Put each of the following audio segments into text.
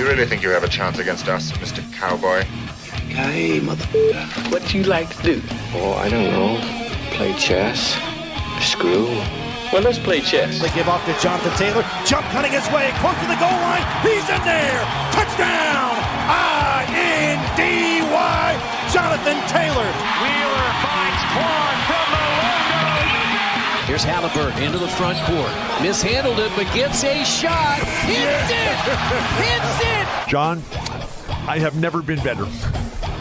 You really think you have a chance against us, Mr. Cowboy? Hey, motherfucker, what do you like to do? Oh, I don't know. Play chess. Screw. Well, let's play chess. They give off to Jonathan Taylor. Jump cutting his way, close to the goal line. He's in there. Touchdown! I-N-D-Y. Jonathan Taylor. Wheeler finds Quan from the logo. Here's Halliburton into the front court. Mishandled it, but gets a shot. Hits it! Hits it! John, I have never been better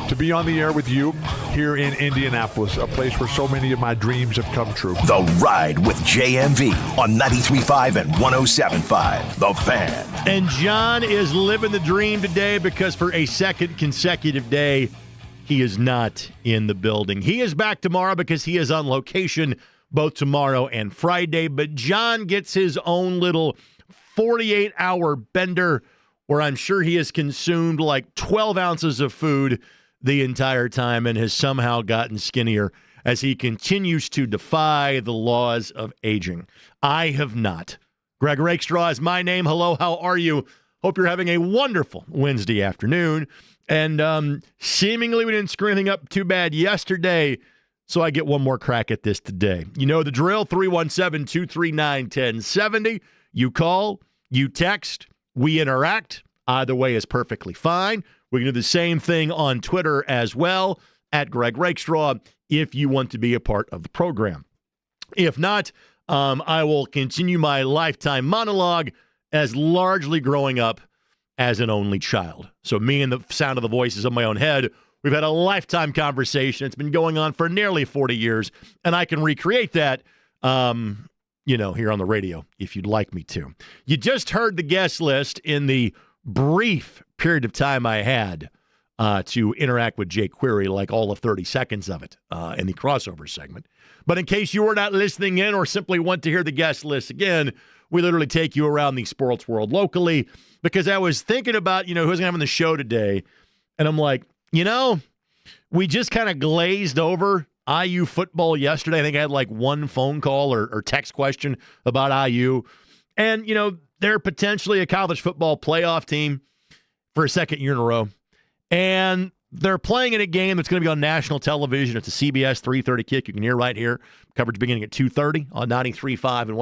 to be on the air with you here in Indianapolis, a place where so many of my dreams have come true. The Ride with JMV on 93.5 and 107.5. The Fan. And John is living the dream today because for a second consecutive day, he is not in the building. He is back tomorrow because he is on location both tomorrow and Friday. But John gets his own little 48-hour bender where I'm sure he has consumed like 12 ounces of food the entire time and has somehow gotten skinnier as he continues to defy the laws of aging. I have not. Greg Rakestraw is my name. Hello, how are you? Hope you're having a wonderful Wednesday afternoon. And seemingly we didn't screw anything up too bad yesterday, so I get one more crack at this today. You know the drill, 317-239-1070. You call, you text, we interact. Either way is perfectly fine. We can do the same thing on Twitter as well, at Greg Rakestraw, if you want to be a part of the program. If not, I will continue my lifetime monologue as largely growing up as an only child. So me and the sound of the voices of my own head, we've had a lifetime conversation. It's been going on for nearly 40 years, and I can recreate that, here on the radio if you'd like me to. You just heard the guest list in the brief period of time I had to interact with Jake Query, like all of 30 seconds of it in the crossover segment. But in case you were not listening in or simply want to hear the guest list again, we literally take you around the sports world locally because I was thinking about, who's going to have on the show today. And I'm like, we just kind of glazed over IU football yesterday. I think I had like one phone call or text question about IU. And, they're potentially a college football playoff team for a second year in a row. And they're playing in a game that's going to be on national television. It's a CBS 3:30 kick. You can hear right here. Coverage beginning at 2:30 on 93.5 and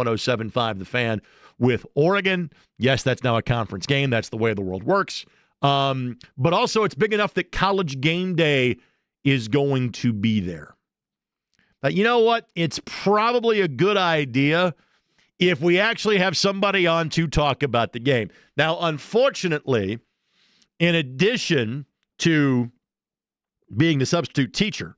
107.5 The Fan with Oregon. Yes, that's now a conference game. That's the way the world works. But also it's big enough that College Game Day is going to be there. But you know what? It's probably a good idea if we actually have somebody on to talk about the game. Now, unfortunately, in addition to being the substitute teacher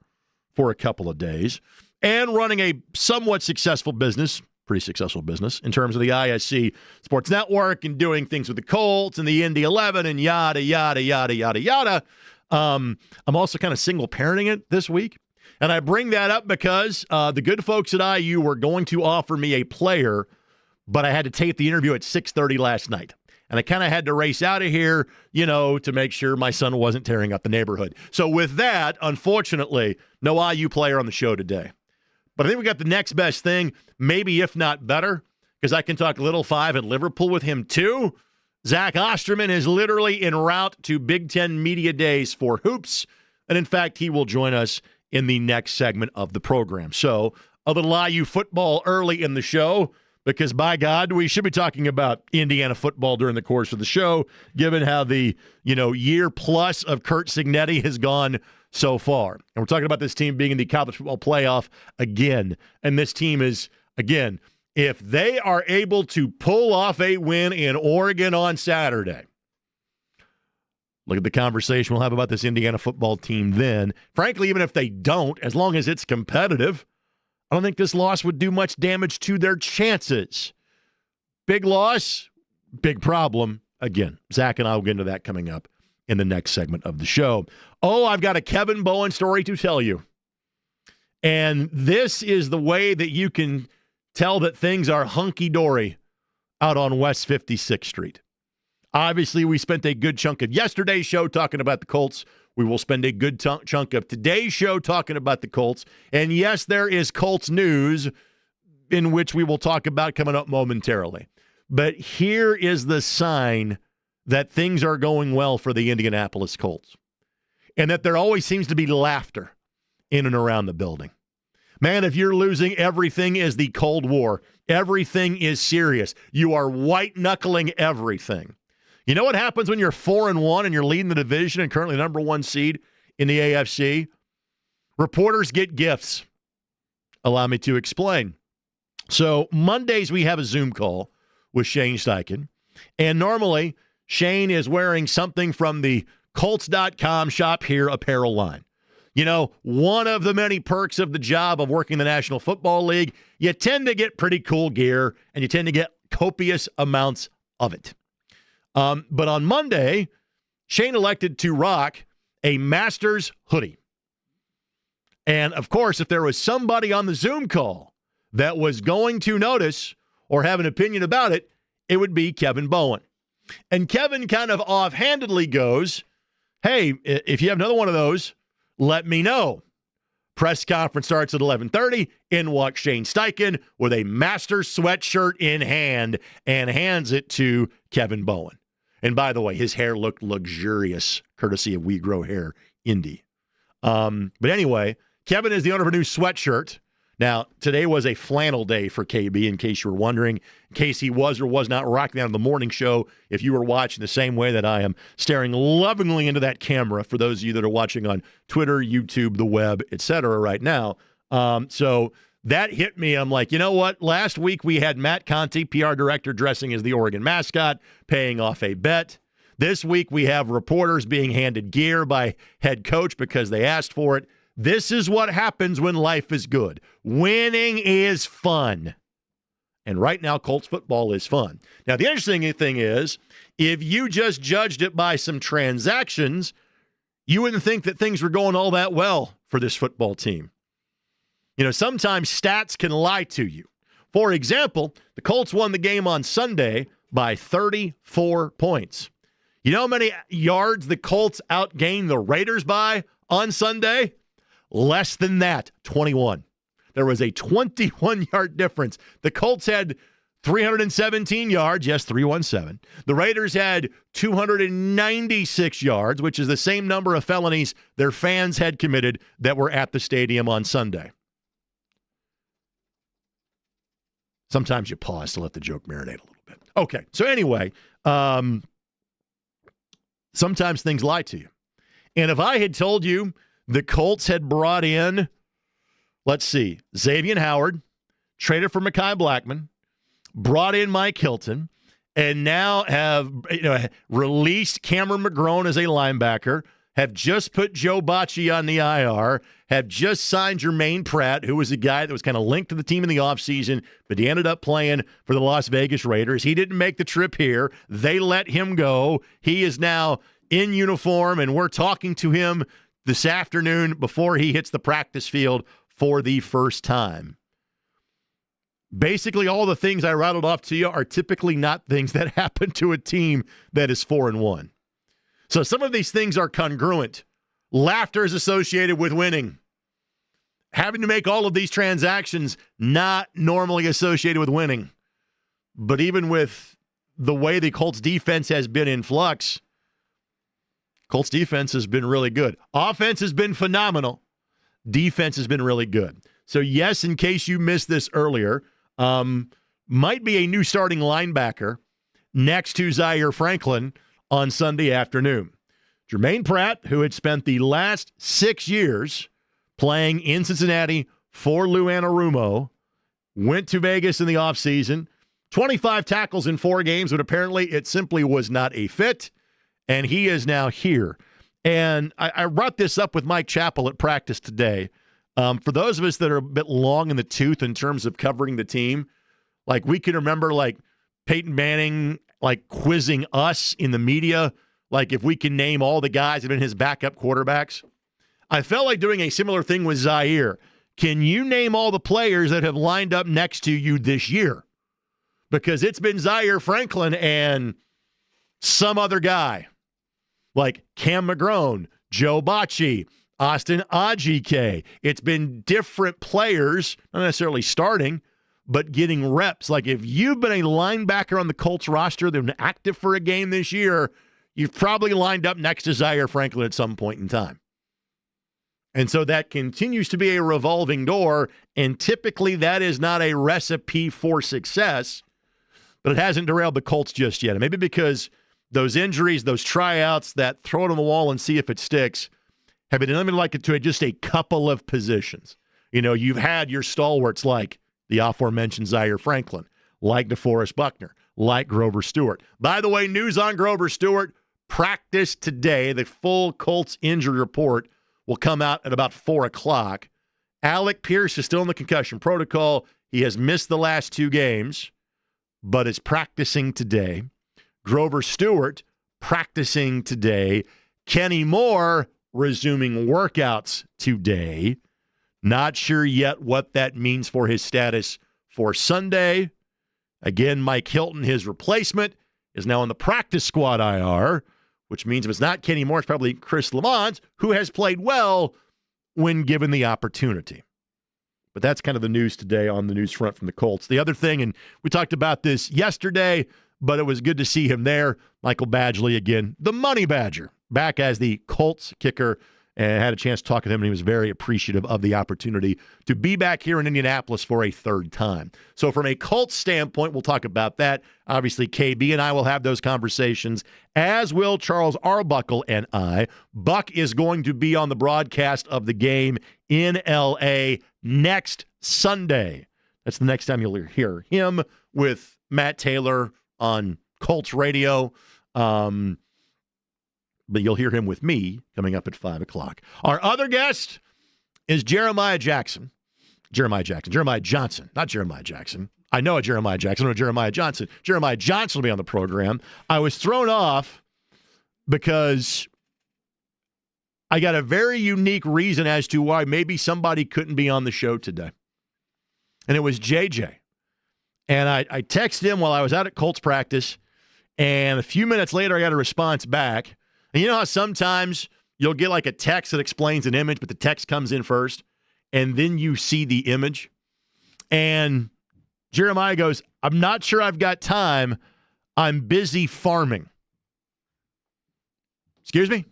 for a couple of days and running a somewhat successful business, pretty successful business in terms of the ISC Sports Network and doing things with the Colts and the Indy 11 and yada, yada, yada, yada, yada, I'm also kind of single parenting it this week. And I bring that up because the good folks at IU were going to offer me a player, but I had to tape the interview at 6:30 last night. And I kind of had to race out of here, to make sure my son wasn't tearing up the neighborhood. So with that, unfortunately, no IU player on the show today. But I think we got the next best thing, maybe if not better, because I can talk Little Five at Liverpool with him too. Zach Osterman is literally en route to Big Ten Media Days for Hoops. And in fact, he will join us in the next segment of the program. So a little IU football early in the show, because by God, we should be talking about Indiana football during the course of the show, given how the, year plus of Kurt Signetti has gone so far. And we're talking about this team being in the college football playoff again. And this team is, again, if they are able to pull off a win in Oregon on Saturday, look at the conversation we'll have about this Indiana football team then. Frankly, even if they don't, as long as it's competitive, I don't think this loss would do much damage to their chances. Big loss, big problem. Again, Zach and I will get into that coming up in the next segment of the show. Oh, I've got a Kevin Bowen story to tell you. And this is the way that you can tell that things are hunky-dory out on West 56th Street. Obviously, we spent a good chunk of yesterday's show talking about the Colts. We will spend a good chunk of today's show talking about the Colts. And yes, there is Colts news in which we will talk about coming up momentarily. But here is the sign that things are going well for the Indianapolis Colts and that there always seems to be laughter in and around the building. Man, if you're losing, everything is the Cold War. Everything is serious. You are white-knuckling everything. You know what happens when you're 4-1 and you're leading the division and currently number one seed in the AFC? Reporters get gifts. Allow me to explain. So Mondays we have a Zoom call with Shane Steichen, and normally Shane is wearing something from the Colts.com shop here apparel line. You know, one of the many perks of the job of working the National Football League, you tend to get pretty cool gear, and you tend to get copious amounts of it. But on Monday, Shane elected to rock a Masters hoodie. And, of course, if there was somebody on the Zoom call that was going to notice or have an opinion about it, it would be Kevin Bowen. And Kevin kind of offhandedly goes, hey, if you have another one of those, let me know. Press conference starts at 11:30. In walks Shane Steichen with a Masters sweatshirt in hand and hands it to Kevin Bowen. And by the way, his hair looked luxurious, courtesy of We Grow Hair Indy. But anyway, Kevin is the owner of a new sweatshirt. Now, today was a flannel day for KB, in case you were wondering, in case he was or was not rocking out on the morning show, if you were watching the same way that I am, staring lovingly into that camera, for those of you that are watching on Twitter, YouTube, the web, etc. right now. So that hit me. I'm like, you know what? Last week we had Matt Conti, PR director, dressing as the Oregon mascot, paying off a bet. This week we have reporters being handed gear by head coach because they asked for it. This is what happens when life is good. Winning is fun. And right now, Colts football is fun. Now, the interesting thing is, if you just judged it by some transactions, you wouldn't think that things were going all that well for this football team. You know, sometimes stats can lie to you. For example, the Colts won the game on Sunday by 34 points. You know how many yards the Colts outgained the Raiders by on Sunday? Less than that, 21. There was a 21-yard difference. The Colts had 317 yards, yes, 317. The Raiders had 296 yards, which is the same number of felonies their fans had committed that were at the stadium on Sunday. Sometimes you pause to let the joke marinate a little bit. Okay, so anyway, sometimes things lie to you. And if I had told you the Colts had brought in, let's see, Xavier Howard, traded for Mekhi Blackman, brought in Mike Hilton, and now have released Cameron McGrone as a linebacker, have just put Joe Bacci on the IR, have just signed Jermaine Pratt, who was a guy that was kind of linked to the team in the offseason, but he ended up playing for the Las Vegas Raiders. He didn't make the trip here. They let him go. He is now in uniform, and we're talking to him this afternoon before he hits the practice field for the first time. Basically, all the things I rattled off to you are typically not things that happen to a team that is 4-1. So some of these things are congruent. Laughter is associated with winning. Having to make all of these transactions not normally associated with winning. But even with the way the Colts defense has been in flux, Colts defense has been really good. Offense has been phenomenal. Defense has been really good. So yes, in case you missed this earlier, might be a new starting linebacker next to Zaire Franklin on Sunday afternoon. Jermaine Pratt, who had spent the last 6 years playing in Cincinnati for Lou Anarumo, went to Vegas in the offseason, 25 tackles in 4 games, but apparently it simply was not a fit. And he is now here. And I brought this up with Mike Chappell at practice today. For those of us that are a bit long in the tooth in terms of covering the team, like we can remember like Peyton Manning like quizzing us in the media, like if we can name all the guys that have been his backup quarterbacks. I felt like doing a similar thing with Zaire. Can you name all the players that have lined up next to you this year? Because it's been Zaire Franklin and some other guy. Like Cam McGrone, Joe Bacci, Austin Ajike. It's been different players, not necessarily starting, but getting reps. Like if you've been a linebacker on the Colts roster that been active for a game this year, you've probably lined up next to Zaire Franklin at some point in time. And so that continues to be a revolving door, and typically that is not a recipe for success, but it hasn't derailed the Colts just yet. And maybe because those injuries, those tryouts, that throw it on the wall and see if it sticks, have been limited like it to just a couple of positions. You know, you've had your stalwarts like the aforementioned Zaire Franklin, like DeForest Buckner, like Grover Stewart. By the way, news on Grover Stewart, practice today. The full Colts injury report will come out at about 4 o'clock. Alec Pierce is still in the concussion protocol. He has missed the last 2 games, but is practicing today. Grover Stewart practicing today. Kenny Moore resuming workouts today. Not sure yet what that means for his status for Sunday. Again, Mike Hilton, his replacement, is now on the practice squad IR, which means if it's not Kenny Moore, it's probably Chris Lamont, who has played well when given the opportunity. But that's kind of the news today on the news front from the Colts. The other thing, and we talked about this yesterday, but it was good to see him there, Michael Badgley again, the Money Badger, back as the Colts kicker, and had a chance to talk to him, and he was very appreciative of the opportunity to be back here in Indianapolis for a third time. So from a Colts standpoint, we'll talk about that. Obviously, KB and I will have those conversations, as will Charles Arbuckle and I. Buck is going to be on the broadcast of the game in L.A. next Sunday. That's the next time you'll hear him with Matt Taylor on Colts radio. But you'll hear him with me coming up at 5 o'clock. Our other guest is Jeremiah Johnson. Not Jeremiah Jackson. I know a Jeremiah Jackson. I know a Jeremiah Johnson. Jeremiah Johnson will be on the program. I was thrown off because I got a very unique reason as to why maybe somebody couldn't be on the show today. And it was JJ. And I texted him while I was out at Colts practice, and a few minutes later I got a response back. And you know how sometimes you'll get like a text that explains an image, but the text comes in first, and then you see the image? And Jeremiah goes, I'm not sure I've got time. I'm busy farming. Excuse me?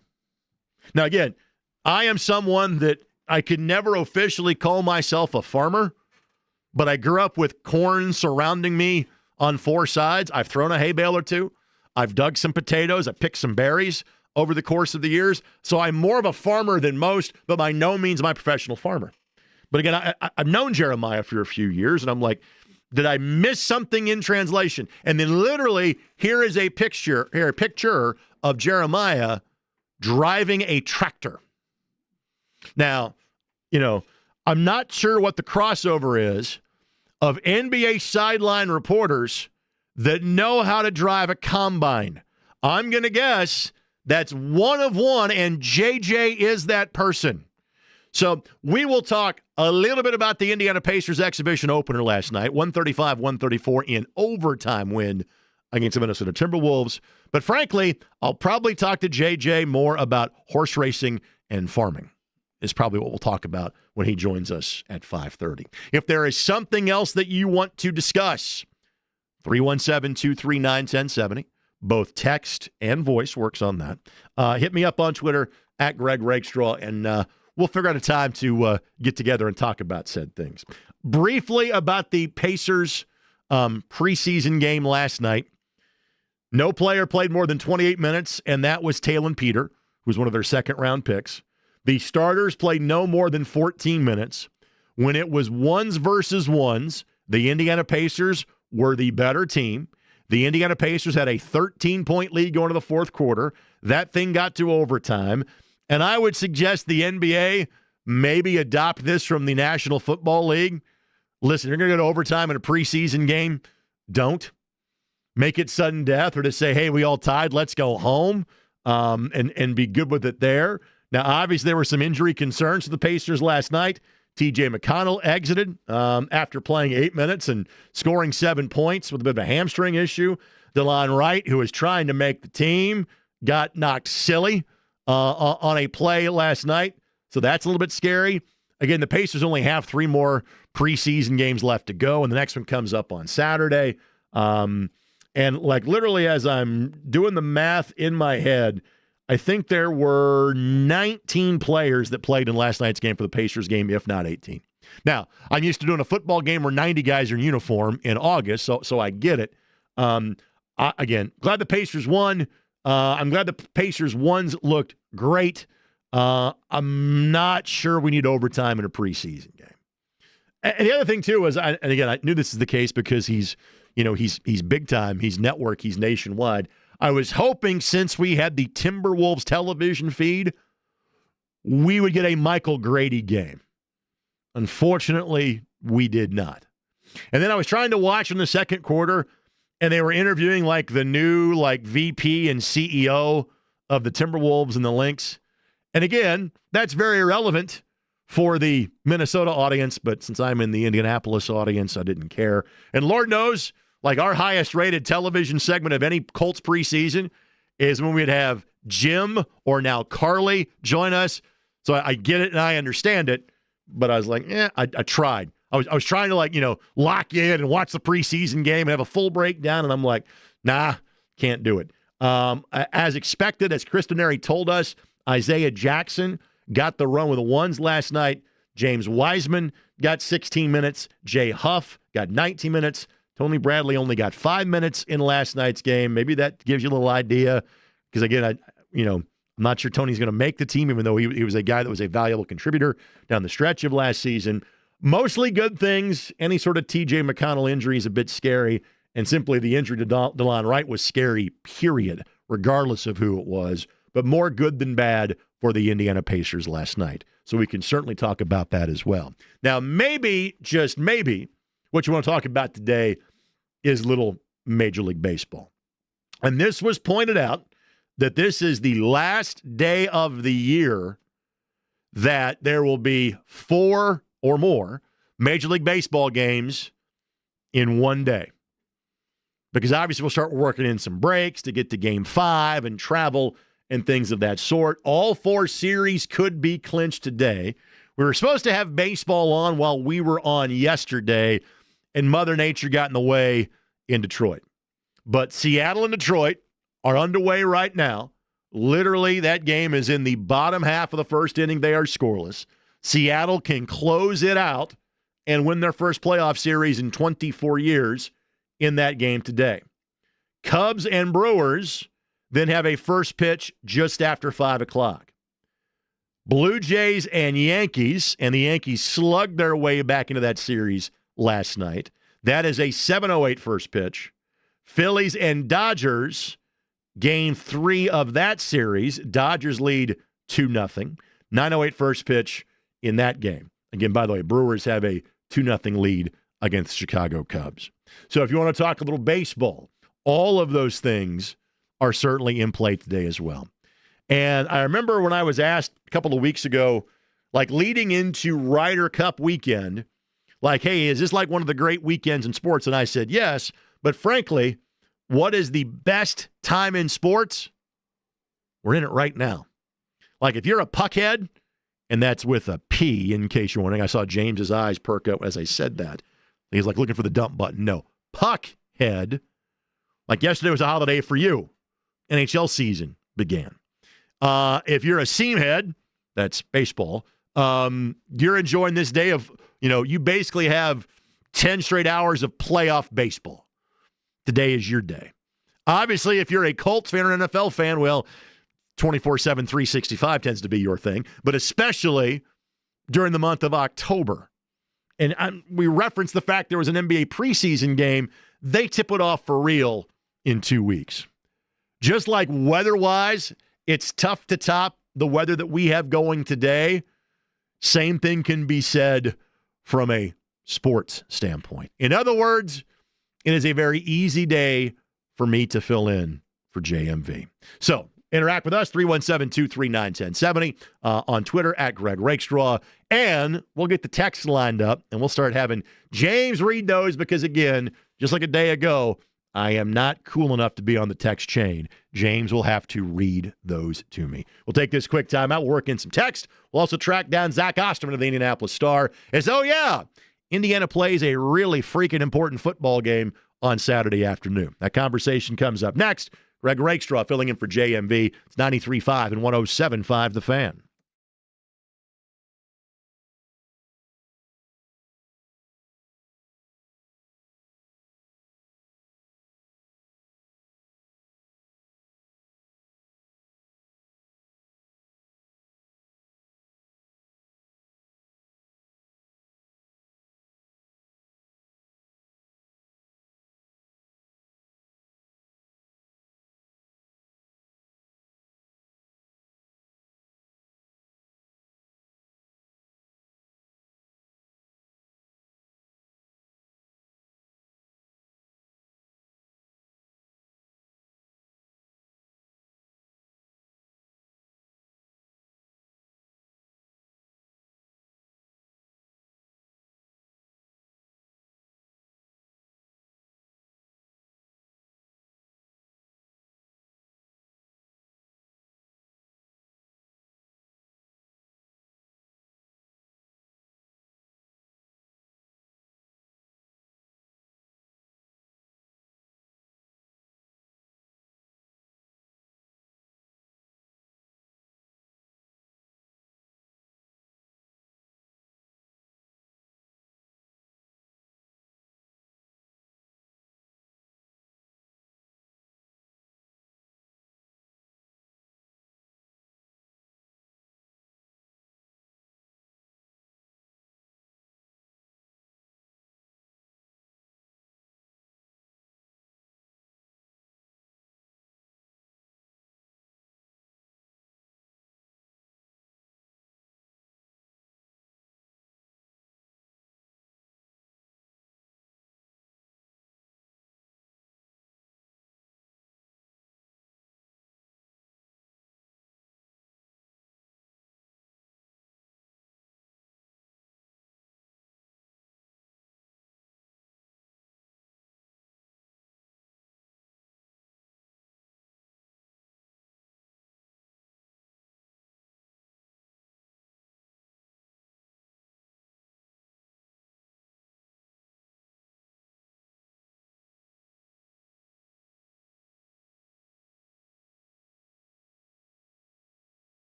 Now, again, I am someone that I could never officially call myself a farmer, but I grew up with corn surrounding me on 4 sides. I've thrown a hay bale or 2. I've dug some potatoes. I picked some berries over the course of the years. So I'm more of a farmer than most, but by no means am I a professional farmer. But again, I've known Jeremiah for a few years, and I'm like, did I miss something in translation? And then literally, here is a picture of Jeremiah driving a tractor. Now, you know, I'm not sure what the crossover is of NBA sideline reporters that know how to drive a combine. I'm going to guess that's one of one, and JJ is that person. So we will talk a little bit about the Indiana Pacers exhibition opener last night, 135-134 in overtime win against the Minnesota Timberwolves. But frankly, I'll probably talk to JJ more about horse racing and farming is probably what we'll talk about when he joins us at 5:30. If there is something else that you want to discuss, 317-239-1070. Both text and voice works on that. Hit me up on Twitter at Greg Rakestraw, and we'll figure out a time to get together and talk about said things. Briefly about the Pacers preseason game last night. No player played more than 28 minutes, and that was Talon Peter, who's one of their second-round picks. The starters played no more than 14 minutes. When it was ones versus ones, the Indiana Pacers were the better team. The Indiana Pacers had a 13-point lead going to the fourth quarter. That thing got to overtime. And I would suggest the NBA maybe adopt this from the National Football League. Listen, you're going to go to overtime in a preseason game. Don't. Make it sudden death, or to say, hey, we all tied, let's go home, and be good with it there. Now, obviously, there were some injury concerns to the Pacers last night. T.J. McConnell exited after playing 8 minutes and scoring 7 points with a bit of a hamstring issue. DeLon Wright, who was trying to make the team, got knocked silly on a play last night. So that's a little bit scary. Again, the Pacers only have 3 more preseason games left to go, and the next one comes up on Saturday. And like literally as I'm doing the math in my head, I think there were 19 players that played in last night's game for the Pacers game, if not 18. Now, I'm used to doing a football game where 90 guys are in uniform in August, so I get it. Again, glad the Pacers won. I'm glad the Pacers ones looked great. I'm not sure we need overtime in a preseason game. And the other thing too is, and again, I knew this is the case because he's big time, he's network, he's nationwide. I was hoping since we had the Timberwolves television feed, we would get a Michael Grady game. Unfortunately, we did not. And then I was trying to watch in the second quarter, and they were interviewing like the new VP and CEO of the Timberwolves and the Lynx. And again, that's very irrelevant for the Minnesota audience, but since I'm in the Indianapolis audience, I didn't care. And Lord knows, our highest rated television segment of any Colts preseason is when we'd have Jim or now Carly join us. So I get it and I understand it, but I was like, I tried. I was trying to lock in and watch the preseason game and have a full breakdown, and I'm like, nah, can't do it. As expected, as Chris Denary told us, Isaiah Jackson got the run with the ones last night. James Wiseman got 16 minutes. Jay Huff got 19 minutes. Tony Bradley only got 5 minutes in last night's game. Maybe that gives you a little idea, because again, I'm not sure Tony's going to make the team, even though he was a guy that was a valuable contributor down the stretch of last season. Mostly good things. Any sort of TJ McConnell injury is a bit scary, and simply the injury to DeLon Wright was scary, period, regardless of who it was. But more good than bad for the Indiana Pacers last night. So we can certainly talk about that as well. Now, maybe, just maybe, what you want to talk about today is little Major League Baseball. And this was pointed out that this is the last day of the year that there will be 4 or more Major League Baseball games in one day. Because obviously we'll start working in some breaks to get to Game 5 and travel and things of that sort. All 4 series could be clinched today. We were supposed to have baseball on while we were on yesterday, and Mother Nature got in the way in Detroit. But Seattle and Detroit are underway right now. Literally, that game is in the bottom half of the first inning. They are scoreless. Seattle can close it out and win their first playoff series in 24 years in that game today. Cubs and Brewers then have a first pitch just after 5 o'clock. Blue Jays and Yankees, and the Yankees slugged their way back into that series last night. That is a 7:08 first pitch. Phillies and Dodgers, game 3 of that series. Dodgers lead 2-0. 9:08 first pitch in that game. Again, by the way, Brewers have a 2-0 lead against the Chicago Cubs. So if you want to talk a little baseball, all of those things are certainly in play today as well. And I remember when I was asked a couple of weeks ago, leading into Ryder Cup weekend, hey, is this one of the great weekends in sports? And I said, yes, but frankly, what is the best time in sports? We're in it right now. If you're a puckhead, and that's with a P in case you're wondering. I saw James's eyes perk up as I said that. He's looking for the dump button. No, puckhead. Yesterday was a holiday for you. NHL season began. If you're a seamhead, that's baseball, you're enjoying this day of, you basically have 10 straight hours of playoff baseball. Today is your day. Obviously, if you're a Colts fan or NFL fan, well, 24/7, 365 tends to be your thing, but especially during the month of October. And we referenced the fact there was an NBA preseason game. They tip it off for real in 2 weeks. Just like weather-wise, it's tough to top the weather that we have going today. Same thing can be said from a sports standpoint. In other words, it is a very easy day for me to fill in for JMV. So interact with us, 317-239-1070, on Twitter at Greg Rakestraw, and we'll get the text lined up, and we'll start having James read those because, again, just like a day ago, I am not cool enough to be on the text chain. James will have to read those to me. We'll take this quick timeout. We'll work in some text. We'll also track down Zach Osterman of the Indianapolis Star. Indiana plays a really freaking important football game on Saturday afternoon. That conversation comes up next. Greg Rakestraw filling in for JMV. It's 93.5 and 107.5 The Fan.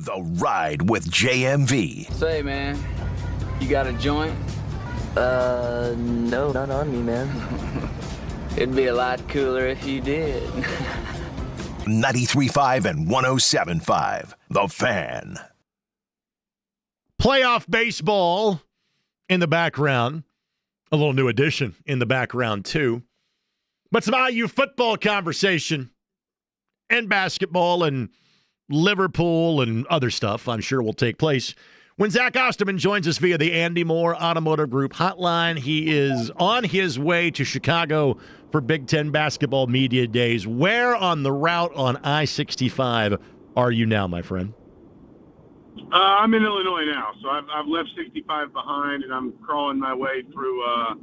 The Ride with JMV. Say, man, you got a joint? No, not on me, man. It'd be a lot cooler if you did. 93.5 and 107.5. The Fan. Playoff baseball in the background. A little new addition in the background, too. But some IU football conversation and basketball and Liverpool and other stuff I'm sure will take place when Zach Osterman joins us via the Andy Moore Automotive Group hotline. He is on his way to Chicago for Big Ten Basketball Media Days. Where on the route on I-65 are you now, my friend? I'm in Illinois now, so I've left 65 behind, and I'm crawling my way through a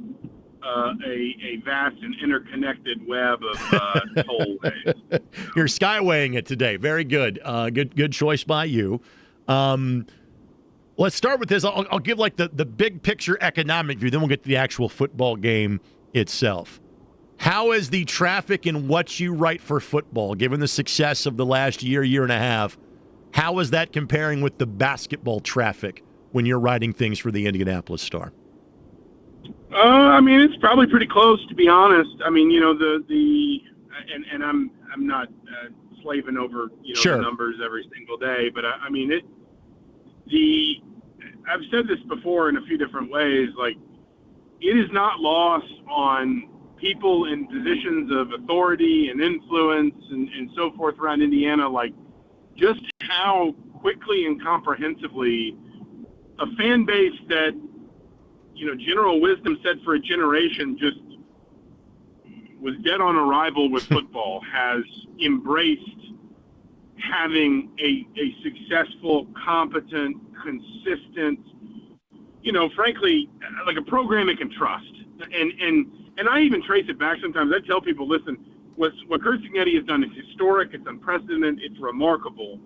vast and interconnected web of tollways. You're skywaying it today. Very good. Good choice by you. Let's start with this. I'll give like the big picture economic view, then we'll get to the actual football game itself. How is the traffic in what you write for football, given the success of the last year and a half, how is that comparing with the basketball traffic when you're writing things for the Indianapolis Star? I mean, it's probably pretty close, to be honest. I mean, you know, and I'm not slaving over, you know, sure, the numbers every single day, but I mean, I've said this before in a few different ways. Like, it is not lost on people in positions of authority and influence and so forth around Indiana, like just how quickly and comprehensively a fan base that, you know, general wisdom said for a generation just was dead on arrival with football has embraced having a successful, competent, consistent, you know, frankly, like a program it can trust. And I even trace it back sometimes. I tell people, listen, what Kurt Cignetti has done is historic, it's unprecedented, it's remarkable.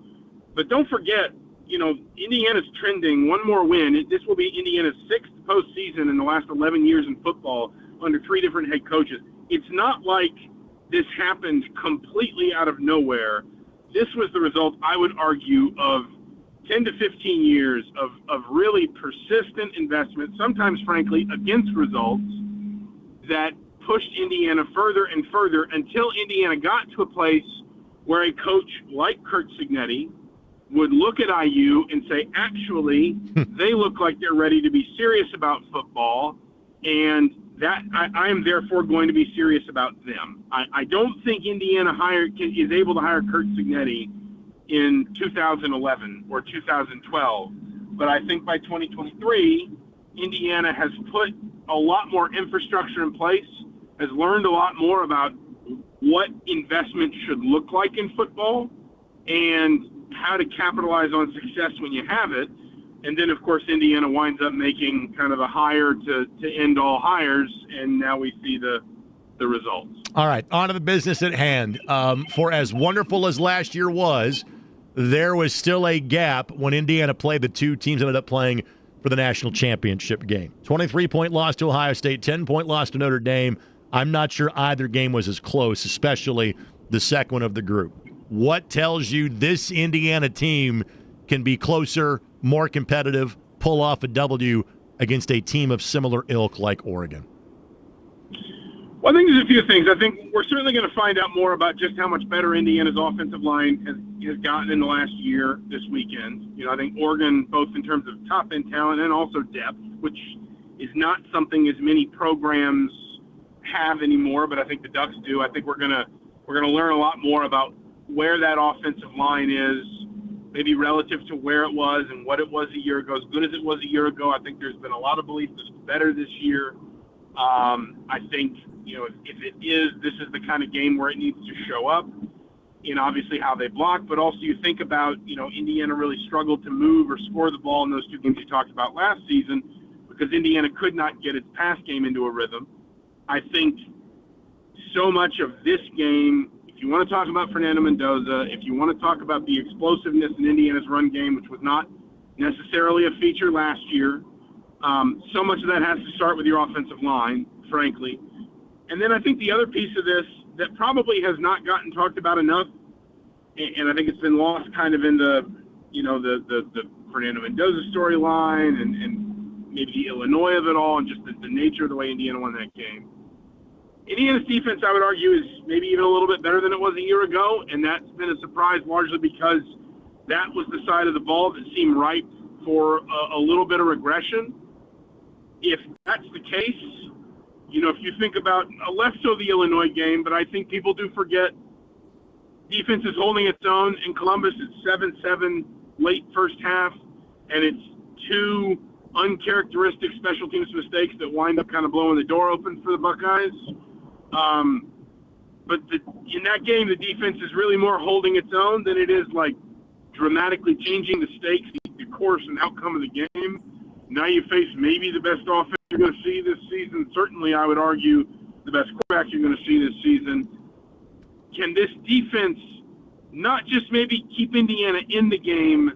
But don't forget, you know, Indiana's trending one more win. This will be Indiana's 6th postseason in the last 11 years in football under 3 different head coaches. It's not like this happened completely out of nowhere. This was the result, I would argue, of 10 to 15 years of really persistent investment, sometimes, frankly, against results, that pushed Indiana further and further until Indiana got to a place where a coach like Kurt Cignetti would look at IU and say, actually, they look like they're ready to be serious about football, and that I am therefore going to be serious about them. I don't think Indiana is able to hire Kurt Cignetti in 2011 or 2012, but I think by 2023, Indiana has put a lot more infrastructure in place, has learned a lot more about what investment should look like in football and how to capitalize on success when you have it. And then, of course, Indiana winds up making kind of a hire to end all hires, and now we see the results. All right, on to the business at hand. For as wonderful as last year was, there was still a gap when Indiana played the 2 teams that ended up playing for the national championship game. 23-point loss to Ohio State, 10-point loss to Notre Dame. I'm not sure either game was as close, especially the second one of the group. What tells you this Indiana team can be closer, more competitive, pull off a W against a team of similar ilk like Oregon? Well, I think there's a few things. I think we're certainly going to find out more about just how much better Indiana's offensive line has gotten in the last year this weekend. You know, I think Oregon, both in terms of top-end talent and also depth, which is not something as many programs have anymore, but I think the Ducks do. I think we're gonna learn a lot more about where that offensive line is, maybe relative to where it was and what it was a year ago. As good as it was a year ago, I think there's been a lot of belief that it's better this year. I think, you know, if it is, this is the kind of game where it needs to show up in obviously how they block, but also you think about, you know, Indiana really struggled to move or score the ball in those 2 games you talked about last season because Indiana could not get its pass game into a rhythm. I think so much of this game, if you want to talk about Fernando Mendoza, if you want to talk about the explosiveness in Indiana's run game, which was not necessarily a feature last year, so much of that has to start with your offensive line, frankly. And then I think the other piece of this that probably has not gotten talked about enough, and I think it's been lost kind of in the the Fernando Mendoza storyline and maybe the Illinois of it all and just the nature of the way Indiana won that game. Indiana's defense, I would argue, is maybe even a little bit better than it was a year ago, and that's been a surprise largely because that was the side of the ball that seemed ripe for a little bit of regression. If that's the case, if you think about less so the Illinois game, but I think people do forget defense is holding its own. In Columbus, it's 7-7 late first half, and it's 2 uncharacteristic special teams mistakes that wind up kind of blowing the door open for the Buckeyes. But in that game, the defense is really more holding its own than it is like dramatically changing the stakes, the course and outcome of the game. Now you face maybe the best offense you're going to see this season. Certainly, I would argue, the best quarterback you're going to see this season. Can this defense not just maybe keep Indiana in the game,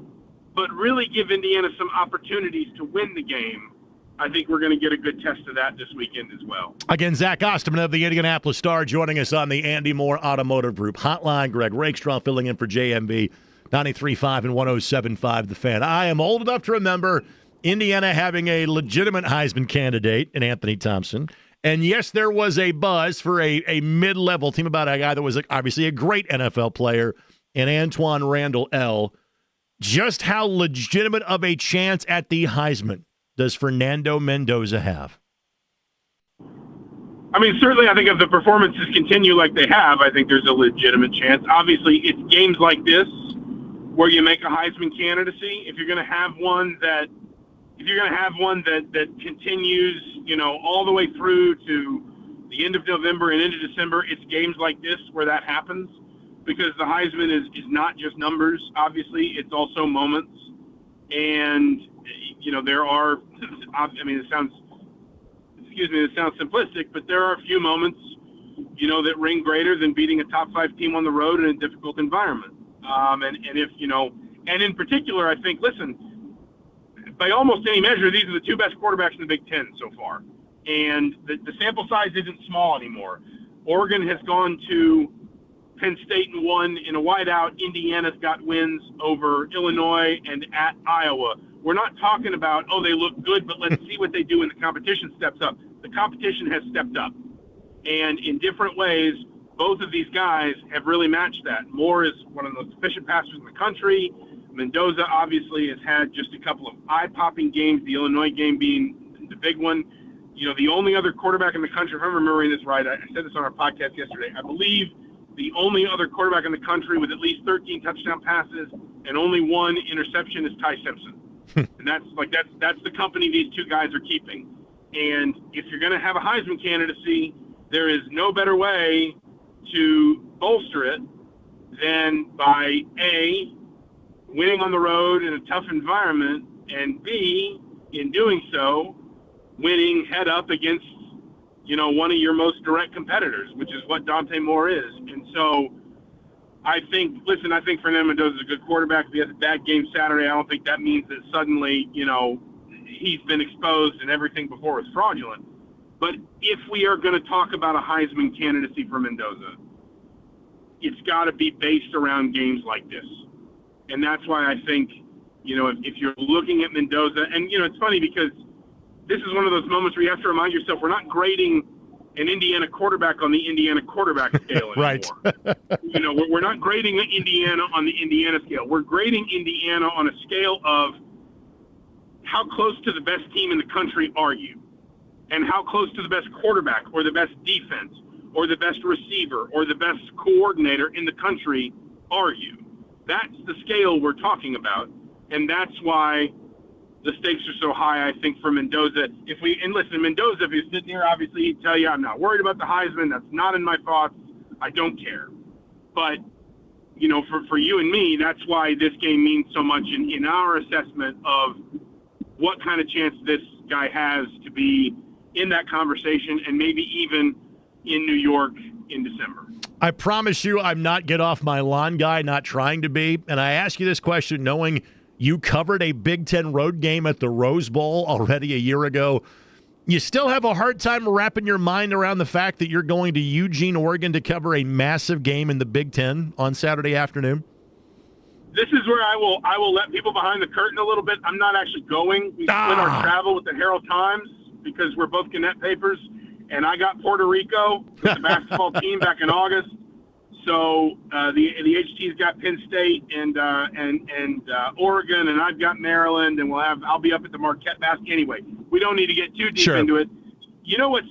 but really give Indiana some opportunities to win the game? I think we're going to get a good test of that this weekend as well. Again, Zach Osterman of the Indianapolis Star joining us on the Andy Moore Automotive Group hotline. Greg Rakestraw filling in for JMV, 93.5 and 107.5 The Fan. I am old enough to remember Indiana having a legitimate Heisman candidate in Anthony Thompson. And yes, there was a buzz for a mid-level team about a guy that was obviously a great NFL player in Antoine Randall L. Just how legitimate of a chance at the Heisman does Fernando Mendoza have? I mean, certainly I think if the performances continue like they have, I think there's a legitimate chance. Obviously, it's games like this where you make a Heisman candidacy. If you're going to have one that continues, all the way through to the end of November and into December, it's games like this where that happens, because the Heisman is not just numbers. Obviously, it's also moments. And, there are, it sounds simplistic, but there are a few moments, that ring greater than beating a top 5 team on the road in a difficult environment. And in particular, I think, listen, by almost any measure, these are the 2 best quarterbacks in the Big Ten so far. And the sample size isn't small anymore. Oregon has gone to Penn State and won in a whiteout. Indiana's got wins over Illinois and at Iowa. We're not talking about, they look good, but let's see what they do when the competition steps up. The competition has stepped up. And in different ways, both of these guys have really matched that. Moore is one of the most efficient passers in the country. Mendoza obviously has had just a couple of eye-popping games, the Illinois game being the big one. The only other quarterback in the country, if I'm remembering this right, I said this on our podcast yesterday, I believe the only other quarterback in the country with at least 13 touchdown passes and only 1 interception is Ty Simpson. And that's the company these 2 guys are keeping. And if you're going to have a Heisman candidacy, there is no better way to bolster it than by A, winning on the road in a tough environment, and B, in doing so, winning head up against, one of your most direct competitors, which is what Dante Moore is. And so I think Fernando Mendoza is a good quarterback. If he has a bad game Saturday, I don't think that means that suddenly, he's been exposed and everything before was fraudulent. But if we are going to talk about a Heisman candidacy for Mendoza, it's got to be based around games like this. And that's why I think, if you're looking at Mendoza, and, it's funny because this is one of those moments where you have to remind yourself we're not grading an Indiana quarterback on the Indiana quarterback scale anymore. Right. We're not grading Indiana on the Indiana scale. We're grading Indiana on a scale of how close to the best team in the country are you, and how close to the best quarterback or the best defense or the best receiver or the best coordinator in the country are you. That's the scale we're talking about, and that's why the stakes are so high, I think, for Mendoza. Mendoza, if he's sitting here, obviously he'd tell you, I'm not worried about the Heisman. That's not in my thoughts. I don't care. But, for you and me, that's why this game means so much in our assessment of what kind of chance this guy has to be in that conversation and maybe even in New York in December. I promise you I'm not get off my lawn guy, not trying to be. And I ask you this question knowing you covered a Big Ten road game at the Rose Bowl already a year ago. You still have a hard time wrapping your mind around the fact that you're going to Eugene, Oregon to cover a massive game in the Big Ten on Saturday afternoon? This is where I will let people behind the curtain a little bit. I'm not actually going. We split our travel with the Herald Times because we're both Gannett papers, and I got Puerto Rico with the basketball team back in August. So the HT's got Penn State and Oregon, and I've got Maryland, and I'll be up at the Marquette basket anyway. We don't need to get too deep into it. You know what's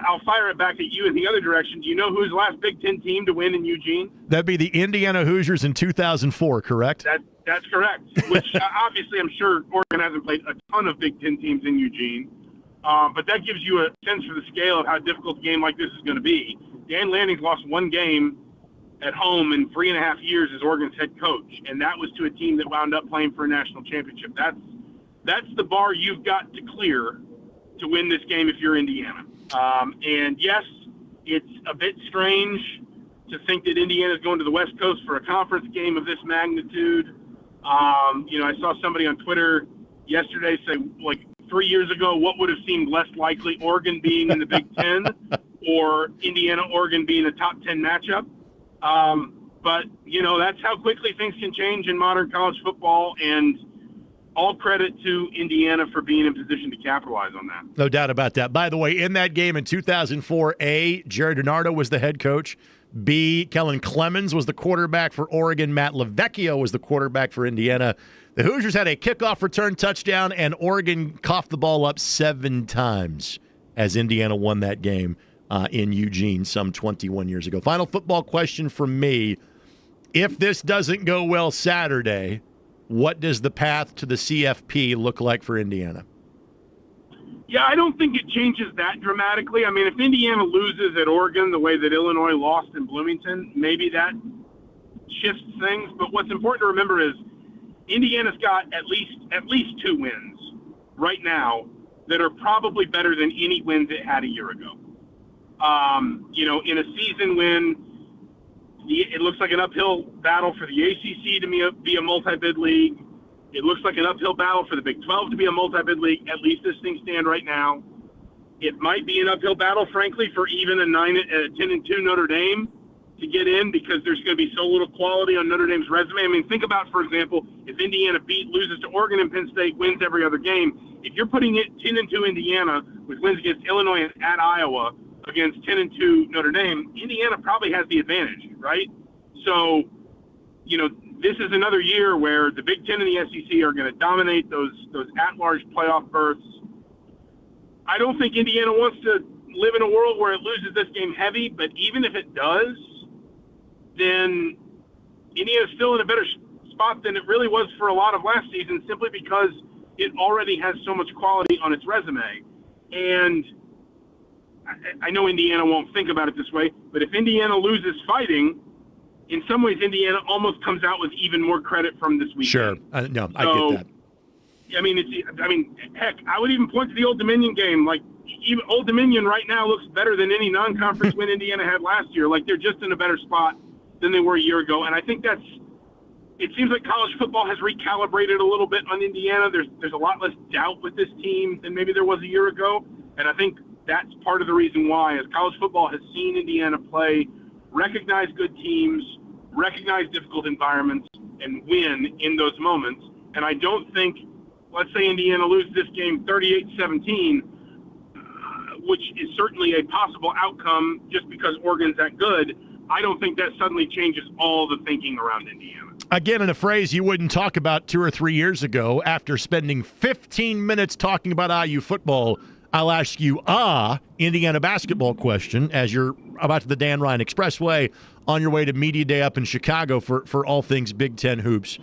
I'll fire it back at you in the other direction. Do you know who's the last Big Ten team to win in Eugene? That'd be the Indiana Hoosiers in 2004, correct? That's correct. Which obviously I'm sure Oregon hasn't played a ton of Big Ten teams in Eugene. But that gives you a sense for the scale of how difficult a game like this is going to be. Dan Lanning's lost one game at home in 3.5 years as Oregon's head coach, and that was to a team that wound up playing for a national championship. That's the bar you've got to clear to win this game if you're Indiana. And yes, it's a bit strange to think that Indiana's going to the West Coast for a conference game of this magnitude. I saw somebody on Twitter yesterday say, 3 years ago, what would have seemed less likely, Oregon being in the Big Ten or Indiana-Oregon being a top 10 matchup. But that's how quickly things can change in modern college football, and all credit to Indiana for being in position to capitalize on that. No doubt about that. By the way, in that game in 2004, A, Jerry DiNardo was the head coach. B, Kellen Clemens was the quarterback for Oregon. Matt LaVecchio was the quarterback for Indiana. The Hoosiers had a kickoff return touchdown, and Oregon coughed the ball up 7 times as Indiana won that game in Eugene some 21 years ago. Final football question from me. If this doesn't go well Saturday, what does the path to the CFP look like for Indiana? Yeah, I don't think it changes that dramatically. I mean, if Indiana loses at Oregon the way that Illinois lost in Bloomington, maybe that shifts things. But what's important to remember is Indiana's got at least 2 wins right now that are probably better than any wins it had a year ago. In a season when it looks like an uphill battle for the ACC to be a multi-bid league. It looks like an uphill battle for the Big 12 to be a multi-bid league, at least as things stand right now. It might be an uphill battle, frankly, for even a 10-2 Notre Dame to get in, because there's going to be so little quality on Notre Dame's resume. I mean, think about, for example, if Indiana loses to Oregon and Penn State, wins every other game. If you're putting it 10-2 Indiana with wins against Illinois and at Iowa, against 10-2 Notre Dame, Indiana probably has the advantage, right? So, this is another year where the Big Ten and the SEC are going to dominate those at-large playoff berths. I don't think Indiana wants to live in a world where it loses this game heavy, but even if it does, then Indiana's still in a better spot than it really was for a lot of last season, simply because it already has so much quality on its resume. And I know Indiana won't think about it this way, but if Indiana loses fighting, in some ways Indiana almost comes out with even more credit from this weekend. Sure. I get that. Heck, I would even point to the Old Dominion game. Even Old Dominion right now looks better than any non-conference win Indiana had last year. They're just in a better spot than they were a year ago. And I think it seems like college football has recalibrated a little bit on Indiana. There's a lot less doubt with this team than maybe there was a year ago. And I think that's part of the reason why, as college football has seen Indiana play, recognize good teams, recognize difficult environments, and win in those moments. And I don't think, let's say Indiana loses this game 38-17, which is certainly a possible outcome just because Oregon's that good. I don't think that suddenly changes all the thinking around Indiana. Again, in a phrase you wouldn't talk about 2 or 3 years ago, after spending 15 minutes talking about IU football, I'll ask you Indiana basketball question as you're about to the Dan Ryan Expressway on your way to Media Day up in Chicago for all things Big Ten hoops.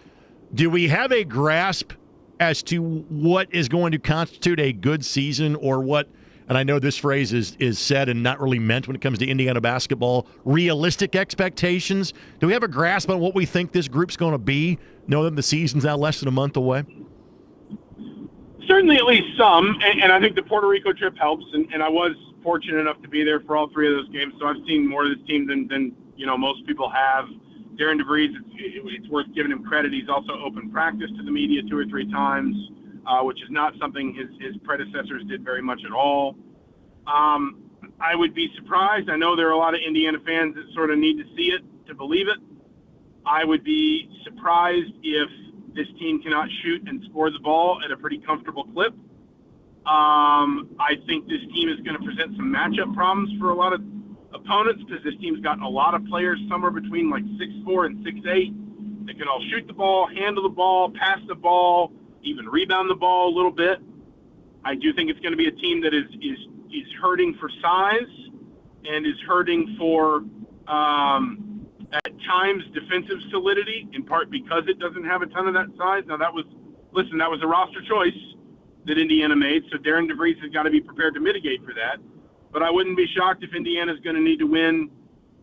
Do we have a grasp as to what is going to constitute a good season, or what, and I know this phrase is said and not really meant when it comes to Indiana basketball, realistic expectations? Do we have a grasp on what we think this group's going to be, knowing that the season's now less than a month away? Certainly at least some, and I think the Puerto Rico trip helps, and I was fortunate enough to be there for all 3 of those games, so I've seen more of this team than most people have. Darren DeVries, it's worth giving him credit. He's also opened practice to the media 2 or 3 times, which is not something his predecessors did very much at all. I would be surprised. I know there are a lot of Indiana fans that sort of need to see it to believe it. I would be surprised if this team cannot shoot and score the ball at a pretty comfortable clip. I think this team is going to present some matchup problems for a lot of opponents because this team's got a lot of players somewhere between like 6'4" and 6'8". They can all shoot the ball, handle the ball, pass the ball, even rebound the ball a little bit. I do think it's going to be a team that is hurting for size and is hurting for at times defensive solidity, in part because it doesn't have a ton of that size. Now that was a roster choice that Indiana made, so Darren DeVries has got to be prepared to mitigate for that. But I wouldn't be shocked if Indiana's going to need to win,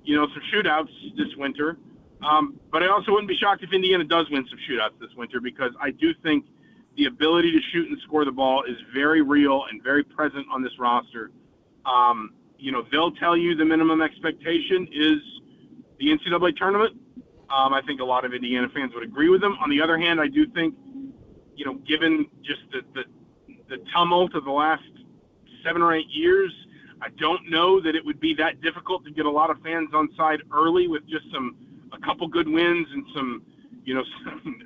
some shootouts this winter. But I also wouldn't be shocked if Indiana does win some shootouts this winter because I do think the ability to shoot and score the ball is very real and very present on this roster. They'll tell you the minimum expectation is the NCAA tournament. I think a lot of Indiana fans would agree with them. On the other hand, I do think, given just the tumult of the last 7 or 8 years, I don't know that it would be that difficult to get a lot of fans on side early with just a couple good wins and some,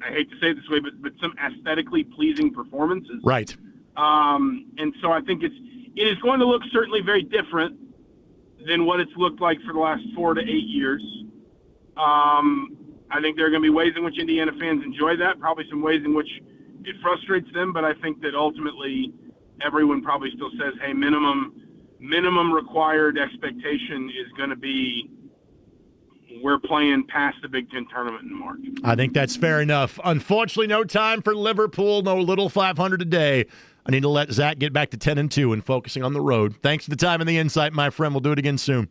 I hate to say it this way, but some aesthetically pleasing performances. Right. And so I think it is going to look certainly very different than what it's looked like for the last 4 to 8 years. I think there are going to be ways in which Indiana fans enjoy that, probably some ways in which it frustrates them, but I think that ultimately everyone probably still says, hey, minimum required expectation is going to be we're playing past the Big Ten tournament in March. I think that's fair enough. Unfortunately, no time for Liverpool, no little 500 a day. I need to let Zach get back to 10-2 and focusing on the road. Thanks for the time and the insight, my friend. We'll do it again soon.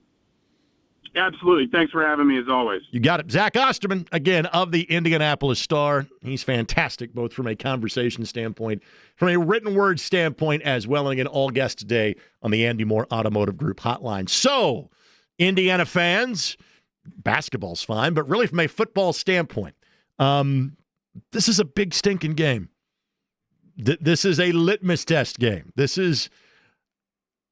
Absolutely. Thanks for having me, as always. You got it. Zach Osterman, again, of the Indianapolis Star. He's fantastic, both from a conversation standpoint, from a written word standpoint as well, and again, all guests today on the Andy Moore Automotive Group hotline. So, Indiana fans, basketball's fine, but really from a football standpoint, this is a big stinking game. This is a litmus test game.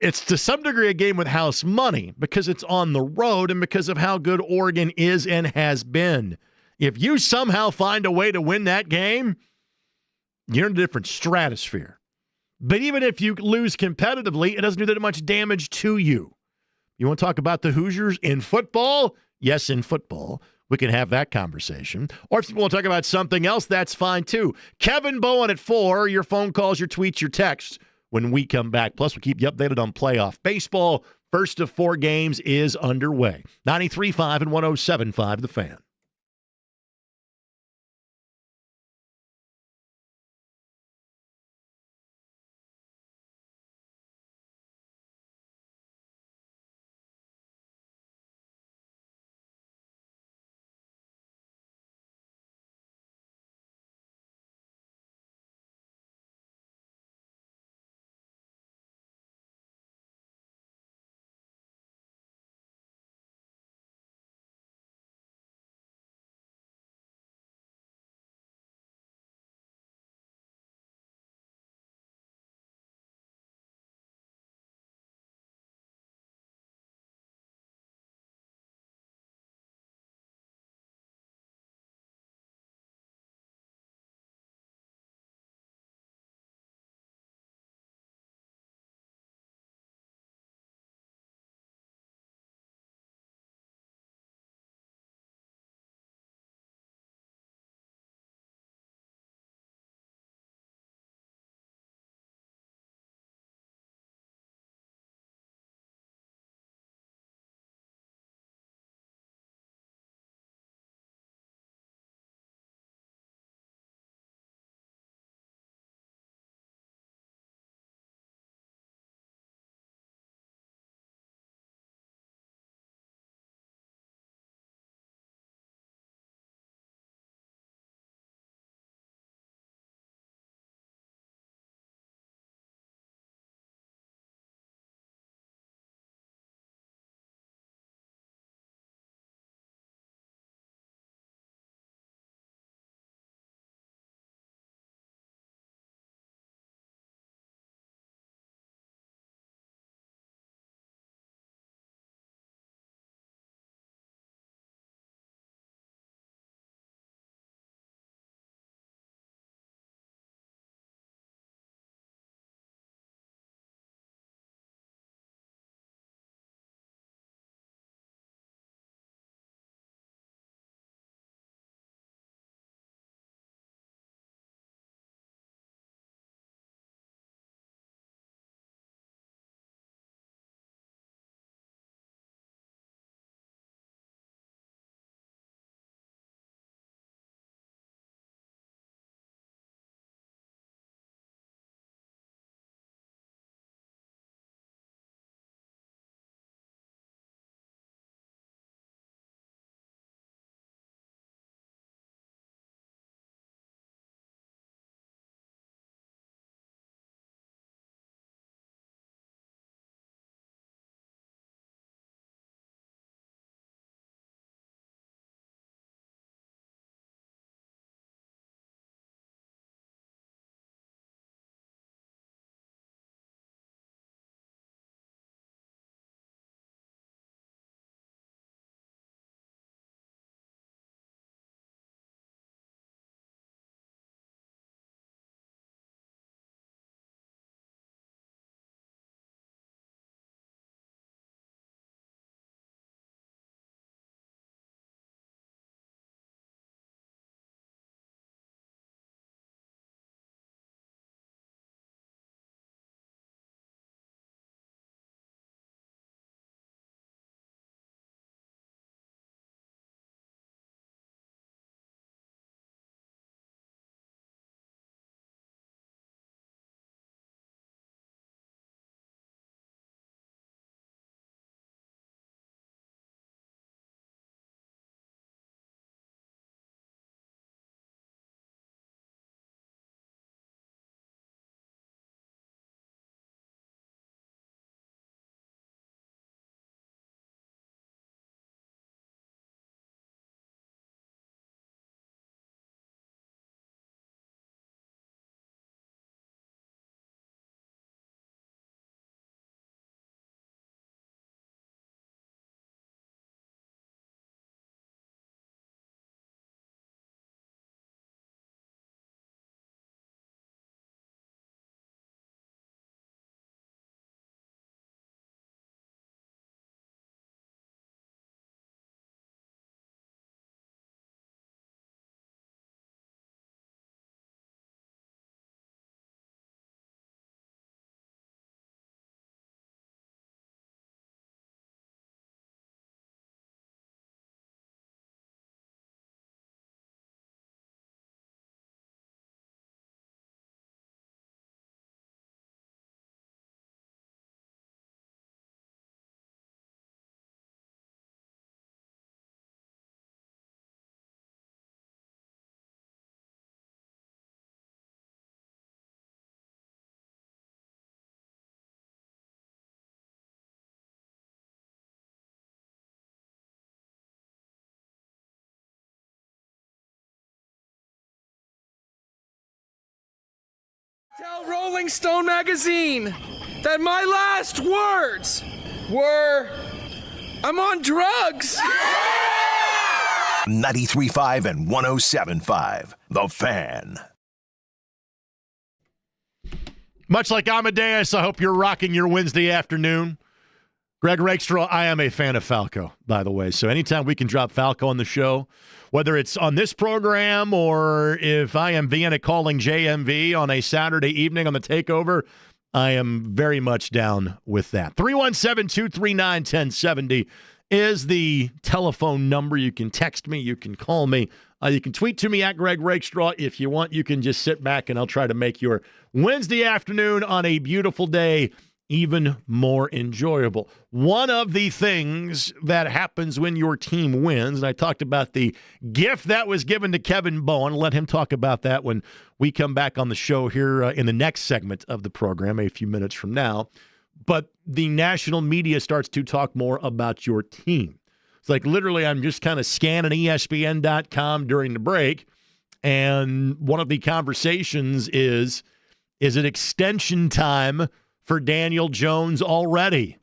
It's to some degree a game with house money because it's on the road and because of how good Oregon is and has been. If you somehow find a way to win that game, you're in a different stratosphere. But even if you lose competitively, it doesn't do that much damage to you. You want to talk about the Hoosiers in football? Yes, in football. We can have that conversation. Or if you want to talk about something else, that's fine too. Kevin Bowen at 4, your phone calls, your tweets, your texts when we come back. Plus, we'll keep you updated on playoff baseball. First of 4 games is underway. 93.5 and 107.5 The Fan. Tell Rolling Stone magazine that my last words were, I'm on drugs. 93.5 and 107.5. The Fan. Much like Amadeus, I hope you're rocking your Wednesday afternoon. Greg Rakestraw, I am a fan of Falco, by the way. So anytime we can drop Falco on the show, whether it's on this program or if I am Vienna calling JMV on a Saturday evening on the takeover, I am very much down with that. 317-239-1070 is the telephone number. You can text me. You can call me. You can tweet to me at Greg Rakestraw. If you want, you can just sit back and I'll try to make your Wednesday afternoon on a beautiful day even more enjoyable. One of the things that happens when your team wins, and I talked about the gift that was given to Kevin Bowen. Let him talk about that when we come back on the show here in the next segment of the program a few minutes from now. But the national media starts to talk more about your team. It's like literally I'm just kind of scanning ESPN.com during the break, and one of the conversations is it extension time for Daniel Jones already?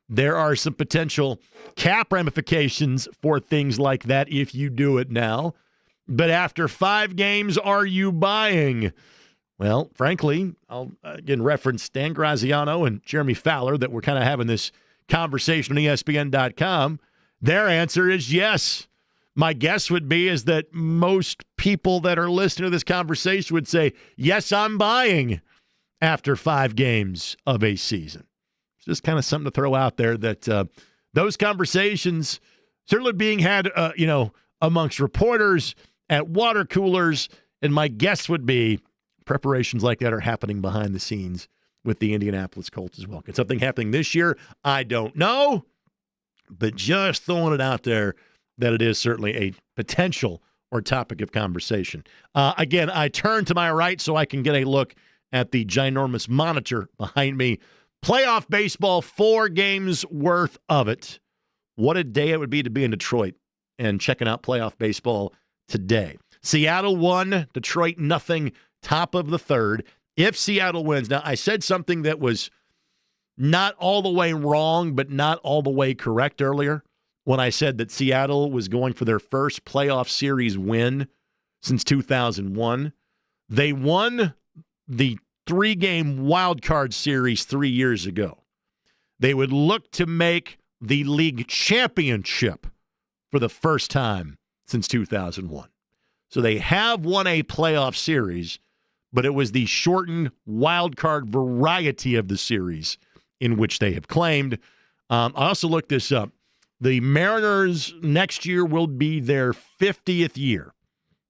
There are some potential cap ramifications for things like that if you do it now. But after 5 games, are you buying? Well, frankly, I'll again reference Dan Graziano and Jeremy Fowler that we're kind of having this conversation on ESPN.com. Their answer is yes. My guess would be is that most people that are listening to this conversation would say, yes, I'm buying after 5 games of a season. It's just kind of something to throw out there that those conversations certainly being had, amongst reporters at water coolers. And my guess would be preparations like that are happening behind the scenes with the Indianapolis Colts as well. Could something happening this year? I don't know. But just throwing it out there that it is certainly a potential or topic of conversation. Again, I turn to my right so I can get a look at the ginormous monitor behind me. Playoff baseball, 4 games worth of it. What a day it would be to be in Detroit and checking out playoff baseball today. Seattle 1, Detroit nothing, top of the 3rd. If Seattle wins, now I said something that was not all the way wrong, but not all the way correct earlier when I said that Seattle was going for their first playoff series win since 2001. They won the 3-game wild card series 3 years ago. They would look to make the league championship for the first time since 2001. So they have won a playoff series, but it was the shortened wild card variety of the series in which they have claimed. I also looked this up. The Mariners next year will be their 50th year.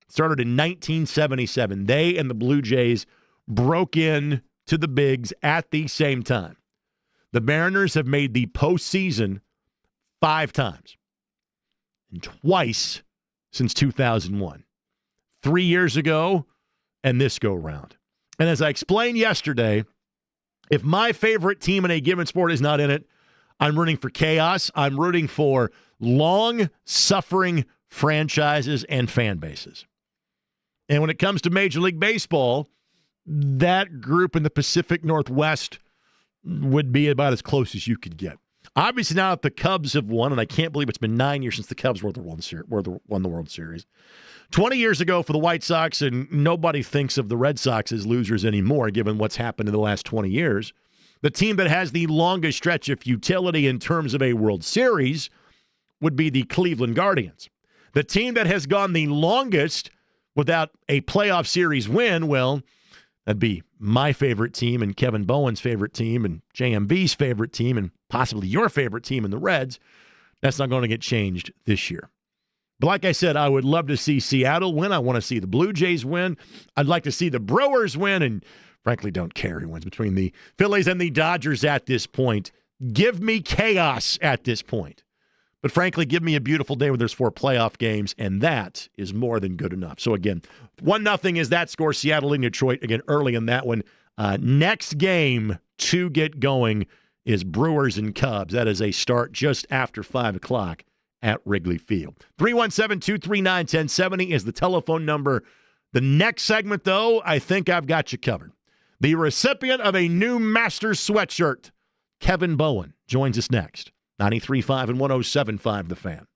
Started in 1977. They and the Blue Jays broke in to the bigs at the same time. The Mariners have made the postseason 5 times, and twice since 2001. 3 years ago, and this go round. And as I explained yesterday, if my favorite team in a given sport is not in it, I'm rooting for chaos. I'm rooting for long-suffering franchises and fan bases. And when it comes to Major League Baseball, that group in the Pacific Northwest would be about as close as you could get. Obviously, now that the Cubs have won, and I can't believe it's been 9 years since the Cubs won the World Series. 20 years ago for the White Sox, and nobody thinks of the Red Sox as losers anymore, given what's happened in the last 20 years. The team that has the longest stretch of futility in terms of a World Series would be the Cleveland Guardians. The team that has gone the longest without a playoff series win, well, that'd be my favorite team and Kevin Bowen's favorite team and JMV's favorite team and possibly your favorite team in the Reds. That's not going to get changed this year. But like I said, I would love to see Seattle win. I want to see the Blue Jays win. I'd like to see the Brewers win, and frankly don't care who wins between the Phillies and the Dodgers at this point. Give me chaos at this point. But frankly, give me a beautiful day where there's 4 playoff games, and that is more than good enough. So again, 1-0 is that score. Seattle and Detroit, again, early in that one. Next game to get going is Brewers and Cubs. That is a start just after 5 o'clock at Wrigley Field. 317-239-1070 is the telephone number. The next segment, though, I think I've got you covered. the recipient of a new Masters sweatshirt, Kevin Bowen, joins us next. 93.5 and 107.5 The Fan.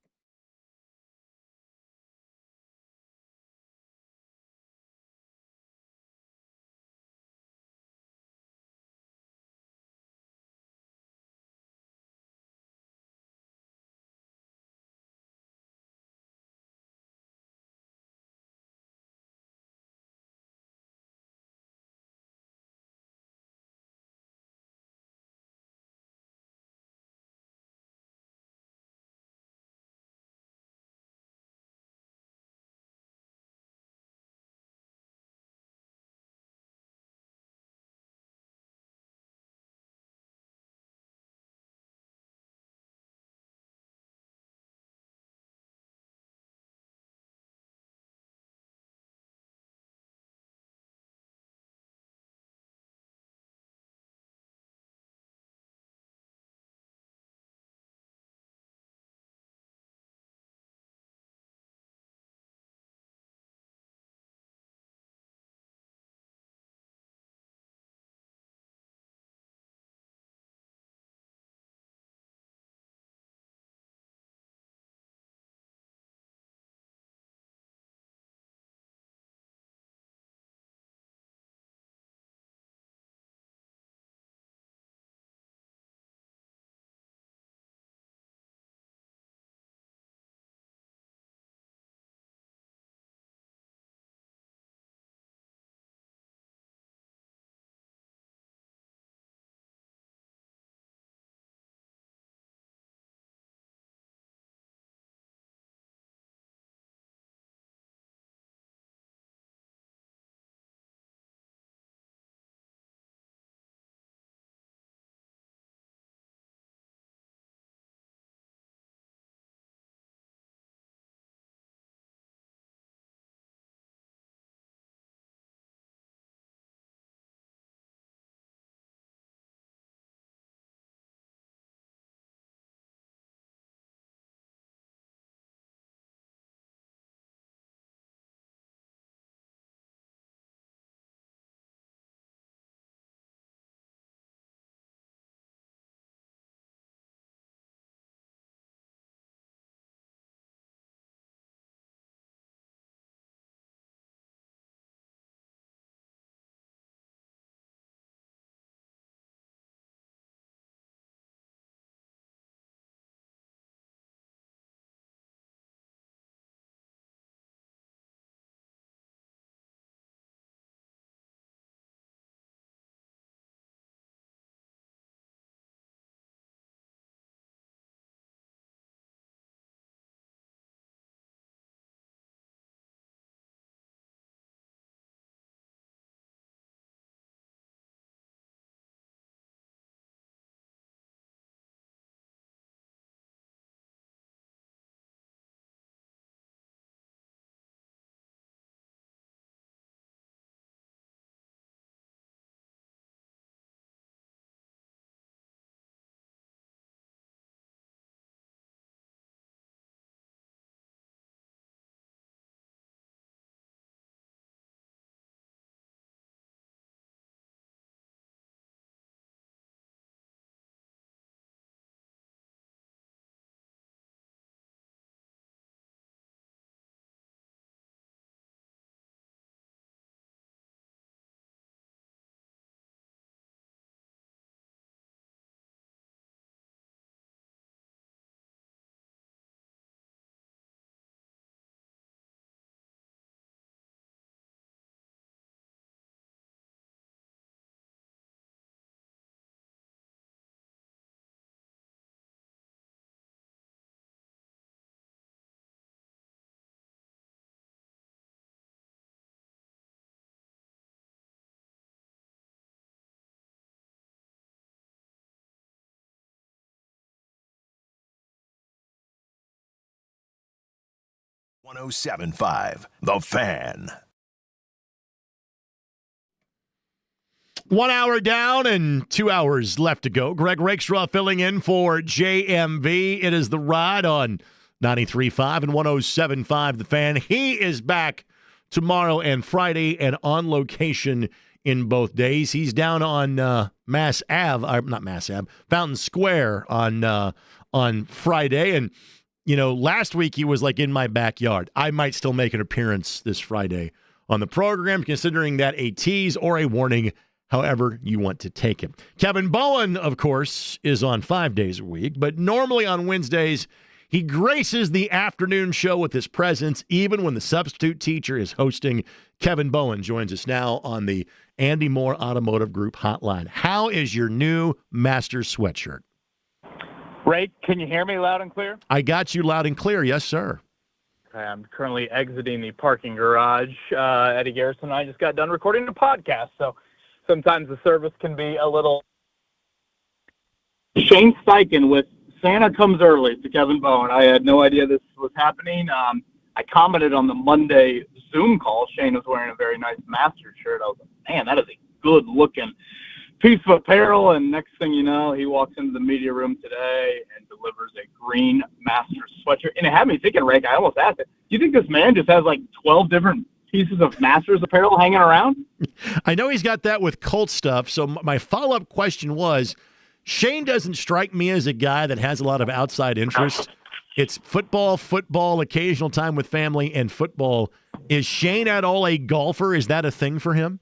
.1075 The Fan. 1 hour down and 2 hours left to go. Greg Rakestraw filling in for JMV. It is The Ride on 93.5 and 107.5 The Fan. He is back tomorrow and Friday and on location in both days. He's down on Fountain Square on Friday. And, last week he was like in my backyard. I might still make an appearance this Friday on the program, considering that a tease or a warning, however you want to take it. Kevin Bowen, of course, is on 5 days a week, but normally on Wednesdays, he graces the afternoon show with his presence, even when the substitute teacher is hosting. Kevin Bowen joins us now on the Andy Moore Automotive Group hotline. How is your new Masters sweatshirt? Ray, can you hear me loud and clear? I got you loud and clear. Yes, sir. I'm currently exiting the parking garage. Eddie Garrison and I just got done recording a podcast, so sometimes the service can be a little... Shane Steichen with Santa Comes Early to Kevin Bowen. I had no idea this was happening. I commented on the Monday Zoom call. Shane was wearing a very nice Masters shirt. I was like, man, that is a good-looking piece of apparel. And next thing you know, he walks into the media room today and delivers a green Masters sweatshirt. And it had me thinking, Rick, I almost asked it, do you think this man just has like 12 different pieces of Masters apparel hanging around? I know he's got that with Colt stuff. So my follow-up question was, Shane doesn't strike me as a guy that has a lot of outside interest. It's football, occasional time with family, and football. Is Shane at all a golfer? Is that a thing for him?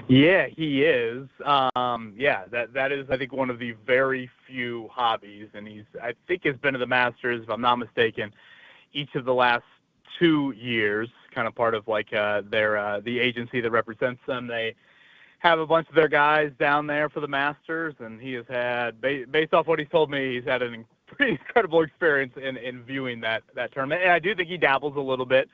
Yeah, he is. That is, I think, one of the very few hobbies. And I think has been to the Masters, if I'm not mistaken, each of the last 2 years, kind of part of like the agency that represents them. They have a bunch of their guys down there for the Masters, and he has had, based off what he's told me, he's had a pretty incredible experience in viewing that tournament. And I do think he dabbles a little bit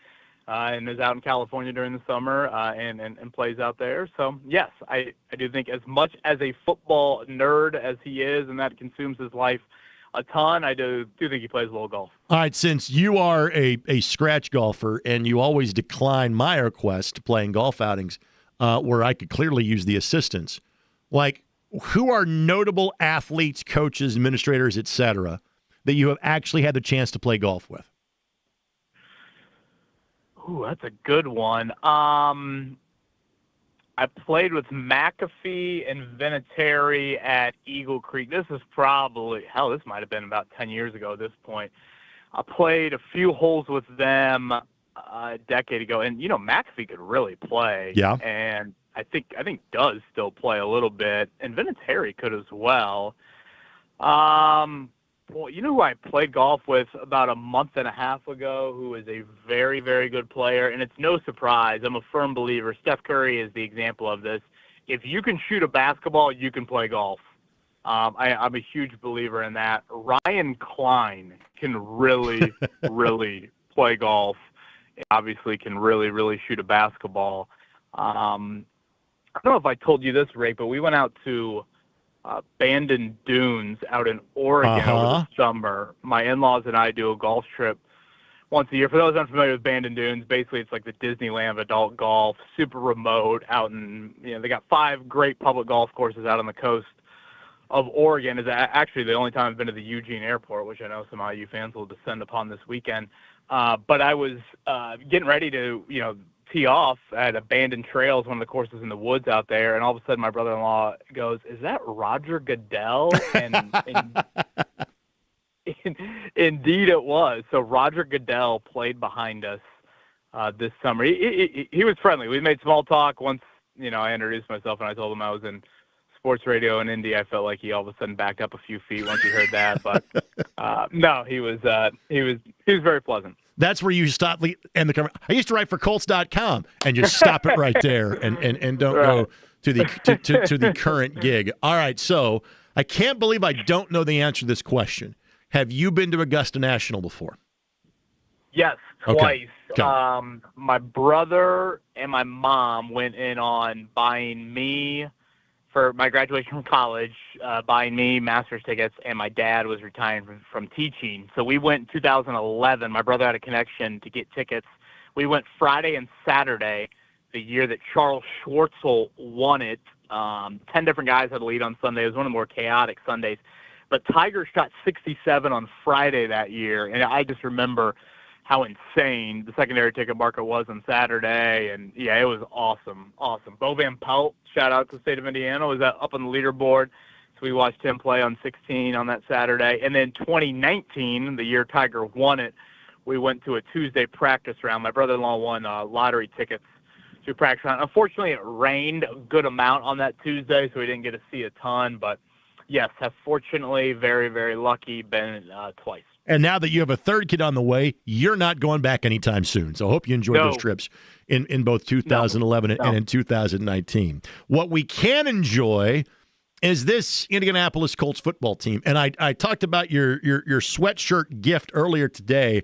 and is out in California during the summer and plays out there. So, yes, I do think as much as a football nerd as he is, and that consumes his life a ton, I do think he plays a little golf. All right, since you are a scratch golfer and you always decline my request to play in golf outings, where I could clearly use the assistance. Like, who are notable athletes, coaches, administrators, et cetera, that you have actually had the chance to play golf with? Ooh, that's a good one. I played with McAfee and Vinatieri at Eagle Creek. This is probably, this might have been about 10 years ago at this point. I played a few holes with them a decade ago, and McAfee could really play. Yeah. And I think does still play a little bit, and Vinatieri could as well. Well, who I played golf with about a month and a half ago, who is a very, very good player, and it's no surprise. I'm a firm believer. Steph Curry is the example of this. If you can shoot a basketball, you can play golf. I'm a huge believer in that. Ryan Klein can really, really play golf. Obviously can really, really shoot a basketball. I don't know if I told you this, Ray, but we went out to Bandon Dunes out in Oregon over the summer. My in-laws and I do a golf trip once a year. For those unfamiliar with Bandon Dunes, basically it's like the Disneyland of adult golf, super remote out in, they got 5 great public golf courses out on the coast of Oregon. Is actually the only time I've been to the Eugene Airport, which I know some IU fans will descend upon this weekend. But I was getting ready to, tee off at Abandoned Trails, one of the courses in the woods out there, and all of a sudden my brother-in-law goes, "Is that Roger Goodell?" And indeed it was. So Roger Goodell played behind us this summer. He was friendly. We made small talk once, I introduced myself and I told him I was in sports radio in Indy. I felt like he all of a sudden backed up a few feet once he heard that, but no, he was very pleasant. That's where you stop and the I used to write for Colts.com and just stop it right there and don't go to the current gig. All right, so I can't believe I don't know the answer to this question. Have you been to Augusta National before? Yes, twice. Okay. My brother and my mom went in on buying me for my graduation from college, buying me Masters tickets, and my dad was retiring from teaching. So we went in 2011. My brother had a connection to get tickets. We went Friday and Saturday, the year that Charles Schwartzel won it. 10 different guys had a lead on Sunday. It was one of the more chaotic Sundays. But Tiger shot 67 on Friday that year, and I just remember how insane the secondary ticket market was on Saturday. And, yeah, it was awesome. Bo Van Pelt, shout out to the state of Indiana, was up on the leaderboard. So we watched him play on 16 on that Saturday. And then 2019, the year Tiger won it, we went to a Tuesday practice round. My brother-in-law won lottery tickets to practice round. Unfortunately, it rained a good amount on that Tuesday, so we didn't get to see a ton. But, yes, have fortunately, very, very lucky, been twice. And now that you have a third kid on the way, you're not going back anytime soon. So I hope you enjoyed those trips in both 2011 and in 2019. What we can enjoy is this Indianapolis Colts football team. And I talked about your sweatshirt gift earlier today,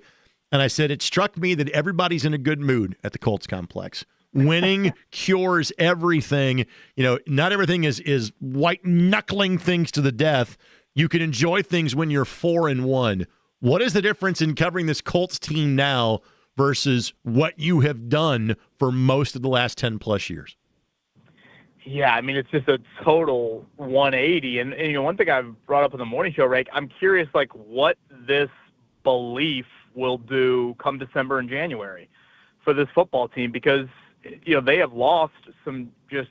and I said it struck me that everybody's in a good mood at the Colts complex. Winning cures everything. You know, not everything is white-knuckling things to the death. You can enjoy things when you're 4-1. What is the difference in covering this Colts team now versus what you have done for most of the last 10-plus years? Yeah, I mean, it's just a total 180. And you know, one thing I've brought up in the morning show, Rake, I'm curious, like, what this belief will do come December and January for this football team, because, you know, they have lost some just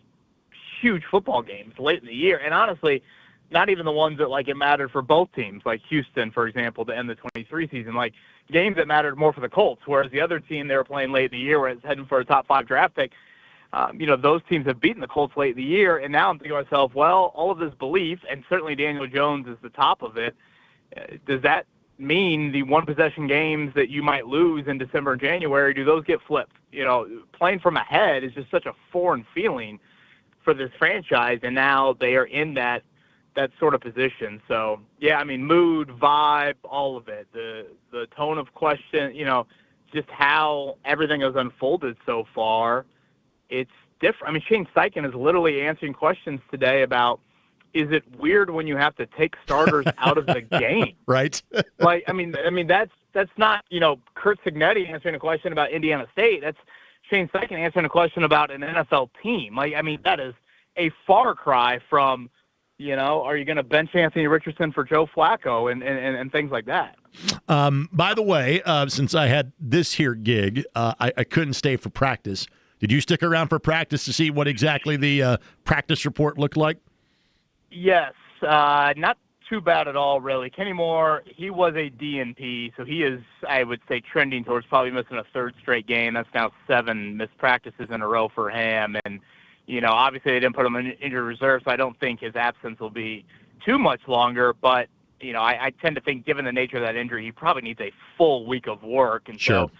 huge football games late in the year. And honestly, not even the ones that, like, it mattered for both teams, like Houston, for example, to end the 23 season, like games that mattered more for the Colts, whereas the other team they were playing late in the year where it's heading for a top 5 draft pick, you know, those teams have beaten the Colts late in the year. And now I'm thinking to myself, well, all of this belief, and certainly Daniel Jones is the top of it, does that mean the one-possession games that you might lose in December and January, do those get flipped? You know, playing from ahead is just such a foreign feeling for this franchise, and now they are in that sort of position. So, yeah, I mean, mood, vibe, all of it, the tone of question, you know, just how everything has unfolded so far, it's different. I mean, Shane Steichen is literally answering questions today about, is it weird when you have to take starters out of the game? Right. Like, I mean, that's not, you know, Kurt Signetti answering a question about Indiana State. That's Shane Steichen answering a question about an NFL team. Like, I mean, that is a far cry from, you know, are you going to bench Anthony Richardson for Joe Flacco and things like that? By the way, since I had this here gig, I couldn't stay for practice. Did you stick around for practice to see what exactly the practice report looked like? Yes, not too bad at all, really. Kenny Moore, he was a DNP, so he is, I would say, trending towards probably missing a third straight game. That's now 7 missed practices in a row for him. And, you know, obviously they didn't put him in injured reserve, so I don't think his absence will be too much longer. But, you know, I tend to think, given the nature of that injury, he probably needs a full week of work. And sure. So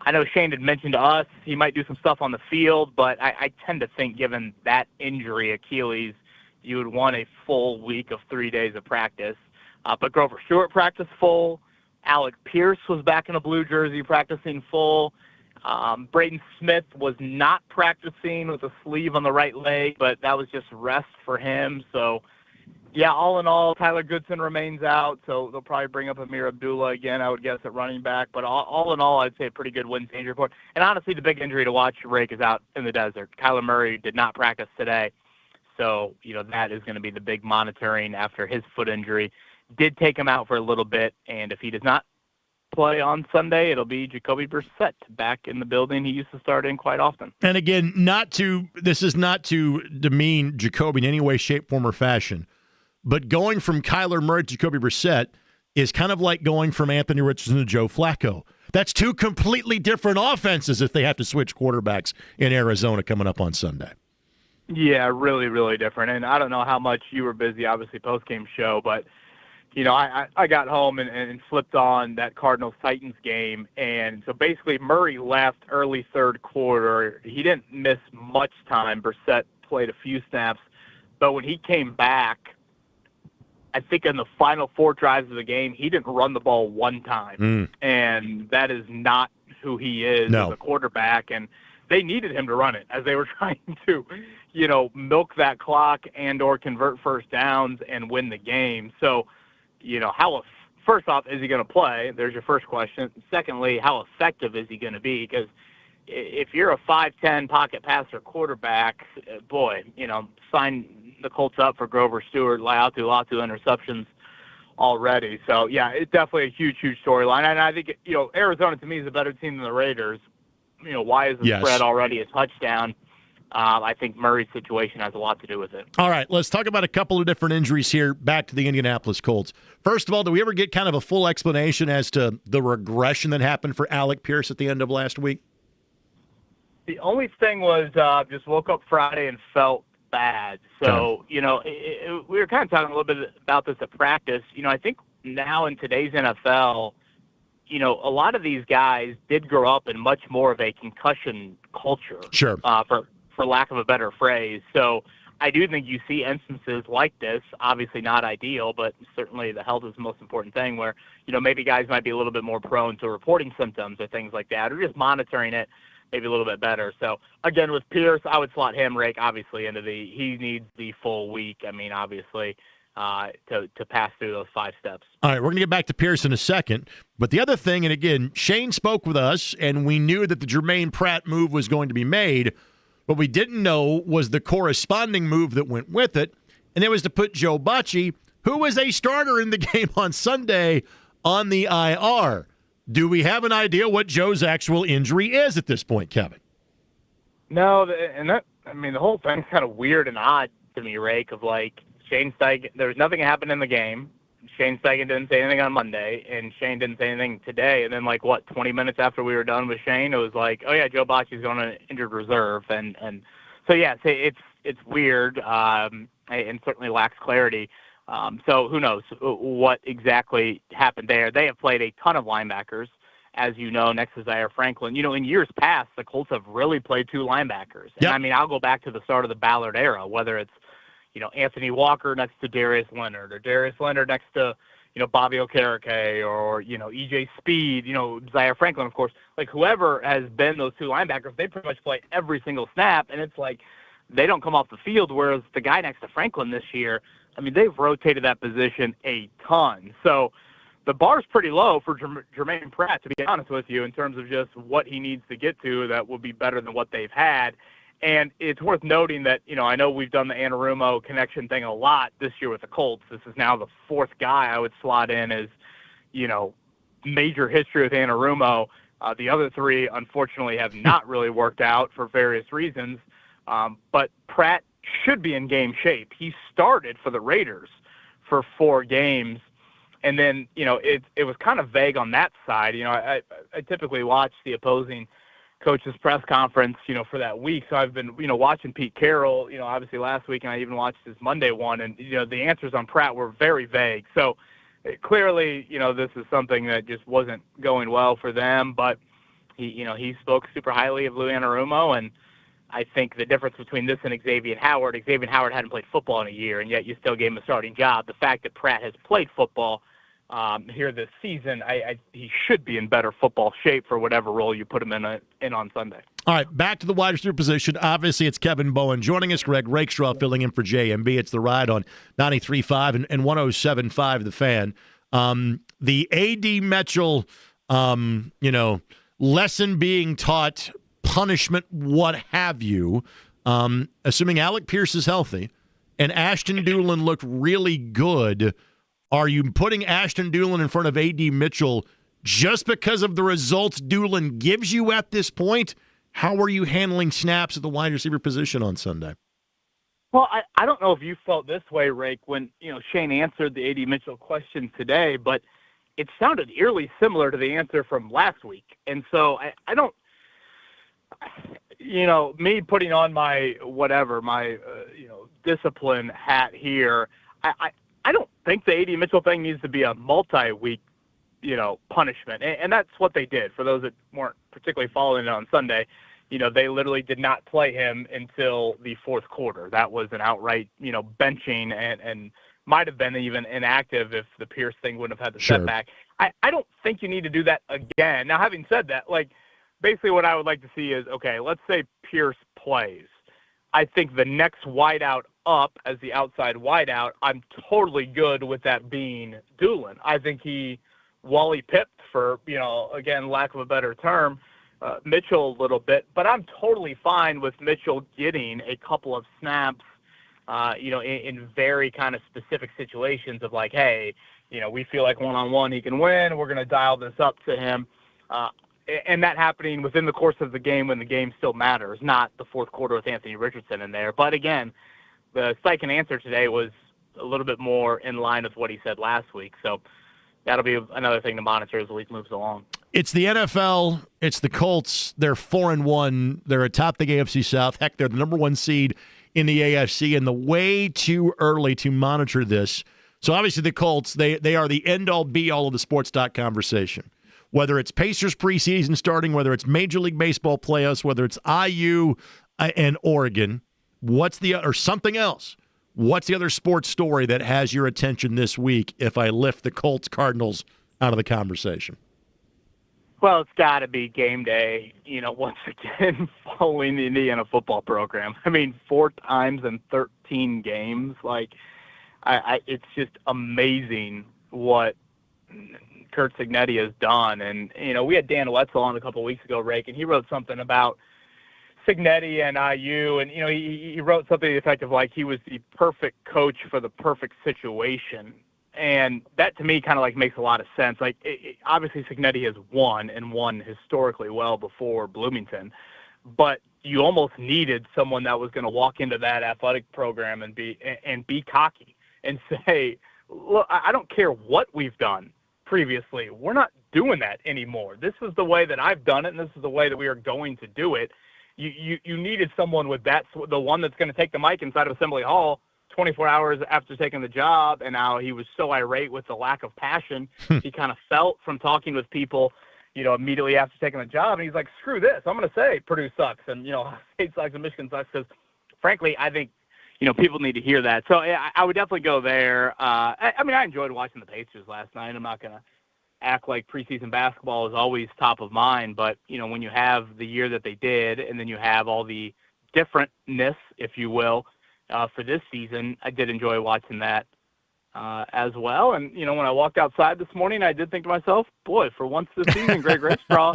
I know Shane had mentioned to us he might do some stuff on the field, but I tend to think, given that injury, Achilles, you would want a full week of 3 days of practice. But Grover Stewart practiced full. Alec Pierce was back in a blue jersey practicing full. Braden Smith was not practicing with a sleeve on the right leg, but that was just rest for him. So, yeah, all in all, Tyler Goodson remains out, so they'll probably bring up Amir Abdullah again, I would guess, at running back. But all in all, I'd say a pretty good Wednesday injury report. And honestly, the big injury to watch, Rake, is out in the desert. Kyler Murray did not practice today. So, you know, that is going to be the big monitoring after his foot injury. Did take him out for a little bit, and if he does not play on Sunday, it'll be Jacoby Brissett back in the building he used to start in quite often. And again, this is not to demean Jacoby in any way, shape, form, or fashion, but going from Kyler Murray to Jacoby Brissett is kind of like going from Anthony Richardson to Joe Flacco. That's 2 completely different offenses if they have to switch quarterbacks in Arizona coming up on Sunday. Yeah, really, really different. And I don't know how much you were busy, obviously, post-game show, but, you know, I got home and flipped on that Cardinals-Titans game. And so basically Murray left early third quarter. He didn't miss much time. Brissett played a few snaps. But when he came back, I think in the final 4 drives of the game, he didn't run the ball one time. And that is not who he is as a quarterback. And they needed him to run it as they were trying to, you know, milk that clock and or convert first downs and win the game. So, you know, first off, is he going to play? There's your first question. Secondly, how effective is he going to be? Because if you're a 5'10" pocket passer quarterback, boy, you know, sign the Colts up for Grover Stewart, Latu interceptions already. So, yeah, it's definitely a huge, huge storyline. And I think, Arizona to me is a better team than the Raiders. Why is the spread already a touchdown? I think Murray's situation has a lot to do with it. All right, let's talk about a couple of different injuries here. Back to the Indianapolis Colts. First of all, do we ever get kind of a full explanation as to the regression that happened for Alec Pierce at the end of last week? The only thing was just woke up Friday and felt bad. So, we were kind of talking a little bit about this at practice. I think now in today's NFL, a lot of these guys did grow up in much more of a concussion culture. Sure. For lack of a better phrase. So I do think you see instances like this, obviously not ideal, but certainly the health is the most important thing where, maybe guys might be a little bit more prone to reporting symptoms or things like that, or just monitoring it maybe a little bit better. So again, with Pierce, I would slot him, Rake, obviously he needs the full week. I mean, obviously, to pass through those 5 steps. All right, we're going to get back to Pierce in a second. But the other thing, and again, Shane spoke with us, and we knew that the Jermaine Pratt move was going to be made. What we didn't know was the corresponding move that went with it, and it was to put Joe Bocci, who was a starter in the game on Sunday, on the IR. Do we have an idea what Joe's actual injury is at this point, Kevin? No, the whole thing's kind of weird and odd to me, Rake, of like Shane Steichen. There was nothing that happened in the game. Shane Steichen didn't say anything on Monday, and Shane didn't say anything today. And then, 20 minutes after we were done with Shane, it was like, oh, yeah, Joe Bocci's going to injured reserve. And so, yeah, it's weird and certainly lacks clarity. So who knows what exactly happened there. They have played a ton of linebackers, as you know, next to Zaire Franklin. In years past, the Colts have really played 2 linebackers. Yep. And, I'll go back to the start of the Ballard era, whether it's, Anthony Walker next to Darius Leonard, or Darius Leonard next to, Bobby Okereke, or, EJ Speed, Zaire Franklin, of course. Whoever has been those 2 linebackers, they pretty much play every single snap, and it's like they don't come off the field, whereas the guy next to Franklin this year, they've rotated that position a ton. So the bar's pretty low for Jermaine Pratt, to be honest with you, in terms of just what he needs to get to that will be better than what they've had. And it's worth noting that, I know we've done the Anarumo connection thing a lot this year with the Colts. This is now the 4th guy I would slot in as, major history with Anarumo. The other 3, unfortunately, have not really worked out for various reasons. But Pratt should be in game shape. He started for the Raiders for 4 games. And then, it was kind of vague on that side. I typically watch the opposing coach's press conference, for that week. So I've been, watching Pete Carroll, obviously last week, and I even watched his Monday one. And, the answers on Pratt were very vague. So clearly, this is something that just wasn't going well for them. But he spoke super highly of Lou Anarumo. And I think the difference between this and Xavier Howard hadn't played football in a year, and yet you still gave him a starting job. The fact that Pratt has played football here this season, he should be in better football shape for whatever role you put him in on Sunday. All right, back to the wide receiver position. Obviously, it's Kevin Bowen joining us. Greg Rakestraw filling in for JMV. It's the ride on 93.5 and 107.5 The Fan. The A.D. Mitchell, lesson being taught, punishment, what have you, assuming Alec Pierce is healthy and Ashton Dulin looked really good. Are you putting Ashton Dulin in front of A.D. Mitchell just because of the results Dulin gives you at this point? How are you handling snaps at the wide receiver position on Sunday? Well, I don't know if you felt this way, Rake, when Shane answered the A.D. Mitchell question today, but it sounded eerily similar to the answer from last week. And so I don't, me putting on my discipline hat here, I don't think the A.D. Mitchell thing needs to be a multi-week, punishment. And that's what they did. For those that weren't particularly following it on Sunday, they literally did not play him until the 4th quarter. That was an outright, benching and might have been even inactive if the Pierce thing wouldn't have had the setback. I don't think you need to do that again. Now, having said that, basically what I would like to see is, okay, let's say Pierce plays. I think the next wideout up as the outside wideout, I'm totally good with that being Dulin. I think he Wally pipped for, again, lack of a better term, Mitchell a little bit, but I'm totally fine with Mitchell getting a couple of snaps in very kind of specific situations of like, hey, we feel like one-on-one he can win. We're going to dial this up to him. And that happening within the course of the game when the game still matters, not the fourth quarter with Anthony Richardson in there. But again, the second answer today was a little bit more in line with what he said last week. So that'll be another thing to monitor as the week moves along. It's the NFL. It's the Colts. They're 4-1. They're atop the AFC South. Heck, they're the number one seed in the AFC, and the way too early to monitor this. So obviously the Colts, they are the end-all, be-all of the sports talk conversation. Whether it's Pacers preseason starting, whether it's Major League Baseball playoffs, whether it's IU and Oregon, or something else. What's the other sports story that has your attention this week if I lift the Colts Cardinals out of the conversation? Well, it's got to be game day, once again, following the Indiana football program. I mean, 4 times in 13 games. Like, it's just amazing what Kurt Cignetti has done. And, we had Dan Wetzel on a couple of weeks ago, Rake, and he wrote something about Cignetti and IU, and, he wrote something to the effect of, like, he was the perfect coach for the perfect situation. And that, to me, kind of, like, makes a lot of sense. Like, obviously, Cignetti has won historically well before Bloomington, but you almost needed someone that was going to walk into that athletic program and be cocky and say, look, I don't care what we've done previously. We're not doing that anymore. This is the way that I've done it, and this is the way that we are going to do it. You needed someone with that, the one that's going to take the mic inside of Assembly Hall 24 hours after taking the job, and now he was so irate with the lack of passion he kind of felt from talking with people, immediately after taking the job. And he's like, screw this. I'm going to say Purdue sucks, and, State sucks and Michigan sucks, because, frankly, I think, people need to hear that. So I would definitely go there. I enjoyed watching the Pacers last night. I'm not going to act like preseason basketball is always top of mind, but, when you have the year that they did, and then you have all the differentness, if you will, for this season, I did enjoy watching that as well. And, when I walked outside this morning, I did think to myself, boy, for once this season, Greg Rakestraw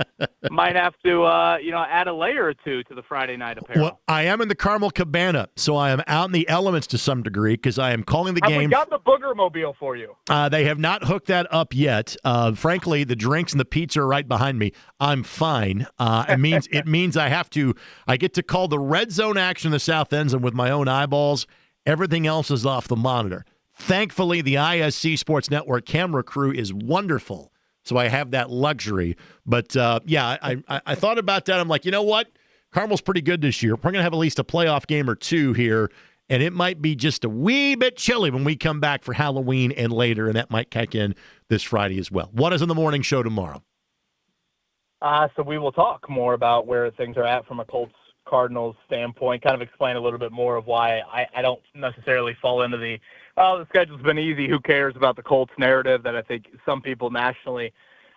might have to, add a layer or two to the Friday night apparel. Well, I am in the Carmel Cabana, so I am out in the elements to some degree because I am calling the game. Have we got the Booger Mobile for you? They have not hooked that up yet. Frankly, the drinks and the pizza are right behind me. I'm fine. It means I get to call the red zone action in the south end zone with my own eyeballs. Everything else is off the monitor. Thankfully, the ISC Sports Network camera crew is wonderful, so I have that luxury. But, I thought about that. I'm like, you know what? Carmel's pretty good this year. We're going to have at least a playoff game or two here, and it might be just a wee bit chilly when we come back for Halloween and later, and that might kick in this Friday as well. What is on the morning show tomorrow? So we will talk more about where things are at from a Colts-Cardinals standpoint, kind of explain a little bit more of why I don't necessarily fall into the schedule's been easy, who cares about the Colts narrative that I think some people nationally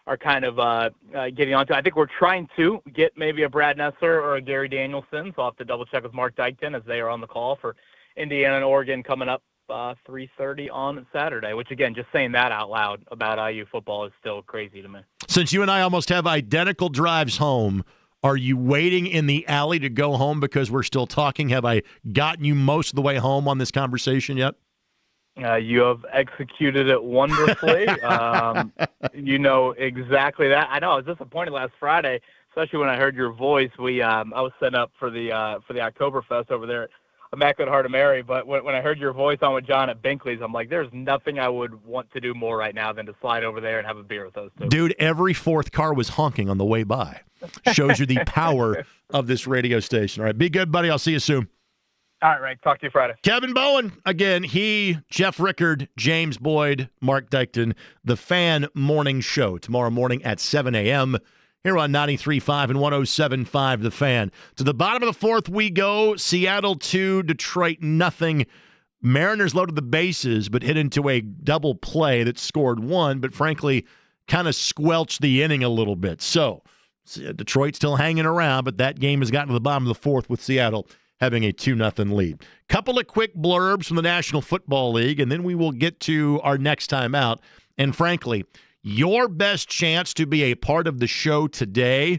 are kind of getting onto. I think we're trying to get maybe a Brad Nessler or a Gary Danielson, so I'll have to double-check with Mark Dykton as they are on the call for Indiana and Oregon coming up 3:30 on Saturday, which, again, just saying that out loud about IU football is still crazy to me. Since you and I almost have identical drives home, are you waiting in the alley to go home because we're still talking? Have I gotten you most of the way home on this conversation yet? You have executed it wonderfully. You know exactly that. I know I was disappointed last Friday, especially when I heard your voice. I was setting up for the Oktoberfest over there at Immaculate Heart of Mary. But when I heard your voice on with John at Binkley's, I'm like, there's nothing I would want to do more right now than to slide over there and have a beer with those two. Dude, every fourth car was honking on the way by. Shows you the power of this radio station. All right, be good, buddy. I'll see you soon. All right, Ray. Talk to you Friday. Kevin Bowen, again, Jeff Rickard, James Boyd, Mark Dykton, the Fan Morning Show tomorrow morning at 7 a.m. here on 93.5 and 107.5 The Fan. To the bottom of the fourth we go. Seattle 2, Detroit nothing. Mariners loaded the bases but hit into a double play that scored one, but frankly kind of squelched the inning a little bit. So Detroit still hanging around, but that game has gotten to the bottom of the fourth with Seattle having a 2-0 lead. Couple of quick blurbs from the National Football League, and then we will get to our next time out. And frankly, your best chance to be a part of the show today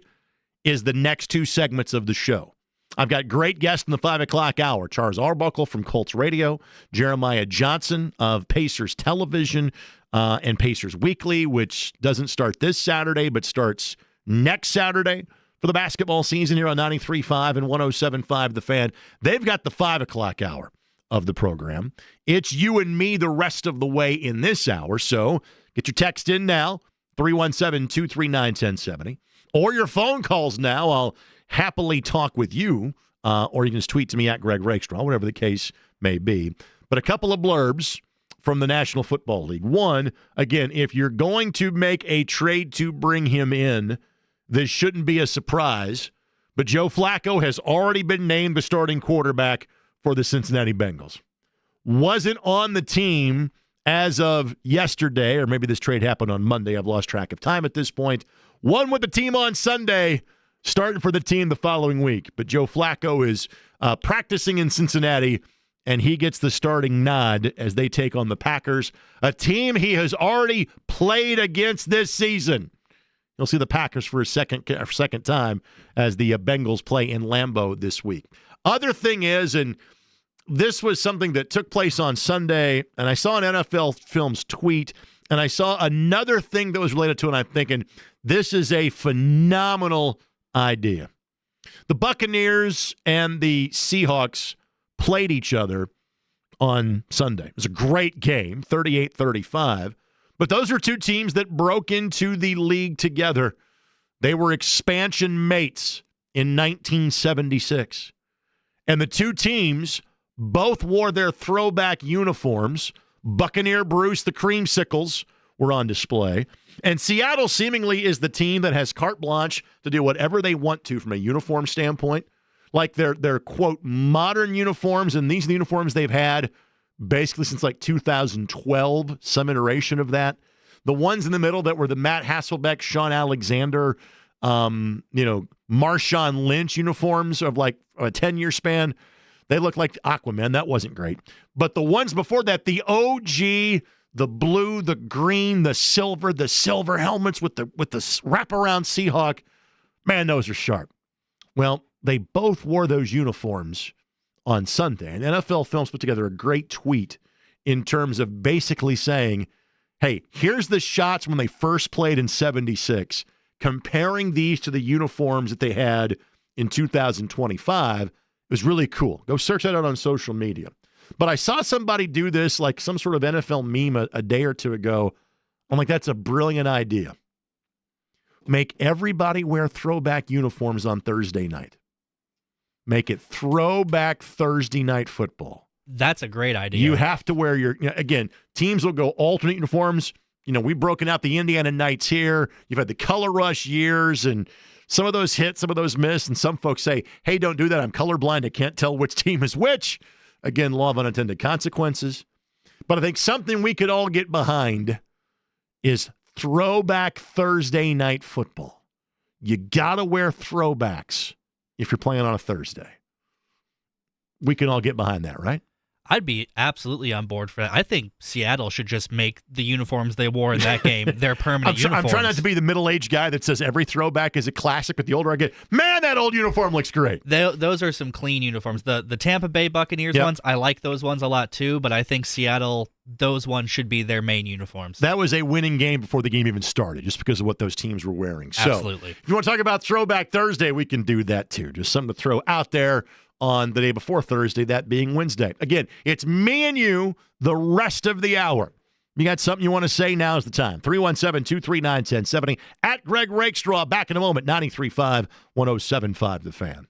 is the next two segments of the show. I've got great guests in the 5 o'clock hour. Charles Arbuckle from Colts Radio, Jeremiah Johnson of Pacers Television and Pacers Weekly, which doesn't start this Saturday but starts next Saturday for the basketball season here on 93.5 and 107.5 The Fan. They've got the 5 o'clock hour of the program. It's you and me the rest of the way in this hour, so get your text in now, 317-239-1070, or your phone calls now. I'll happily talk with you, or you can just tweet to me at Greg Rakestraw, whatever the case may be. But a couple of blurbs from the National Football League. One, again, if you're going to make a trade to bring him in, this shouldn't be a surprise, but Joe Flacco has already been named the starting quarterback for the Cincinnati Bengals. Wasn't on the team as of yesterday, or maybe this trade happened on Monday. I've lost track of time at this point. Won with the team on Sunday, starting for the team the following week. But Joe Flacco is practicing in Cincinnati, and he gets the starting nod as they take on the Packers, a team he has already played against this season. You'll see the Packers for a second time as the Bengals play in Lambeau this week. Other thing is, and this was something that took place on Sunday, and I saw an NFL Films tweet, and I saw another thing that was related to it, and I'm thinking, this is a phenomenal idea. The Buccaneers and the Seahawks played each other on Sunday. It was a great game, 38-35. But those are two teams that broke into the league together. They were expansion mates in 1976. And the two teams both wore their throwback uniforms. Buccaneer Bruce, the Creamsicles, were on display. And Seattle seemingly is the team that has carte blanche to do whatever they want to from a uniform standpoint. Like their quote, modern uniforms, and these are the uniforms they've had basically since like 2012, some iteration of that. The ones in the middle that were the Matt Hasselbeck, Sean Alexander, Marshawn Lynch uniforms of like a 10-year span, they look like Aquaman. That wasn't great. But the ones before that, the OG, the blue, the green, the silver helmets with the wraparound Seahawk, man, those are sharp. Well, they both wore those uniforms on Sunday. And NFL Films put together a great tweet in terms of basically saying, hey, here's the shots when they first played in 76, comparing these to the uniforms that they had in 2025. It was really cool. Go search that out on social media. But I saw somebody do this, like some sort of NFL meme a day or two ago. I'm like, that's a brilliant idea. Make everybody wear throwback uniforms on Thursday night. Make it throwback Thursday night football. That's a great idea. You have to wear again, teams will go alternate uniforms. We've broken out the Indiana Knights here. You've had the Color Rush years, and some of those hit, some of those miss, and some folks say, hey, don't do that. I'm colorblind. I can't tell which team is which. Again, law of unintended consequences. But I think something we could all get behind is throwback Thursday night football. You got to wear throwbacks if you're playing on a Thursday. We can all get behind that, right? I'd be absolutely on board for that. I think Seattle should just make the uniforms they wore in that game their permanent uniforms. I'm trying not to be the middle-aged guy that says every throwback is a classic, but the older I get, man, that old uniform looks great. Those are some clean uniforms. The Tampa Bay Buccaneers ones, I like those ones a lot too, but I think Seattle, those ones should be their main uniforms. That was a winning game before the game even started, just because of what those teams were wearing. So, absolutely. If you want to talk about Throwback Thursday, we can do that too. Just something to throw out there on the day before Thursday, that being Wednesday. Again, it's me and you the rest of the hour. You got something you want to say? Now's the time. 317-239-1070. At Greg Rakestraw. Back in a moment. 93.5, 107.5 The Fan.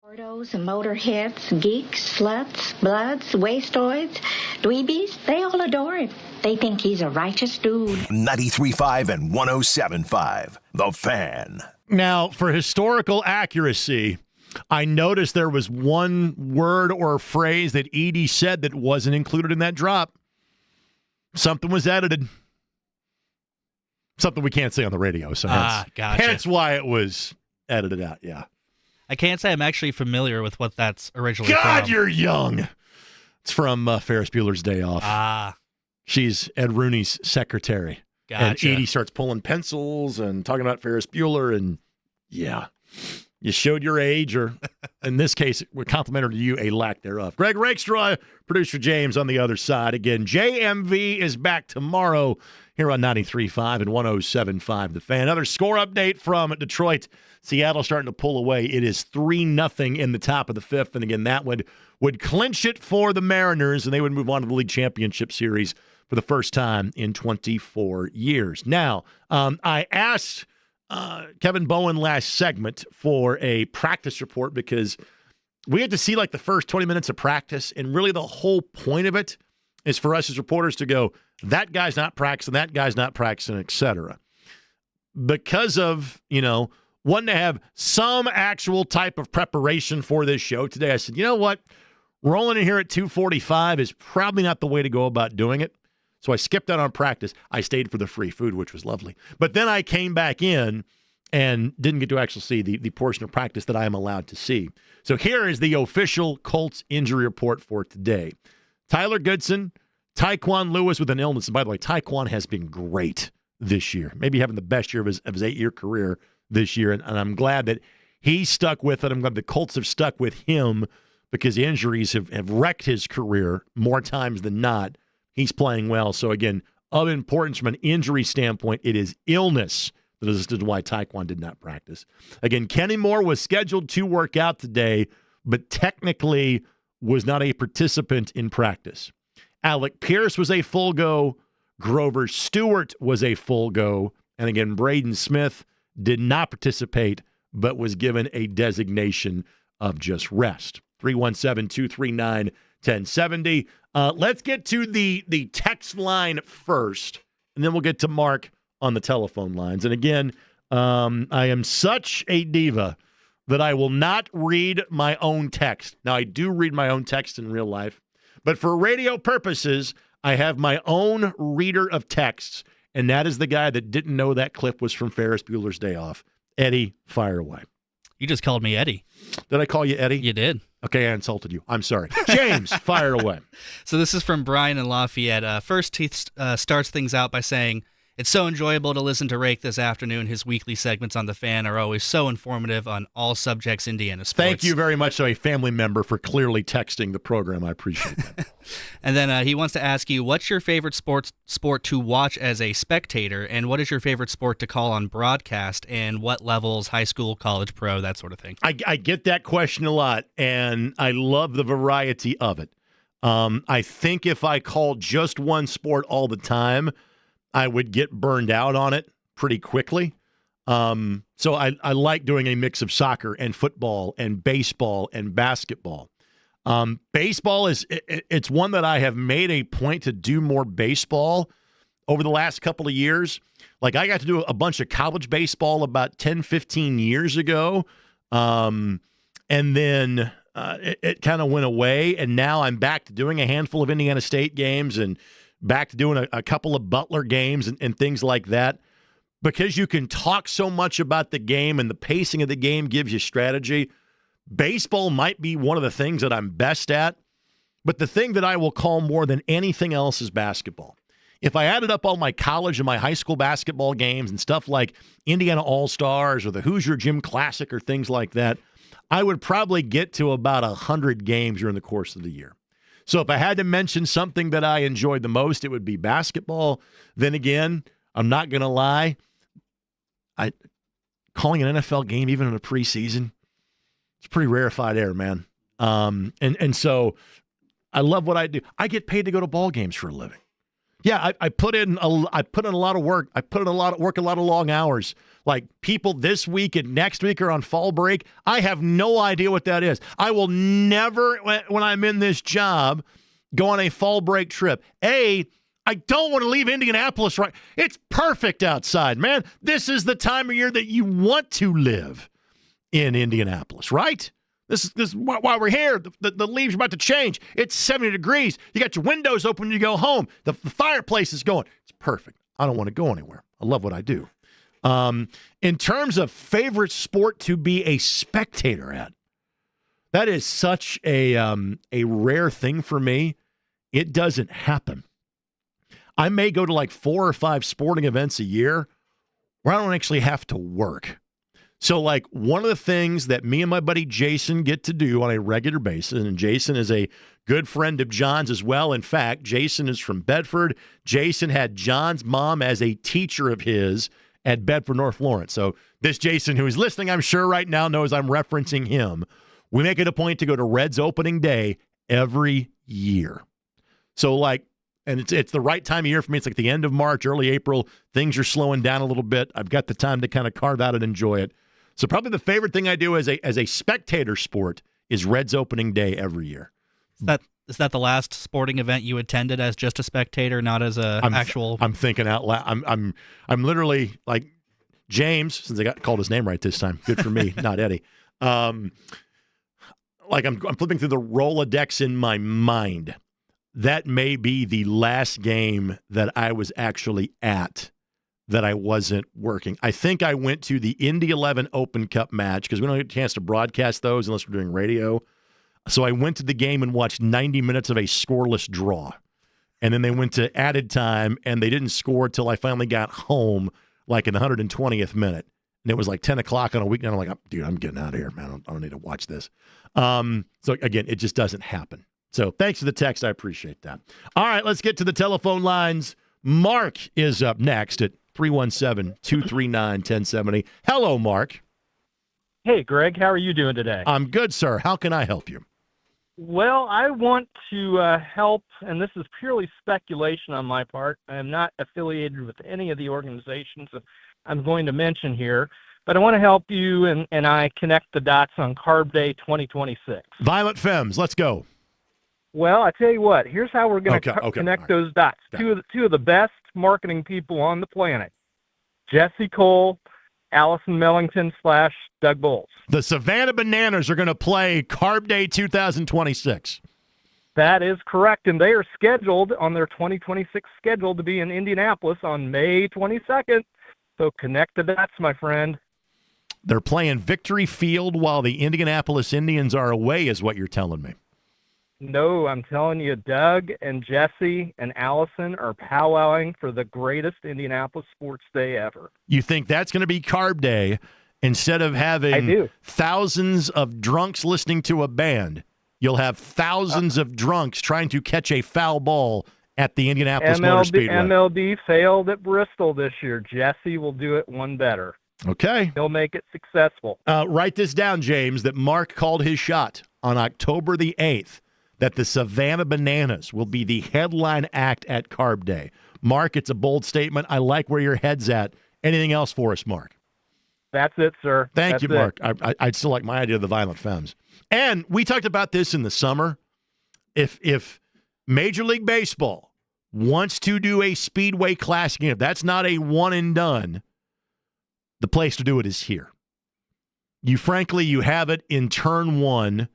Gordos, motorheads, geeks, sluts, bloods, wastoids, dweebies, they all adore him. They think he's a righteous dude. 93.5 and 107.5. The Fan. Now, for historical accuracy, I noticed there was one word or phrase that Edie said that wasn't included in that drop. Something was edited. Something we can't say on the radio. So gotcha. Hence why it was edited out, yeah. I can't say I'm actually familiar with what that's originally God, from. you're young. It's from Ferris Bueller's Day Off. She's Ed Rooney's secretary. Gotcha. And Edie starts pulling pencils and talking about Ferris Bueller, and yeah, you showed your age, or in this case, we're complimentary to you, a lack thereof. Greg Rakestraw, producer James on the other side. Again, JMV is back tomorrow here on 93.5 and 107.5 The Fan. Another score update from Detroit. Seattle starting to pull away. It is 3-0 in the top of the fifth, and again, that would clinch it for the Mariners, and they would move on to the league championship series for the first time in 24 years. Now, I asked Kevin Bowen last segment for a practice report because we had to see like the first 20 minutes of practice, and really the whole point of it is for us as reporters to go, that guy's not practicing, etc. Because of, wanting to have some actual type of preparation for this show today, I said, you know what? Rolling in here at 2:45 is probably not the way to go about doing it. So I skipped out on practice. I stayed for the free food, which was lovely. But then I came back in and didn't get to actually see the portion of practice that I am allowed to see. So here is the official Colts injury report for today. Tyler Goodson, Tyquan Lewis with an illness. And by the way, Tyquan has been great this year, maybe having the best year of his 8-year career this year. And I'm glad that he stuck with it. I'm glad the Colts have stuck with him because injuries have wrecked his career more times than not. He's playing well. So, again, of importance from an injury standpoint, it is illness that is why Tyquan did not practice. Again, Kenny Moore was scheduled to work out today, but technically was not a participant in practice. Alec Pierce was a full go. Grover Stewart was a full go. And again, Braden Smith did not participate, but was given a designation of just rest. 317-239-1070. Let's get to the text line first, and then we'll get to Mark on the telephone lines. And again, I am such a diva that I will not read my own text. Now, I do read my own text in real life, but for radio purposes, I have my own reader of texts, and that is the guy that didn't know that clip was from Ferris Bueller's Day Off. Eddie, fire away. You just called me Eddie. Did I call you Eddie? You did. Okay, I insulted you. I'm sorry. James, fire away. So this is from Brian in Lafayette. First, he starts things out by saying, it's so enjoyable to listen to Rake this afternoon. His weekly segments on The Fan are always so informative on all subjects Indiana sports. Thank you very much to a family member for clearly texting the program. I appreciate that. And then he wants to ask you, what's your favorite sport to watch as a spectator, and what is your favorite sport to call on broadcast, and what levels, high school, college, pro, that sort of thing? I get that question a lot, and I love the variety of it. I think if I called just one sport all the time, I would get burned out on it pretty quickly. So I like doing a mix of soccer and football and baseball and basketball. Baseball it's one that I have made a point to do more baseball over the last couple of years. Like I got to do a bunch of college baseball about 10, 15 years ago. And then it kind of went away. And now I'm back to doing a handful of Indiana State games and back to doing a couple of Butler games and things like that. Because you can talk so much about the game and the pacing of the game gives you strategy. Baseball might be one of the things that I'm best at, but the thing that I will call more than anything else is basketball. If I added up all my college and my high school basketball games and stuff like Indiana All-Stars or the Hoosier Gym Classic or things like that, I would probably get to about 100 games during the course of the year. So if I had to mention something that I enjoyed the most, it would be basketball. Then again, I'm not going to lie, calling an NFL game even in a preseason, it's pretty rarefied air, man. And so I love what I do. I get paid to go to ball games for a living. Yeah, I put in a lot of work. I put in a lot of work, a lot of long hours. like people this week and next week are on fall break. I have no idea what that is. I will never, when I'm in this job, go on a fall break trip. I don't want to leave Indianapolis, right? It's perfect outside, man. This is the time of year that you want to live in Indianapolis, right? This is why we're here. The leaves are about to change. It's 70 degrees. You got your windows open when you go home. The fireplace is going. It's perfect. I don't want to go anywhere. I love what I do. In terms of favorite sport to be a spectator at, that is such a rare thing for me. It doesn't happen. I may go to like 4 or 5 sporting events a year where I don't actually have to work. So, like, one of the things that me and my buddy Jason get to do on a regular basis, and Jason is a good friend of John's as well. In fact, Jason is from Bedford. Jason had John's mom as a teacher of his at Bedford North Lawrence. So this Jason, who is listening, I'm sure right now knows I'm referencing him. We make it a point to go to Reds opening day every year. So, like, and it's the right time of year for me. It's like the end of March, early April. Things are slowing down a little bit. I've got the time to kind of carve out and enjoy it. So probably the favorite thing I do as a spectator sport is Reds opening day every year. Is that the last sporting event you attended as just a spectator, not as actual? I'm thinking out loud. I'm literally like James, since I got called his name right this time. Good for me, not Eddie. Like I'm flipping through the Rolodex in my mind. That may be the last game that I was actually at that I wasn't working. I think I went to the Indy 11 Open Cup match because we don't get a chance to broadcast those unless we're doing radio. So I went to the game and watched 90 minutes of a scoreless draw. And then they went to added time, and they didn't score till I finally got home, like in the 120th minute. And it was like 10 o'clock on a weekend. I'm like, dude, I'm getting out of here, man. I don't need to watch this. So, again, it just doesn't happen. So thanks for the text. I appreciate that. All right, let's get to the telephone lines. Mark is up next at 317-239-1070. Hello, Mark. Hey, Greg. How are you doing today? I'm good, sir. How can I help you? Well, I want to help, and this is purely speculation on my part. I am not affiliated with any of the organizations I'm going to mention here, but I want to help you and I connect the dots on Carb Day 2026. Violet Femmes, let's go. Well, I tell you what, here's how we're going to connect those dots. Two of the best marketing people on the planet, Jesse Cole, Allison Mellington / Doug Bowles. The Savannah Bananas are going to play Carb Day 2026. That is correct, and they are scheduled on their 2026 schedule to be in Indianapolis on May 22nd. So connect the dots, my friend. They're playing Victory Field while the Indianapolis Indians are away, is what you're telling me. No, I'm telling you, Doug and Jesse and Allison are powwowing for the greatest Indianapolis sports day ever. You think that's going to be Carb Day instead of having thousands of drunks listening to a band? You'll have thousands of drunks trying to catch a foul ball at the Indianapolis Motor Speedway. MLB failed at Bristol this year. Jesse will do it one better. Okay. He'll make it successful. Write this down, James, that Mark called his shot on October the 8th. That the Savannah Bananas will be the headline act at Carb Day. Mark, it's a bold statement. I like where your head's at. Anything else for us, Mark? That's it, sir. Thank you, Mark. I'd still like my idea of the Violent Femmes. And we talked about this in the summer. If Major League Baseball wants to do a Speedway Classic, if that's not a one and done, the place to do it is here. You have it in turn one.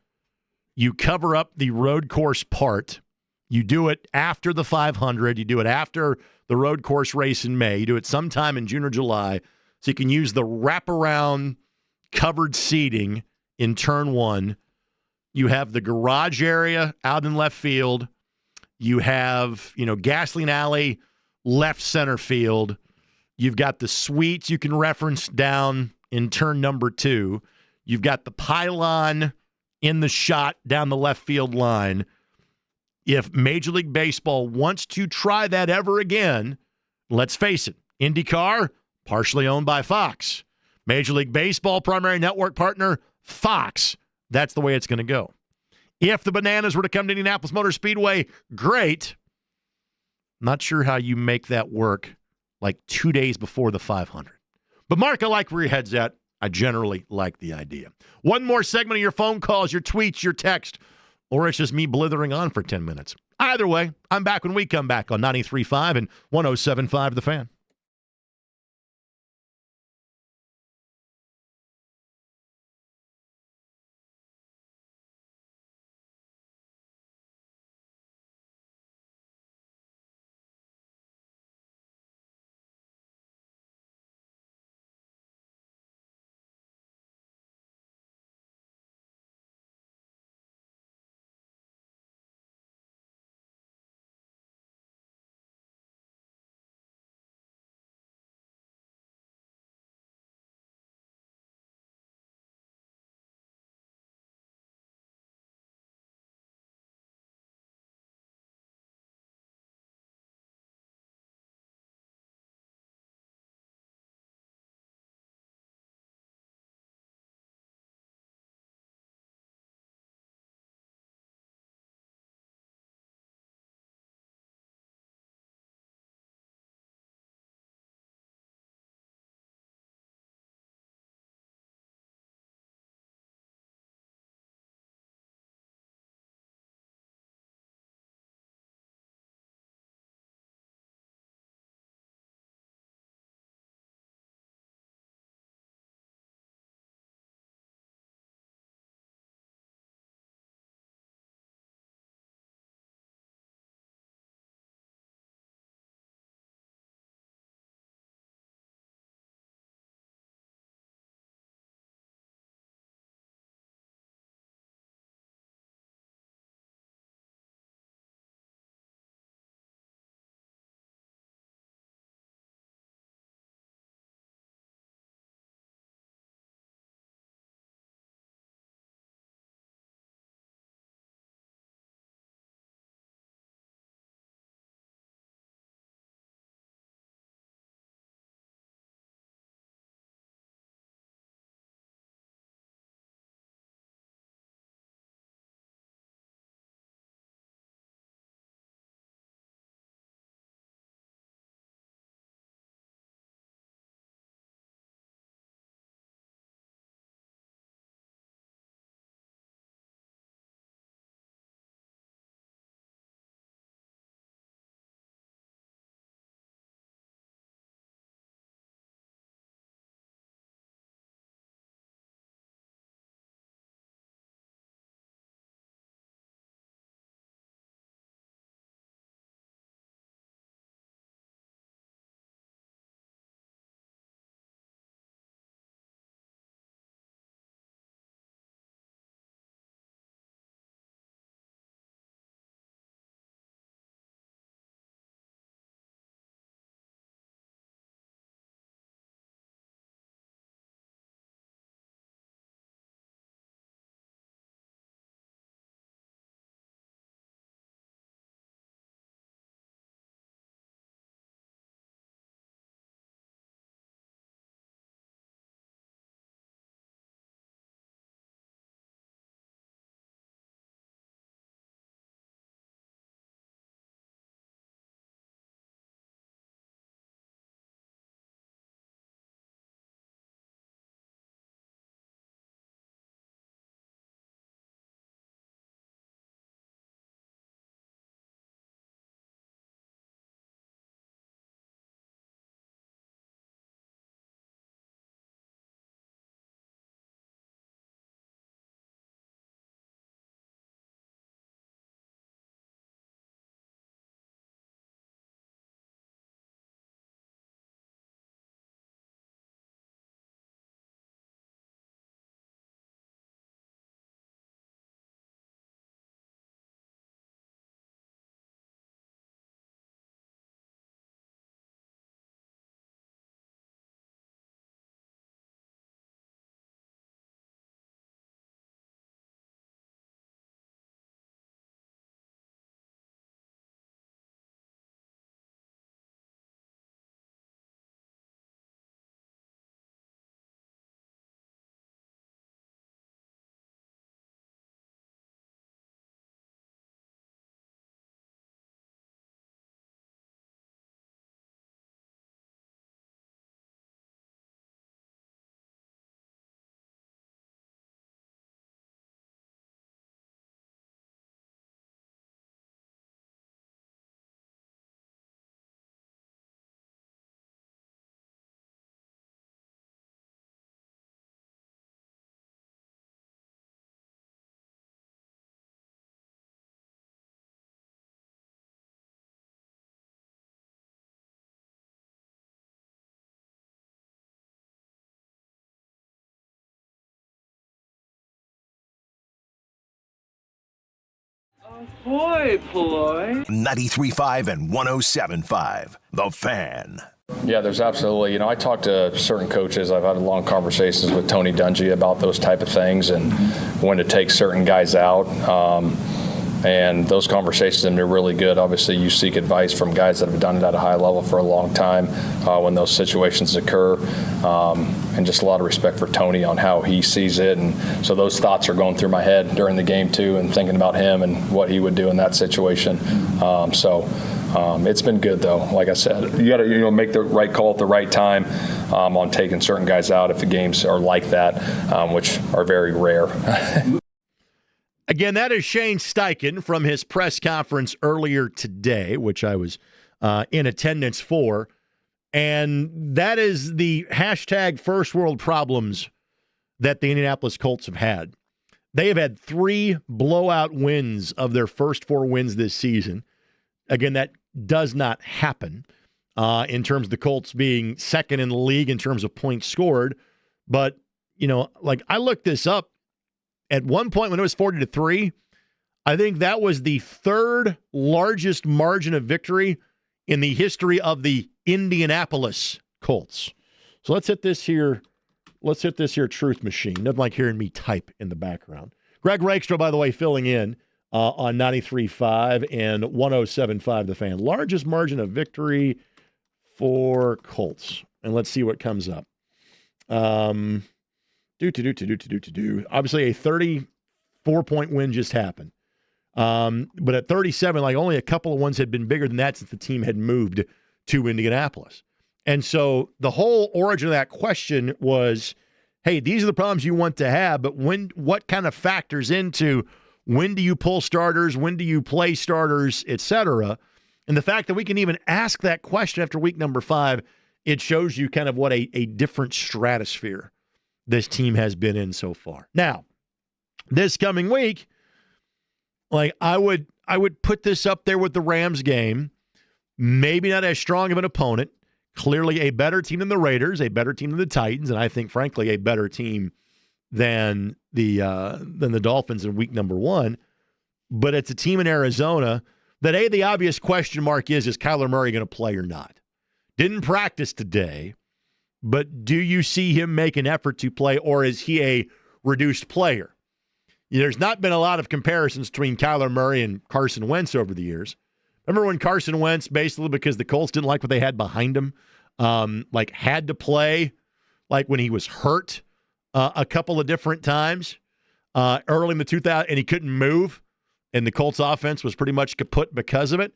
You cover up the road course part. You do it after the 500. You do it after the road course race in May. You do it sometime in June or July. So you can use the wraparound covered seating in turn one. You have the garage area out in left field. You have, gasoline alley, left center field. You've got the suites you can reference down in turn number 2. You've got the pylon in the shot down the left field line. If Major League Baseball wants to try that ever again, let's face it, IndyCar, partially owned by Fox. Major League Baseball primary network partner, Fox. That's the way it's going to go. If the Bananas were to come to Indianapolis Motor Speedway, great. Not sure how you make that work like 2 days before the 500. But, Mark, I like where your head's at. I generally like the idea. One more segment of your phone calls, your tweets, your text, or it's just me blithering on for 10 minutes. Either way, I'm back when we come back on 93.5 and 107.5 The Fan. Boy, Ploy. 93.5 and 107.5. The Fan. Yeah, there's absolutely, I talked to certain coaches. I've had long conversations with Tony Dungy about those type of things and when to take certain guys out. And those conversations have been really good. Obviously, you seek advice from guys that have done it at a high level for a long time when those situations occur. And just a lot of respect for Tony on how he sees it. And so those thoughts are going through my head during the game, too, and thinking about him and what he would do in that situation. It's been good, though. Like I said, you got to make the right call at the right time on taking certain guys out if the games are like that, which are very rare. Again, that is Shane Steichen from his press conference earlier today, which I was in attendance for. And that is the hashtag first world problems that the Indianapolis Colts have had. They have had 3 blowout wins of their first 4 wins this season. Again, that does not happen in terms of the Colts being second in the league in terms of points scored. But, I looked this up. At one point when it was 40-3, I think that was the 3rd largest margin of victory in the history of the Indianapolis Colts. So let's hit this here truth machine. Nothing like hearing me type in the background. Greg Rakestraw, by the way, filling in on 93.5 and 107.5 The Fan. Largest margin of victory for Colts. And let's see what comes up. Obviously, a 34-point win just happened. But at 37, only a couple of ones had been bigger than that since the team had moved to Indianapolis. And so the whole origin of that question was, hey, these are the problems you want to have, but what kind of factors into when do you pull starters, when do you play starters, et cetera? And the fact that we can even ask that question after week number 5, it shows you kind of what a different stratosphere this team has been in so far. Now, this coming week, I would put this up there with the Rams game. Maybe not as strong of an opponent. Clearly a better team than the Raiders, a better team than the Titans, and I think, frankly, a better team than the Dolphins in week number 1. But it's a team in Arizona that, the obvious question mark is Kyler Murray going to play or not? Didn't practice today. But do you see him make an effort to play, or is he a reduced player? There's not been a lot of comparisons between Kyler Murray and Carson Wentz over the years. Remember when Carson Wentz, basically because the Colts didn't like what they had behind him, had to play when he was hurt a couple of different times early in the 2000s, and he couldn't move, and the Colts offense was pretty much kaput because of it?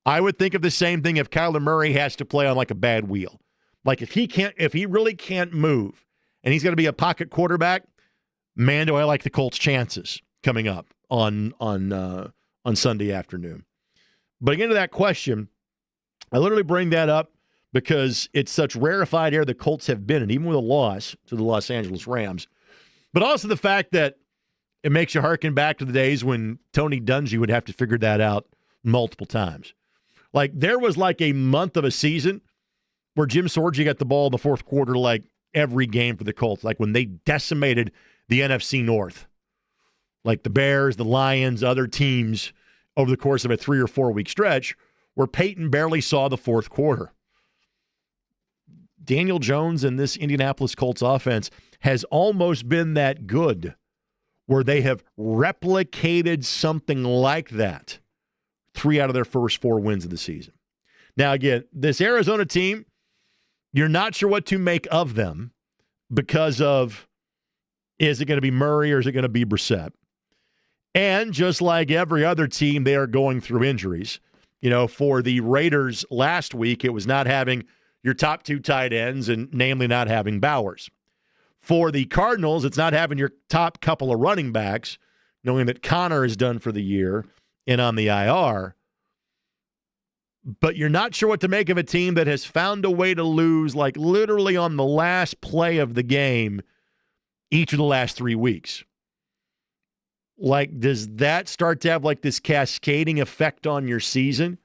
I would think of the same thing if Kyler Murray has to play on a bad wheel. If he really can't move and he's going to be a pocket quarterback, man, do I like the Colts' chances coming up on Sunday afternoon. But again, to that question, I literally bring that up because it's such rarefied air the Colts have been in, even with a loss to the Los Angeles Rams. But also the fact that it makes you hearken back to the days when Tony Dungy would have to figure that out multiple times. There was a month of a season where Jim Sorgi got the ball in the fourth quarter every game for the Colts, when they decimated the NFC North. The Bears, the Lions, other teams over the course of a 3 or 4 week stretch where Peyton barely saw the fourth quarter. Daniel Jones and this Indianapolis Colts offense has almost been that good where they have replicated something like that 3 out of their first 4 wins of the season. Now, again, this Arizona team, you're not sure what to make of them because of, is it going to be Murray or is it going to be Brissett? And just like every other team, they are going through injuries. For the Raiders last week, it was not having your top 2 tight ends and namely not having Bowers. For the Cardinals, it's not having your top couple of running backs, knowing that Connor is done for the year and on the IR. But you're not sure what to make of a team that has found a way to lose literally on the last play of the game each of the last 3 weeks. Does that start to have this cascading effect on your season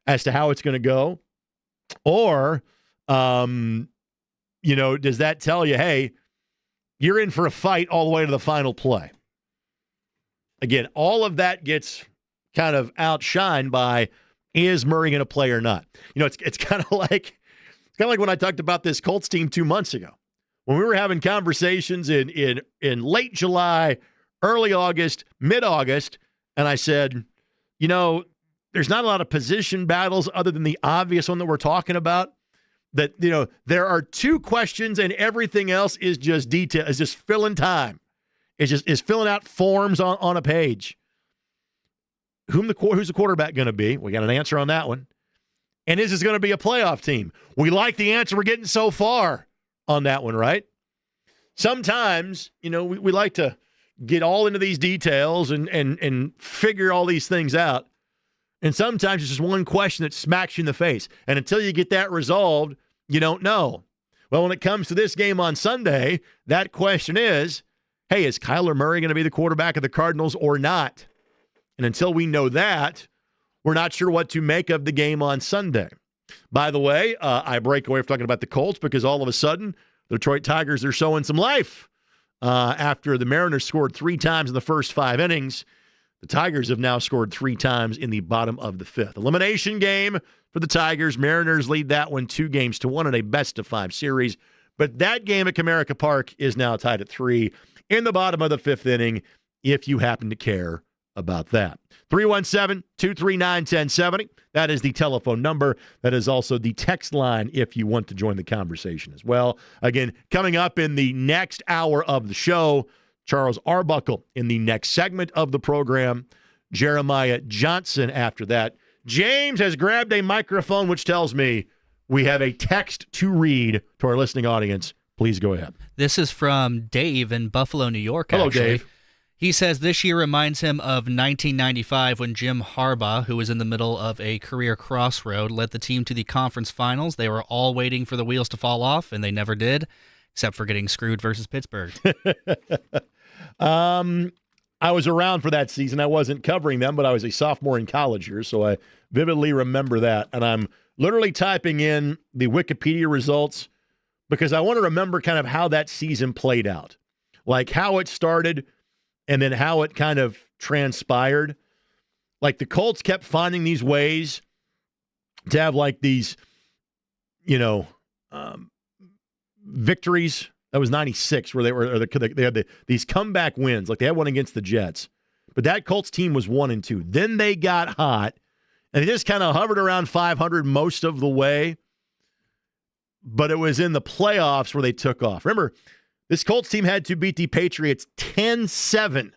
as to how it's going to go? Or, does that tell you, hey, you're in for a fight all the way to the final play? Again, all of that gets kind of outshined by, is Murray going to play or not? It's kind of like when I talked about this Colts team 2 months ago, when we were having conversations in late July, early August, mid-August, and I said, there's not a lot of position battles other than the obvious one that we're talking about. That, there are 2 questions and everything else is just detail, is just filling time. Is filling out forms on a page. Who's the quarterback going to be? We got an answer on that one. And is this going to be a playoff team? We like the answer we're getting so far on that one, right? Sometimes, we like to get all into these details and figure all these things out. And sometimes it's just one question that smacks you in the face. And until you get that resolved, you don't know. Well, when it comes to this game on Sunday, that question is, hey, is Kyler Murray going to be the quarterback of the Cardinals or not? And until we know that, we're not sure what to make of the game on Sunday. By the way, I break away from talking about the Colts because all of a sudden, the Detroit Tigers are showing some life. After the Mariners scored 3 times in the first 5 innings, the Tigers have now scored 3 times in the bottom of the 5th. Elimination game for the Tigers. Mariners lead that one 2-1 in a best-of-5 series. But that game at Comerica Park is now tied at 3 in the bottom of the 5th inning, if you happen to care about that. 317-239-1070. That is the telephone number. That is also the text line if you want to join the conversation as well. Again, coming up in the next hour of the show, Charles Arbuckle in the next segment of the program, Jeremiah Johnson after that. James has grabbed a microphone, which tells me we have a text to read to our listening audience. Please go ahead. This is from Dave in Buffalo, New York, Hello, actually. Dave. He says this year reminds him of 1995 when Jim Harbaugh, who was in the middle of a career crossroad, led the team to the conference finals. They were all waiting for the wheels to fall off, and they never did, except for getting screwed versus Pittsburgh. I was around for that season. I wasn't covering them, but I was a sophomore in college here, so I vividly remember that. And I'm literally typing in the Wikipedia results because I want to remember kind of how that season played out, like how it started and then how it kind of transpired. Like the Colts kept finding these ways to have like these, victories. That was 96 where they had these comeback wins. Like they had one against the Jets. But that Colts team was 1-2. Then they got hot, and they just kind of hovered around 500 most of the way. But it was in the playoffs where they took off. Remember, this Colts team had to beat the Patriots 10-7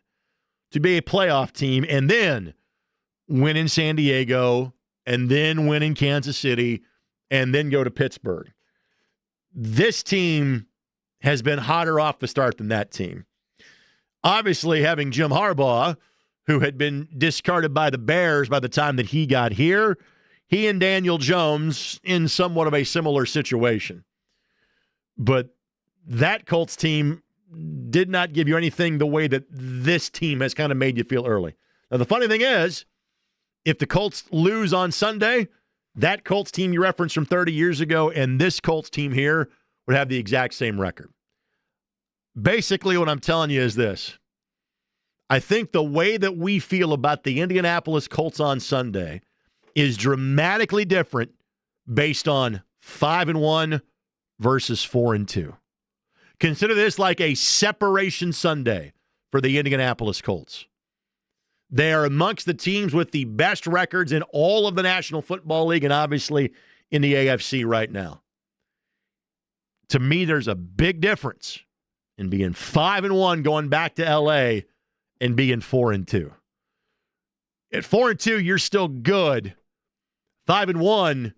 to be a playoff team, and then win in San Diego, and then win in Kansas City, and then go to Pittsburgh. This team has been hotter off the start than that team. Obviously, having Jim Harbaugh, who had been discarded by the Bears by the time that he got here, he and Daniel Jones in somewhat of a similar situation. But that Colts team did not give you anything the way that this team has kind of made you feel early. Now, the funny thing is, if the Colts lose on Sunday, that Colts team you referenced from 30 years ago and this Colts team here would have the exact same record. Basically, what I'm telling you is this. I think the way that we feel about the Indianapolis Colts on Sunday is dramatically different based on 5-1 versus 4-2. Consider this like a separation Sunday for the Indianapolis Colts. They are amongst the teams with the best records in all of the National Football League and obviously in the AFC right now. To me, there's a big difference in being 5-1 going back to LA and being 4-2. At 4-2, you're still good. 5-1,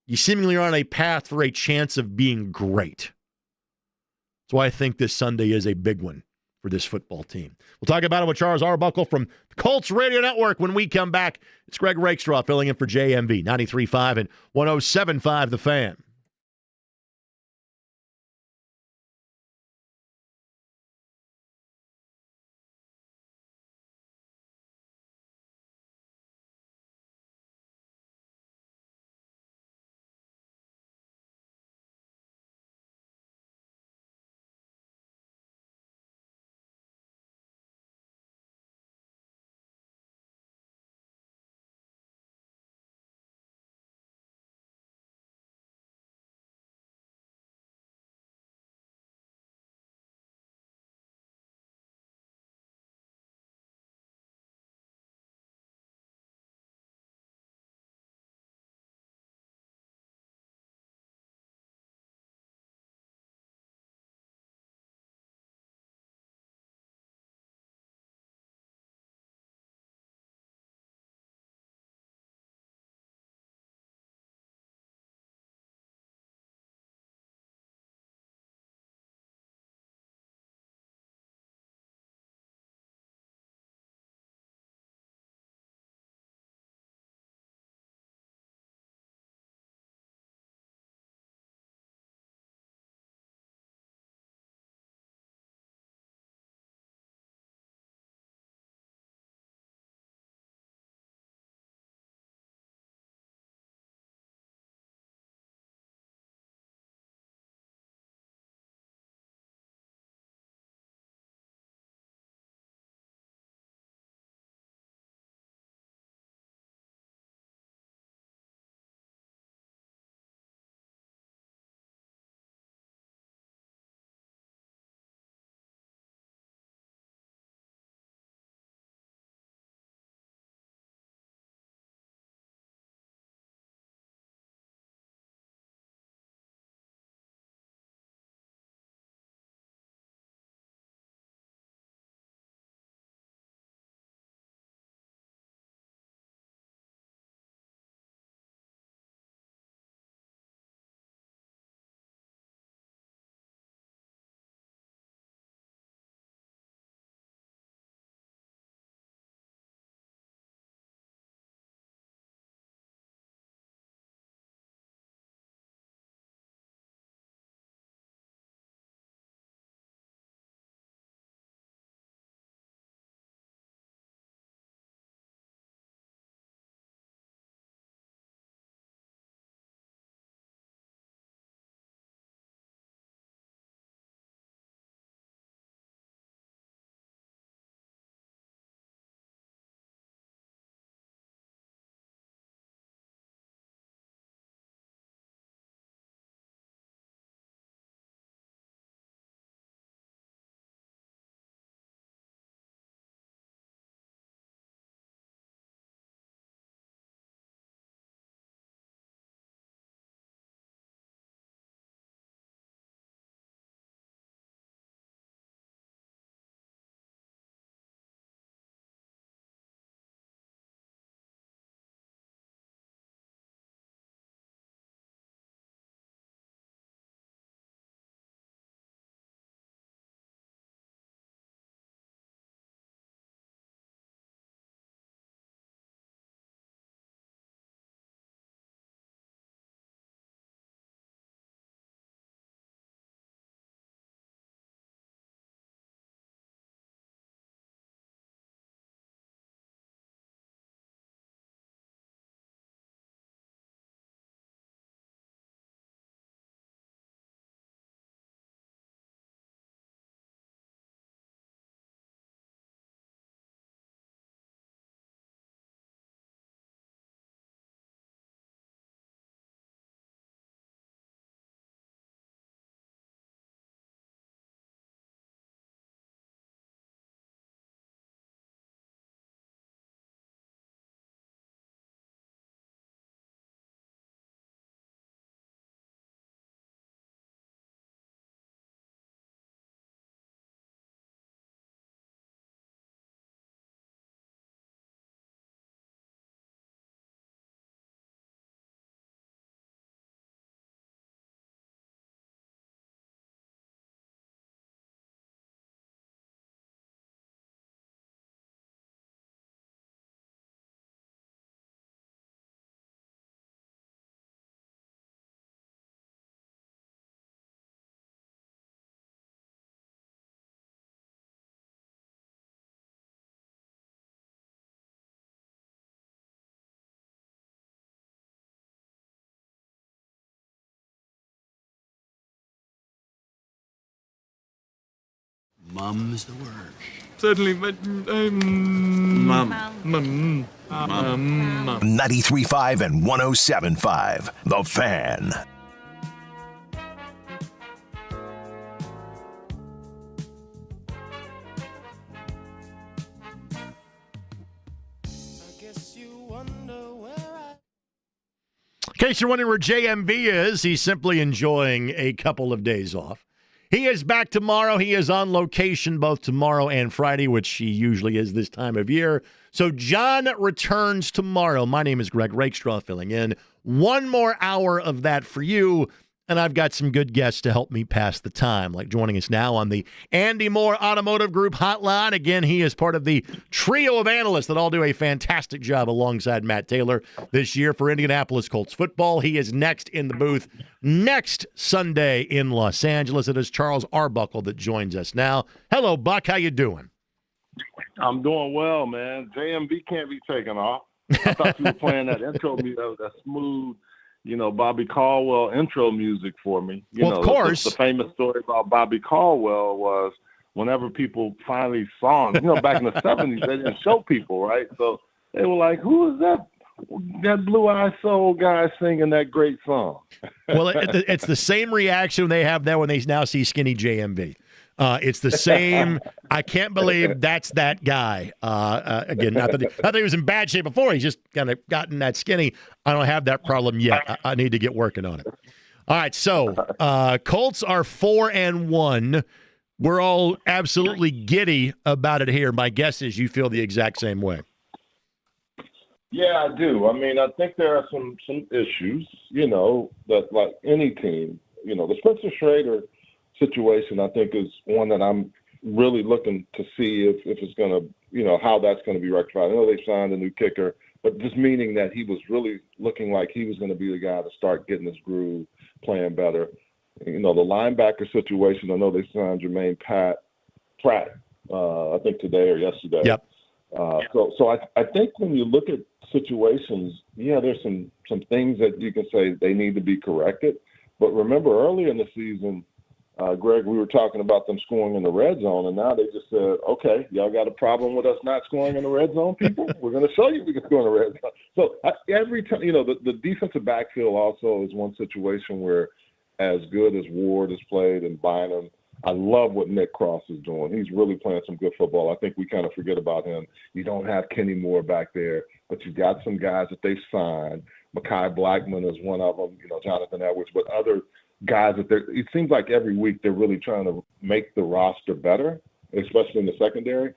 you seemingly are on a path for a chance of being great. That's why I think this Sunday is a big one for this football team. We'll talk about it with Charles Arbuckle from the Colts Radio Network when we come back. It's Greg Rakestraw filling in for JMV, 93.5 and 107.5 The Fan. Mum is the word. Certainly, but Mum. 93.5 and 107.5. The Fan. In case you're wondering where JMV is, he's simply enjoying a couple of days off. He is back tomorrow. He is on location both tomorrow and Friday, which he usually is this time of year. So John returns tomorrow. My name is Greg Rakestraw, filling in. One more hour of that for you. And I've got some good guests to help me pass the time, like joining us now on the Andy Moore Automotive Group hotline. Again, he is part of the trio of analysts that all do a fantastic job alongside Matt Taylor this year for Indianapolis Colts football. He is next in the booth next Sunday in Los Angeles. It is Charles Arbuckle that joins us now. Hello, Buck. How you doing? I'm doing well, man. JMV can't be taken off. I thought you were playing that intro music, that smooth, Bobby Caldwell intro music for me. Of course. The famous story about Bobby Caldwell was whenever people finally saw him, back in the 70s, they didn't show people, right? So they were like, who is that blue-eyed soul guy singing that great song? Well, it's the same reaction they have now when they now see skinny JMV. It's the same. I can't believe that's that guy. Again, not that he was in bad shape before. He's just kind of gotten that skinny. I don't have that problem yet. I need to get working on it. All right, so Colts are 4-1. We're all absolutely giddy about it here. My guess is you feel the exact same way. Yeah, I do. I mean, I think there are some issues, that like any team, the Spencer Schrader situation, I think, is one that I'm really looking to see if it's going to, how that's going to be rectified. I know they signed a new kicker, but just meaning that he was really looking like he was going to be the guy to start getting his groove, playing better. The linebacker situation, I know they signed Jermaine Pratt, I think today or yesterday. Yep. So I think when you look at situations, there's some things that you can say they need to be corrected. But remember earlier in the season, Greg, we were talking about them scoring in the red zone, and now they just said, okay, y'all got a problem with us not scoring in the red zone, people? We're going to show you we can score in the red zone. So every time, the defensive backfield also is one situation where as good as Ward has played and Bynum, I love what Nick Cross is doing. He's really playing some good football. I think we kind of forget about him. You don't have Kenny Moore back there, but you've got some guys that they've signed. Mekhi Blackman is one of them, Jonathan Edwards, but other guys that it seems like every week they're really trying to make the roster better, especially in the secondary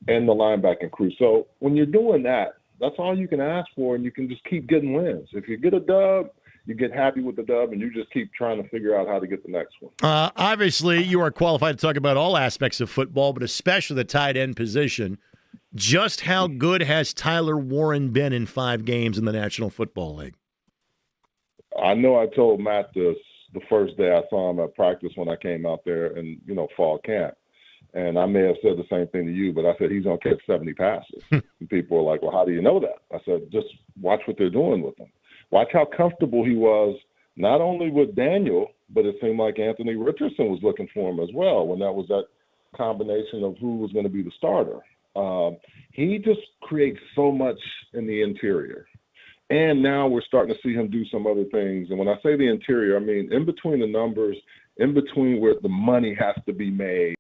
and the linebacking crew. So when you're doing that, that's all you can ask for, and you can just keep getting wins. If you get a dub, you get happy with the dub, and you just keep trying to figure out how to get the next one. Obviously, you are qualified to talk about all aspects of football, but especially the tight end position. Just how good has Tyler Warren been in 5 games in the National Football League? I know I told Matt this the first day I saw him at practice when I came out there in, fall camp. And I may have said the same thing to you, but I said he's going to catch 70 passes. And people were like, well, how do you know that? I said, just watch what they're doing with him. Watch how comfortable he was, not only with Daniel, but it seemed like Anthony Richardson was looking for him as well when that was that combination of who was going to be the starter. He just creates so much in the interior. And now we're starting to see him do some other things. And when I say the interior, I mean in between the numbers, in between where the money has to be made,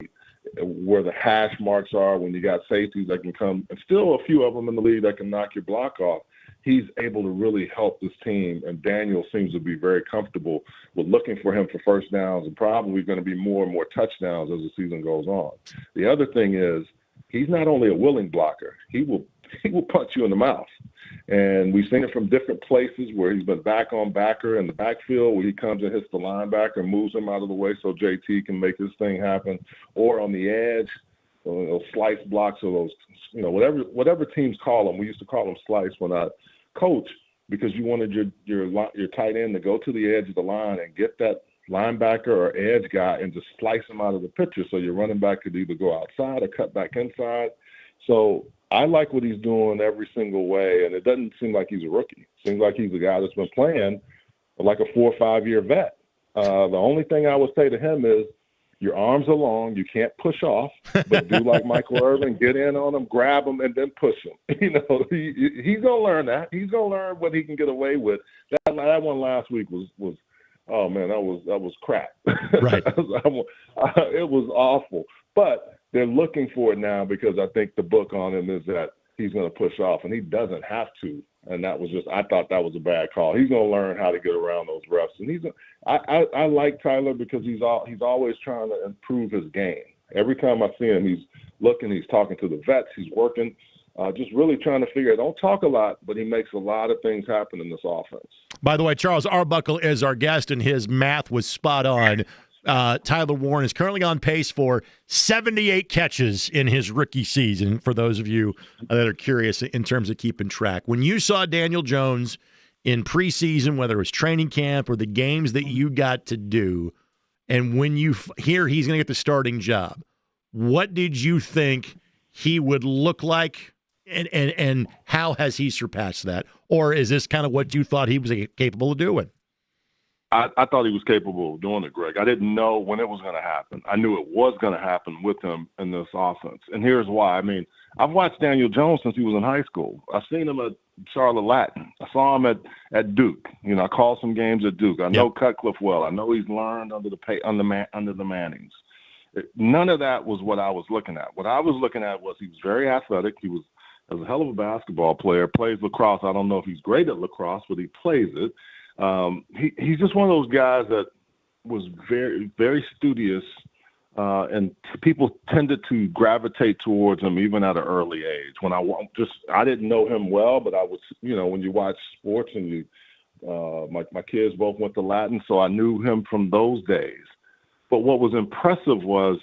where the hash marks are, when you got safeties that can come, and still a few of them in the league that can knock your block off, he's able to really help this team. And Daniel seems to be very comfortable with looking for him for first downs and probably going to be more and more touchdowns as the season goes on. The other thing is he's not only a willing blocker, he will punch you in the mouth. And we've seen it from different places where he's been back on backer in the backfield where he comes and hits the linebacker and moves him out of the way so JT can make his thing happen, or on the edge, those slice blocks or those, whatever teams call them. We used to call them slice when I coached because you wanted your tight end to go to the edge of the line and get that linebacker or edge guy and just slice him out of the picture so your running back could either go outside or cut back inside. So I like what he's doing every single way, and it doesn't seem like he's a rookie. It seems like he's a guy that's been playing like a 4 or 5 year vet. The only thing I would say to him is Your arms are long. You can't push off, but do like Michael Irvin, get in on them, grab them, and then push them. He's going to learn that. He's going to learn what he can get away with. That one last week was oh, man, that was crap. Right. It was awful. But they're looking for it now because I think the book on him is that he's going to push off, and he doesn't have to. And that was I thought that was a bad call. He's going to learn how to get around those refs. And I like Tyler because he's always trying to improve his game. Every time I see him, he's looking, he's talking to the vets, he's working, just really trying to figure it. Don't talk a lot, but he makes a lot of things happen in this offense. By the way, Charles Arbuckle is our guest, and his math was spot on. Tyler Warren is currently on pace for 78 catches in his rookie season, for those of you that are curious in terms of keeping track. When you saw Daniel Jones in preseason, whether it was training camp or the games that you got to do, and when you hear he's going to get the starting job, what did you think he would look like, and how has he surpassed that? Or is this kind of what you thought he was capable of doing? I thought he was capable of doing it, Greg. I didn't know when it was going to happen. I knew it was going to happen with him in this offense. And here's why. I mean, I've watched Daniel Jones since he was in high school. I've seen him at Charlotte Latin. I saw him at Duke. I called some games at Duke. I know Cutcliffe well. I know he's learned under the Mannings. None of that was what I was looking at. What I was looking at was he was very athletic. He was a hell of a basketball player, plays lacrosse. I don't know if he's great at lacrosse, but he plays it. He's just one of those guys that was very, very studious, and people tended to gravitate towards him even at an early age. When I didn't know him well, but I was, when you watch sports and my kids both went to Latin, so I knew him from those days. But what was impressive was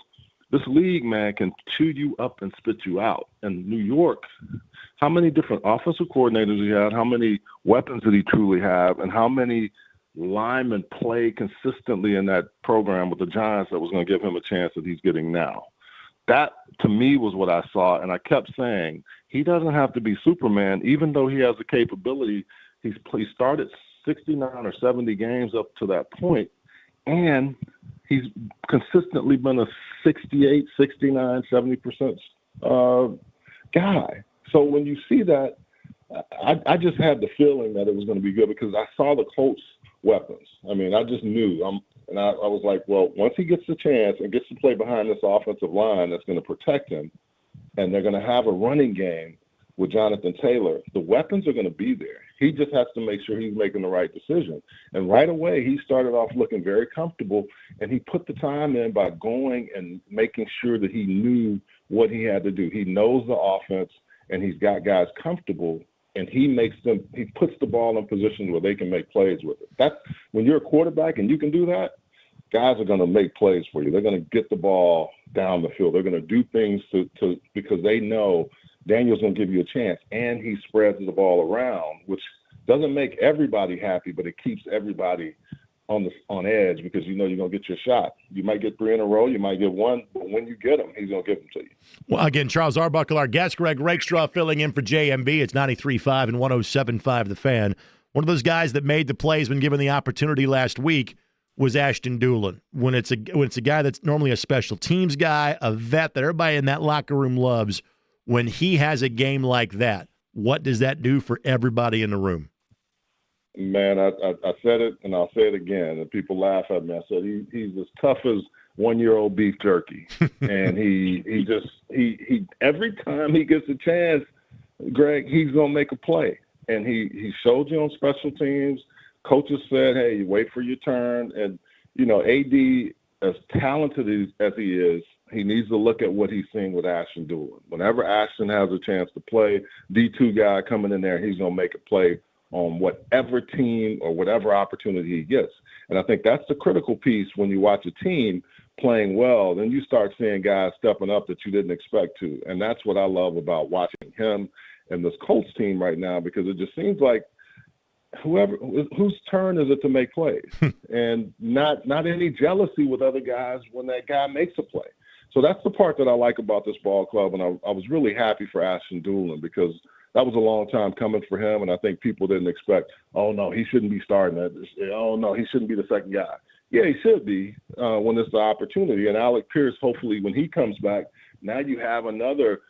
this league, man, can chew you up and spit you out. And New York, how many different offensive coordinators he had, how many weapons did he truly have, and how many linemen play consistently in that program with the Giants that was going to give him a chance that he's getting now. That, to me, was what I saw, and I kept saying, he doesn't have to be Superman, even though he has the capability. He started 69 or 70 games up to that point, and he's consistently been a 68, 69, 70% guy. So when you see that, I just had the feeling that it was going to be good because I saw the Colts' weapons. I mean, I just knew. I was like, well, once he gets the chance and gets to play behind this offensive line that's going to protect him, and they're going to have a running game with Jonathan Taylor, the weapons are going to be there. He just has to make sure he's making the right decision. And right away, he started off looking very comfortable, and he put the time in by going and making sure that he knew what he had to do. He knows the offense, and he's got guys comfortable, and he puts the ball in positions where they can make plays with it. That's when you're a quarterback and you can do that, guys are going to make plays for you. They're going to get the ball down the field. They're going to do things because they know Daniel's going to give you a chance, and he spreads the ball around, which doesn't make everybody happy, but it keeps everybody on edge because you're going to get your shot. You might get 3 in a row, you might get one, but when you get them, he's going to give them to you. Well, again, Charles Arbuckle, our guest, Greg Rakestraw filling in for JMV. It's 93.5 and 107.5 The Fan. One of those guys that made the plays when given the opportunity last week was Ashton Doolin. When it's a guy that's normally a special teams guy, a vet that everybody in that locker room loves, when he has a game like that, what does that do for everybody in the room? Man, I said it, and I'll say it again, and people laugh at me. I said he's as tough as 1-year-old beef jerky, and he every time he gets a chance, Greg, he's gonna make a play, and he showed you on special teams. Coaches said, "Hey, wait for your turn," and AD, as talented as he is, he needs to look at what he's seeing with Ashton Doolin. Whenever Ashton has a chance to play, D2 guy coming in there, he's gonna make a play on whatever team or whatever opportunity he gets. And I think that's the critical piece when you watch a team playing well, then you start seeing guys stepping up that you didn't expect to. And that's what I love about watching him and this Colts team right now, because it just seems like whose turn is it to make plays? And not any jealousy with other guys when that guy makes a play. So that's the part that I like about this ball club, and I was really happy for Ashton Doolin because that was a long time coming for him, and I think people didn't expect, oh, no, he shouldn't be starting that. Oh, no, he shouldn't be the second guy. Yeah, he should be when it's the opportunity. And Alec Pierce, hopefully, when he comes back, now you have another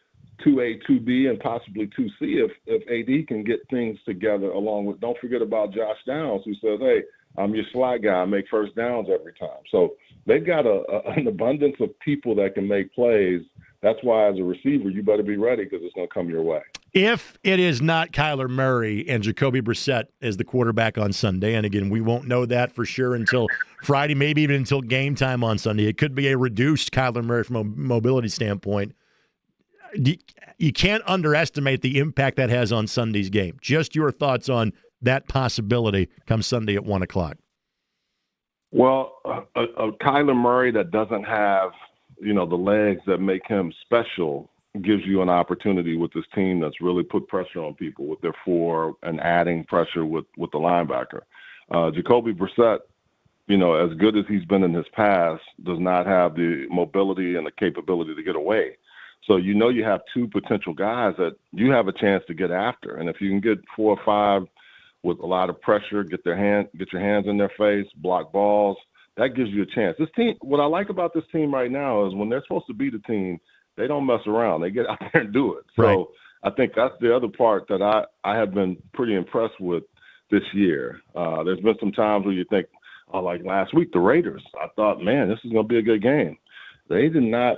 2A, 2B, and possibly 2C if AD can get things together along with, don't forget about Josh Downs, who says, hey, I'm your slot guy. I make first downs every time. So they've got an abundance of people that can make plays. That's why, as a receiver, you better be ready because it's going to come your way. If it is not Kyler Murray and Jacoby Brissett as the quarterback on Sunday, and again, we won't know that for sure until Friday, maybe even until game time on Sunday. It could be a reduced Kyler Murray from a mobility standpoint. You can't underestimate the impact that has on Sunday's game. Just your thoughts on that possibility come Sunday at 1 o'clock. Well, a Kyler Murray that doesn't have, the legs that make him special gives you an opportunity with this team that's really put pressure on people with their four and adding pressure with the linebacker. Jacoby Brissett, as good as he's been in his past, does not have the mobility and the capability to get away. So you have two potential guys that you have a chance to get after. And if you can get 4 or 5 with a lot of pressure, get your hands in their face, block balls, that gives you a chance. This team, what I like about this team right now is when they're supposed to be the team, they don't mess around. They get out there and do it. Right. So I think that's the other part that I have been pretty impressed with this year. There's been some times where you think, like last week, the Raiders, I thought, man, this is going to be a good game. They did not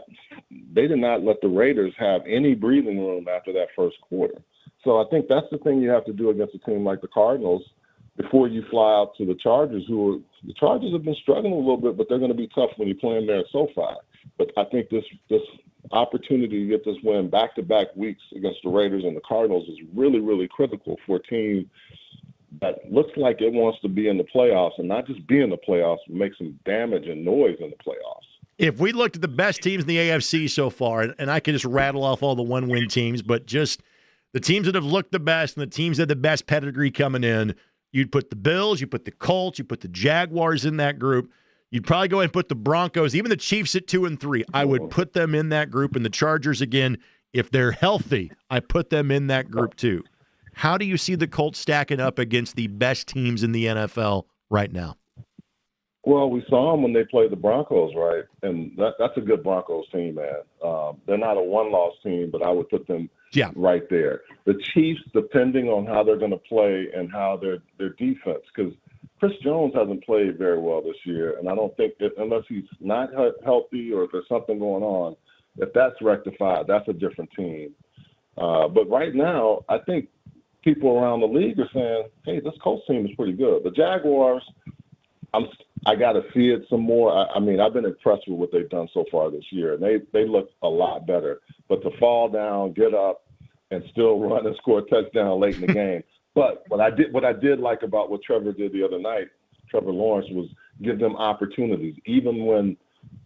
let the Raiders have any breathing room after that first quarter. So I think that's the thing you have to do against a team like the Cardinals before you fly out to the Chargers, the Chargers have been struggling a little bit, but they're going to be tough when you're playing there at SoFi. But I think this opportunity to get this win back-to-back weeks against the Raiders and the Cardinals is really, really critical for a team that looks like it wants to be in the playoffs, and not just be in the playoffs, but make some damage and noise in the playoffs. If we looked at the best teams in the AFC so far, and I could just rattle off all the one-win teams, but just the teams that have looked the best and the teams that have the best pedigree coming in, you'd put the Bills, you put the Colts, you put the Jaguars in that group. You'd probably go ahead and put the Broncos, even the Chiefs at 2 and 3. I would put them in that group, and the Chargers, again, if they're healthy, I put them in that group too. How do you see the Colts stacking up against the best teams in the NFL right now? Well, we saw them when they played the Broncos, right? And that's a good Broncos team, man. They're not a one-loss team, but I would put them right there. The Chiefs, depending on how they're going to play and how their defense, because Chris Jones hasn't played very well this year, and I don't think that unless he's not healthy or if there's something going on, if that's rectified, that's a different team. But right now, I think people around the league are saying, hey, this Colts team is pretty good. The Jaguars, I got to see it some more. I mean, I've been impressed with what they've done so far this year, and they look a lot better. But to fall down, get up, and still run and score a touchdown late in the game. But what I did like about what Trevor did the other night, Trevor Lawrence, was give them opportunities. Even when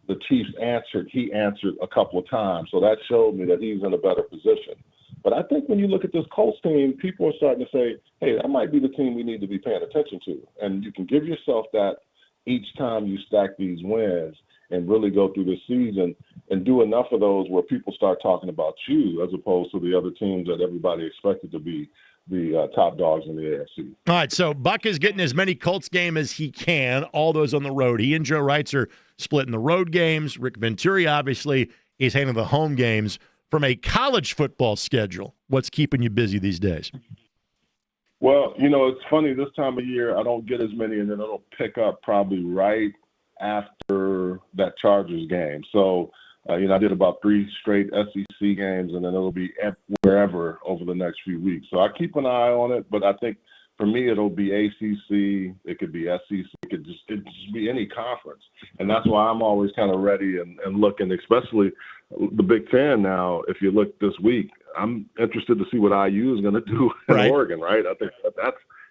the Chiefs answered, he answered a couple of times. So that showed me that he's in a better position. But I think when you look at this Colts team, people are starting to say, hey, that might be the team we need to be paying attention to. And you can give yourself that each time you stack these wins and really go through the season and do enough of those where people start talking about you as opposed to the other teams that everybody expected to be the top dogs in the AFC. All right, so Buck is getting as many Colts games as he can, all those on the road. He and Joe Wrights are splitting the road games. Rick Venturi, obviously, is handling the home games. From a college football schedule, what's keeping you busy these days? Well, it's funny. This time of year, I don't get as many, and then it'll pick up probably right after that Chargers game. So, I did about 3 straight SEC games, and then it'll be wherever over the next few weeks. So I keep an eye on it, but I think for me it'll be ACC, it could be SEC, it could just be any conference. And that's why I'm always kind of ready and looking, especially the Big Ten now. If you look this week, I'm interested to see what IU is going to do in Oregon, right? I think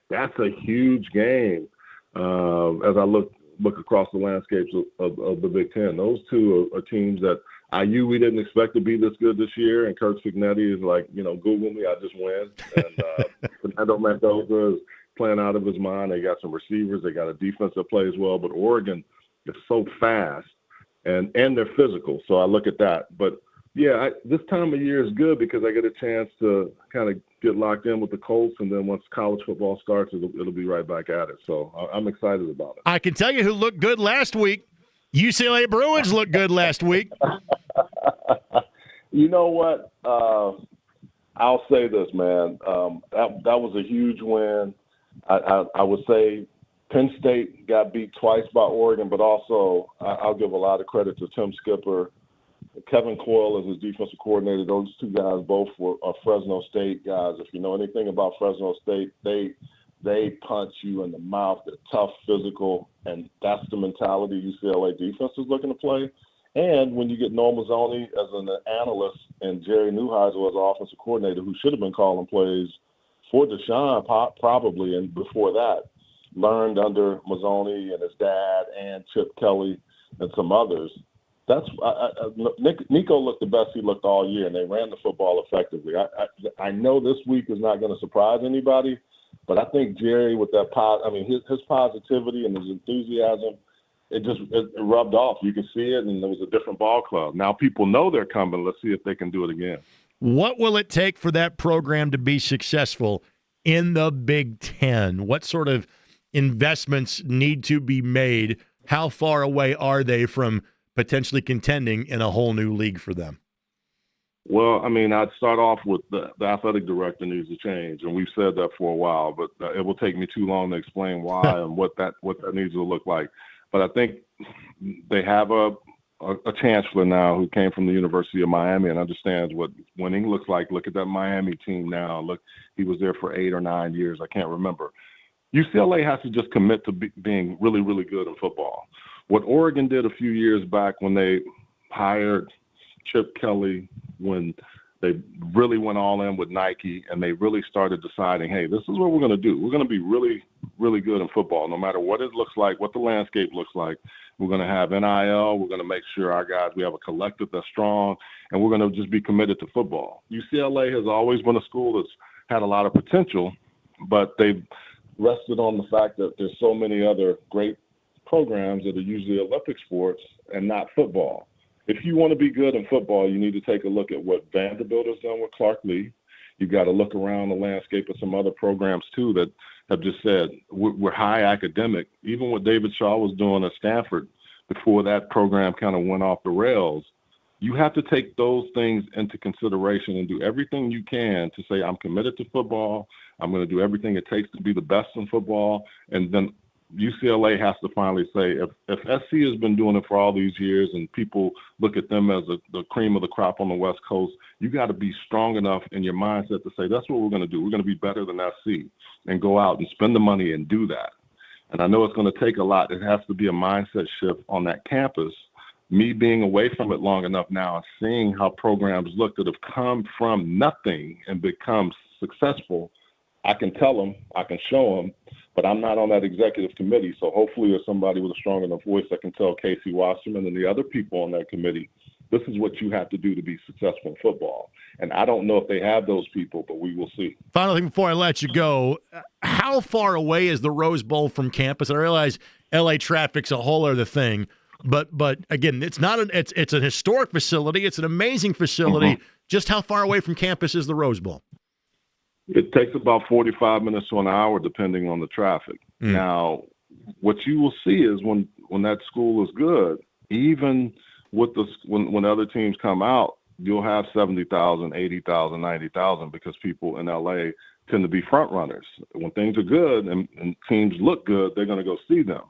that's a huge game as I look across the landscapes of the Big Ten. Those two are teams that IU we didn't expect to be this good this year, and Kirk Cignetti is like, Google me, I just win. And Fernando Mendoza is playing out of his mind. They got some receivers. They got a defense that plays well, but Oregon is so fast, and they're physical. So I look at that. But Yeah, this time of year is good because I get a chance to kind of get locked in with the Colts, and then once college football starts, it'll be right back at it. So I'm excited about it. I can tell you who looked good last week. UCLA Bruins looked good last week. You know what? I'll say this, man. That was a huge win. I would say Penn State got beat twice by Oregon, but also I'll give a lot of credit to Tim Skipper. Kevin Coyle as his defensive coordinator. Those two guys both are Fresno State guys. If you know anything about Fresno State, they punch you in the mouth. They're tough, physical, and that's the mentality UCLA defense is looking to play. And when you get Noel Mazzoni as an analyst and Jerry Neuheisel as an offensive coordinator, who should have been calling plays for Deshaun probably, and before that, learned under Mazzoni and his dad and Chip Kelly and some others. Nico looked the best he looked all year, and they ran the football effectively. I know this week is not going to surprise anybody, but I think Jerry with that his positivity and his enthusiasm, it rubbed off. You can see it, and there was a different ball club. Now people know they're coming. Let's see if they can do it again. What will it take for that program to be successful in the Big Ten? What sort of investments need to be made? How far away are they from potentially contending in a whole new league for them? Well, I'd start off with the athletic director needs to change, and we've said that for a while, but it will take me too long to explain why and what that needs to look like. But I think they have a chancellor now who came from the University of Miami and understands what winning looks like. Look at that Miami team now. Look, he was there for 8 or 9 years. I can't remember. UCLA has to just commit to being really, really good in football. What Oregon did a few years back when they hired Chip Kelly, when they really went all in with Nike and they really started deciding, hey, this is what we're going to do. We're going to be really, really good in football, no matter what it looks like, what the landscape looks like. We're going to have NIL. We're going to make sure our guys, we have a collective that's strong, and we're going to just be committed to football. UCLA has always been a school that's had a lot of potential, but they've rested on the fact that there's so many other great programs that are usually Olympic sports and not football. If you want to be good in football, you need to take a look at what Vanderbilt has done with Clark Lee. You've got to look around the landscape of some other programs, too, that have just said we're high academic. Even what David Shaw was doing at Stanford before that program kind of went off the rails, you have to take those things into consideration and do everything you can to say, I'm committed to football. I'm going to do everything it takes to be the best in football. And then UCLA has to finally say, if SC has been doing it for all these years and people look at them as the cream of the crop on the West Coast, you got to be strong enough in your mindset to say, that's what we're going to do. We're going to be better than SC and go out and spend the money and do that. And I know it's going to take a lot. It has to be a mindset shift on that campus. Me being away from it long enough now and seeing how programs look that have come from nothing and become successful, I can tell them, I can show them, but I'm not on that executive committee. So hopefully there's somebody with a strong enough voice that can tell Casey Wasserman and the other people on that committee, this is what you have to do to be successful in football. And I don't know if they have those people, but we will see. Final thing before I let you go, how far away is the Rose Bowl from campus? I realize LA traffic's a whole other thing, but again, it's not it's an historic facility. It's an amazing facility. Mm-hmm. Just how far away from campus is the Rose Bowl? It takes about 45 minutes to an hour, depending on the traffic. Mm. Now, what you will see is when that school is good, even with when other teams come out, you'll have 70,000, 80,000, 90,000 because people in LA tend to be front runners. When things are good and teams look good, they're going to go see them.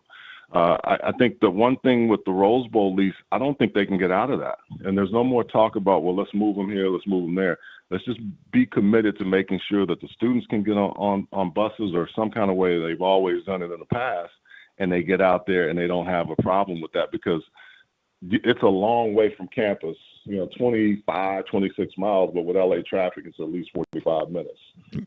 I think the one thing with the Rose Bowl lease, I don't think they can get out of that. And there's no more talk about, well, let's move them here, let's move them there. Let's just be committed to making sure that the students can get on buses or some kind of way they've always done it in the past, and they get out there and they don't have a problem with that because it's a long way from campus, 25, 26 miles, but with LA traffic, it's at least 45 minutes.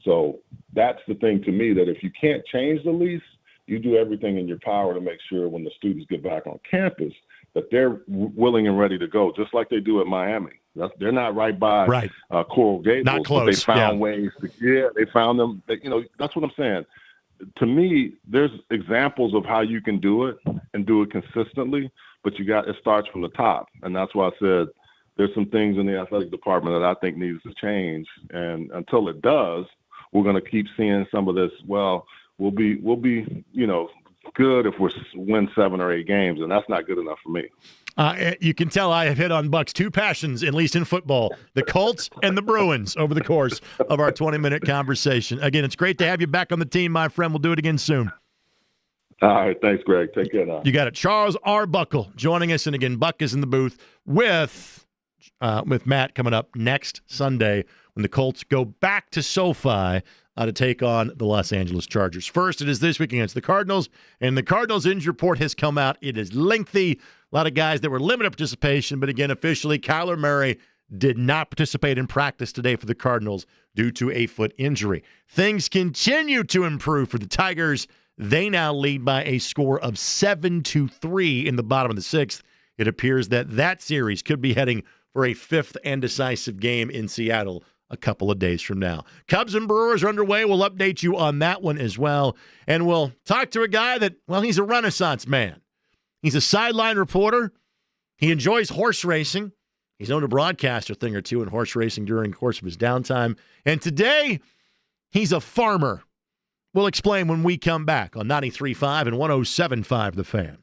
So that's the thing to me, that if you can't change the lease, you do everything in your power to make sure when the students get back on campus that they're willing and ready to go, just like they do at Miami. They're not right by Coral Gables. Not close. But they found ways to, they found them. That's what I'm saying. To me, there's examples of how you can do it and do it consistently, but it starts from the top. And that's why I said there's some things in the athletic department that I think needs to change. And until it does, we're going to keep seeing some of this. Well, we'll be good if we win 7 or 8 games, and that's not good enough for me. You can tell I have hit on Buck's two passions, at least in football, the Colts and the Bruins, over the course of our 20-minute conversation. Again, it's great to have you back on the team, my friend. We'll do it again soon. All right. Thanks, Greg. Take care now. You got it. Charles R. Buckle joining us. And again, Buck is in the booth with Matt coming up next Sunday when the Colts go back to SoFi to take on the Los Angeles Chargers. First, it is this week against the Cardinals, and the Cardinals injury report has come out. It is lengthy. A lot of guys that were limited participation, but again, officially, Kyler Murray did not participate in practice today for the Cardinals due to a foot injury. Things continue to improve for the Tigers. They now lead by a score of 7-3 in the bottom of the 6th. It appears that series could be heading for a 5th and decisive game in Seattle a couple of days from now. Cubs and Brewers are underway. We'll update you on that one as well. And we'll talk to a guy that, well, he's a Renaissance man. He's a sideline reporter. He enjoys horse racing. He's known to broadcast a thing or two in horse racing during the course of his downtime. And today, he's a farmer. We'll explain when we come back on 93.5 and 107.5 The Fan.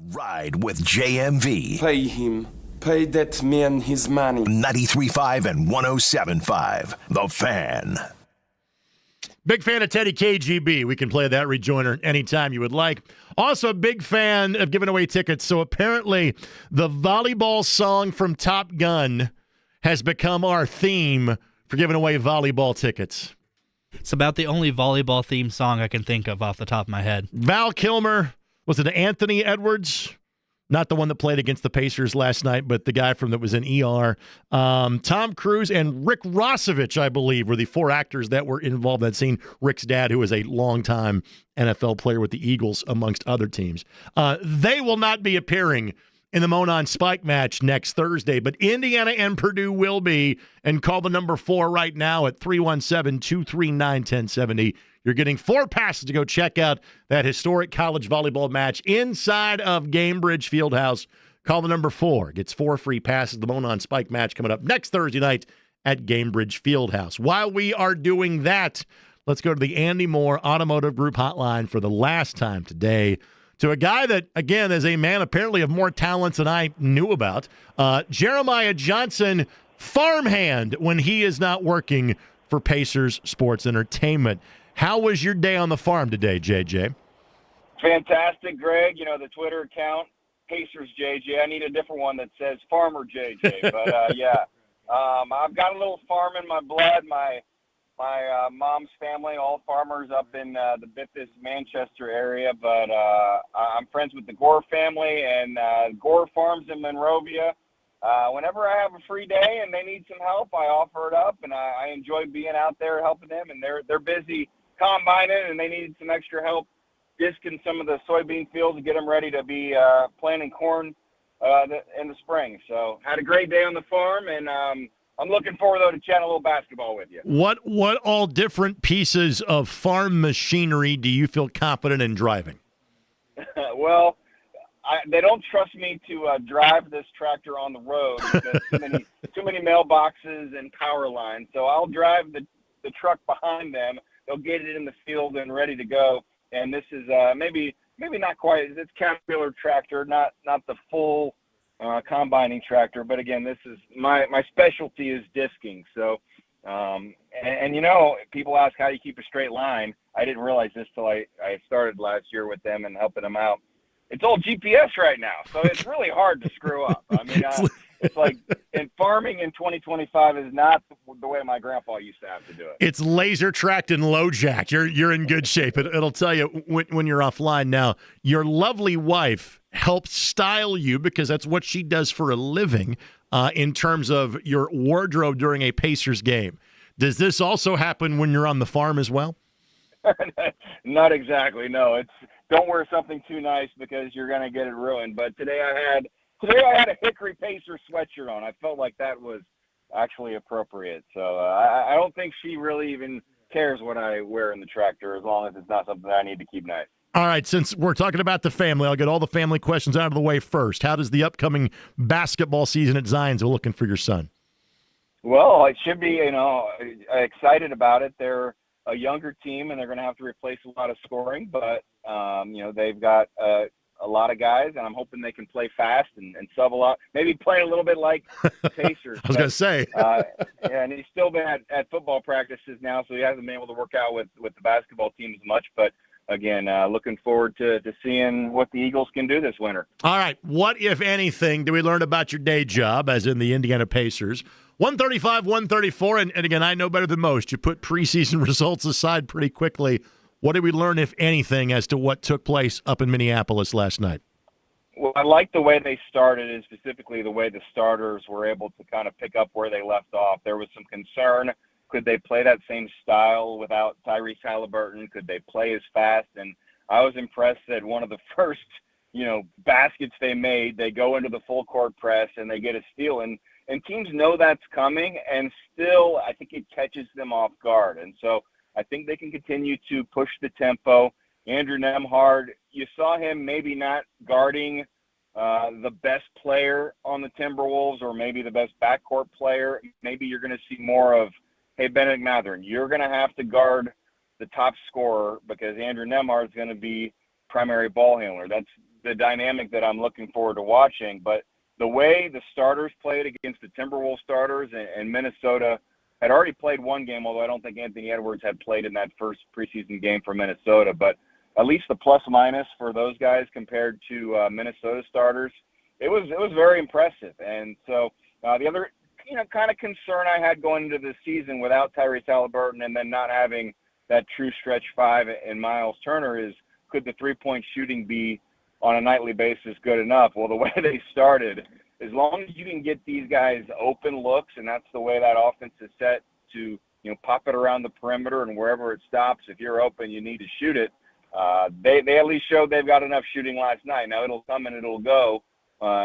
Ride with JMV. Pay him. Pay that man his money. 93.5 and 107.5. The Fan. Big fan of Teddy KGB. We can play that rejoinder anytime you would like. Also, a big fan of giving away tickets. So apparently, the volleyball song from Top Gun has become our theme for giving away volleyball tickets. It's about the only volleyball theme song I can think of off the top of my head. Val Kilmer. Was it Anthony Edwards? Not the one that played against the Pacers last night, but the guy that was in ER. Tom Cruise and Rick Rossovich, I believe, were the four actors that were involved in that scene. Rick's dad, who was a longtime NFL player with the Eagles, amongst other teams. They will not be appearing in the Monon Spike match next Thursday, but Indiana and Purdue will be. And call the number 4 right now at 317-239-1070. You're getting 4 passes to go check out that historic college volleyball match inside of Gamebridge Fieldhouse. Call the number 4. Gets 4 free passes. The Monon Spike match coming up next Thursday night at Gamebridge Fieldhouse. While we are doing that, let's go to the Andy Moore Automotive Group hotline for the last time today to a guy that, again, is a man apparently of more talents than I knew about. Jeremiah Johnson, farmhand when he is not working for Pacers Sports Entertainment. How was your day on the farm today, JJ? Fantastic, Greg. You know, the Twitter account, Pacers JJ. I need a different one that says Farmer JJ. But, yeah, I've got a little farm in my blood. My mom's family, all farmers up in the Biffis, Manchester area. But I'm friends with the Gore family, and Gore Farms in Monrovia. Whenever I have a free day and they need some help, I offer it up, and I enjoy being out there helping them. And they're busy combining, and they need some extra help disking some of the soybean fields to get them ready to be planting corn in the spring. So had a great day on the farm, and I'm looking forward, though, to chat a little basketball with you. What all different pieces of farm machinery do you feel confident in driving? Well, they don't trust me to drive this tractor on the road because too many mailboxes and power lines. So I'll drive the truck behind them. They'll get it in the field and ready to go. And this is maybe not quite. It's Caterpillar tractor, not the full combining tractor. But again, this is my specialty is disking. So and you know, people ask how you keep a straight line. I didn't realize this till I started last year with them and helping them out. It's all GPS right now, so it's really hard to screw up. I mean, it's like farming in 2025 is not the way my grandpa used to have to do it. It's laser tracked and low jacked. You're in good shape. It'll tell you when you're offline. Now, your lovely wife helps style you because that's what she does for a living in terms of your wardrobe during a Pacers game. Does this also happen when you're on the farm as well? Not exactly. No, it's don't wear something too nice because you're going to get it ruined. But today I had a Hickory Pacers sweatshirt on. I felt like that was actually appropriate. So I don't think she really even cares what I wear in the tractor as long as it's not something that I need to keep nice. All right, since we're talking about the family, I'll get all the family questions out of the way first. How does the upcoming basketball season at Zionsville looking for your son? Well, it should be, excited about it. They're a younger team, and they're going to have to replace a lot of scoring, but they've got a lot of guys, and I'm hoping they can play fast and sub a lot. Maybe play a little bit like the Pacers. I was going to say. And he's still been at football practices now, so he hasn't been able to work out with the basketball team as much. But again, looking forward to seeing what the Eagles can do this winter. All right, what, if anything, do we learn about your day job, as in the Indiana Pacers? 135, 134, and again, I know better than most. You put preseason results aside pretty quickly. What did we learn, if anything, as to what took place up in Minneapolis last night? Well, I like the way they started, and specifically the way the starters were able to kind of pick up where they left off. There was some concern. Could they play that same style without Tyrese Halliburton? Could they play as fast? And I was impressed that one of the first, baskets they made, they go into the full court press and they get a steal. And teams know that's coming, and still I think it catches them off guard. And so I think they can continue to push the tempo. Andrew Nembhard, you saw him maybe not guarding the best player on the Timberwolves or maybe the best backcourt player. Maybe you're going to see more of, hey, Bennett Mathurin, you're going to have to guard the top scorer because Andrew Nembhard is going to be primary ball handler. the dynamic that I'm looking forward to watching. But the way the starters played against the Timberwolves starters, and Minnesota had already played one game, although I don't think Anthony Edwards had played in that first preseason game for Minnesota. But at least the plus-minus for those guys compared to Minnesota starters, it was very impressive. And so the other kind of concern I had going into the season without Tyrese Haliburton and then not having that true stretch five in Miles Turner is, could the three-point shooting be on a nightly basis good enough? Well, the way they started, as long as you can get these guys open looks, and that's the way that offense is set to, pop it around the perimeter and wherever it stops, if you're open, you need to shoot it. They at least showed they've got enough shooting last night. Now it'll come and it'll go.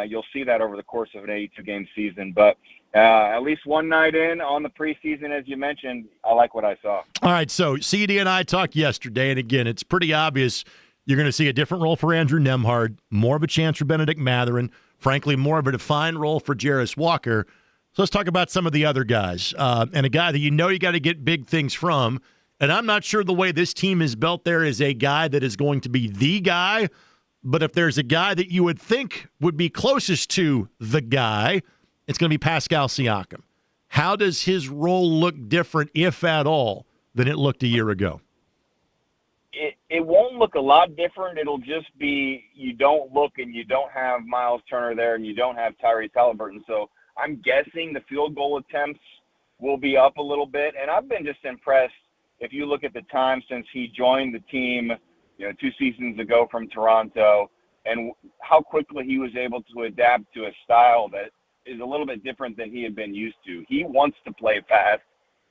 You'll see that over the course of an 82-game season. But at least one night in on the preseason, as you mentioned, I like what I saw. All right, so CD and I talked yesterday, and again, it's pretty obvious you're going to see a different role for Andrew Nembhard, more of a chance for Benedict Mathurin, frankly, more of a defined role for Jarris Walker. So let's talk about some of the other guys, and a guy that you got to get big things from. And I'm not sure the way this team is built there is a guy that is going to be the guy, but if there's a guy that you would think would be closest to the guy, it's going to be Pascal Siakam. How does his role look different, if at all, than it looked a year ago? It won't look a lot different. It'll just be you don't look and you don't have Miles Turner there and you don't have Tyrese Haliburton. So I'm guessing the field goal attempts will be up a little bit. And I've been just impressed if you look at the time since he joined the team, 2 seasons ago from Toronto, and how quickly he was able to adapt to a style that is a little bit different than he had been used to. He wants to play fast.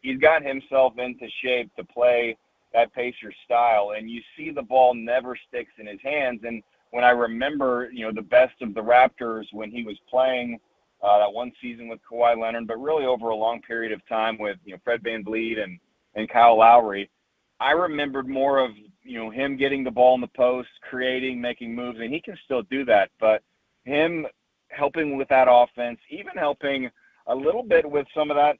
He's got himself into shape to play that Pacer style, and you see the ball never sticks in his hands. And when I remember, the best of the Raptors when he was playing that one season with Kawhi Leonard, but really over a long period of time with, Fred VanVleet and Kyle Lowry, I remembered more of, him getting the ball in the post, creating, making moves, and he can still do that. But him helping with that offense, even helping a little bit with some of that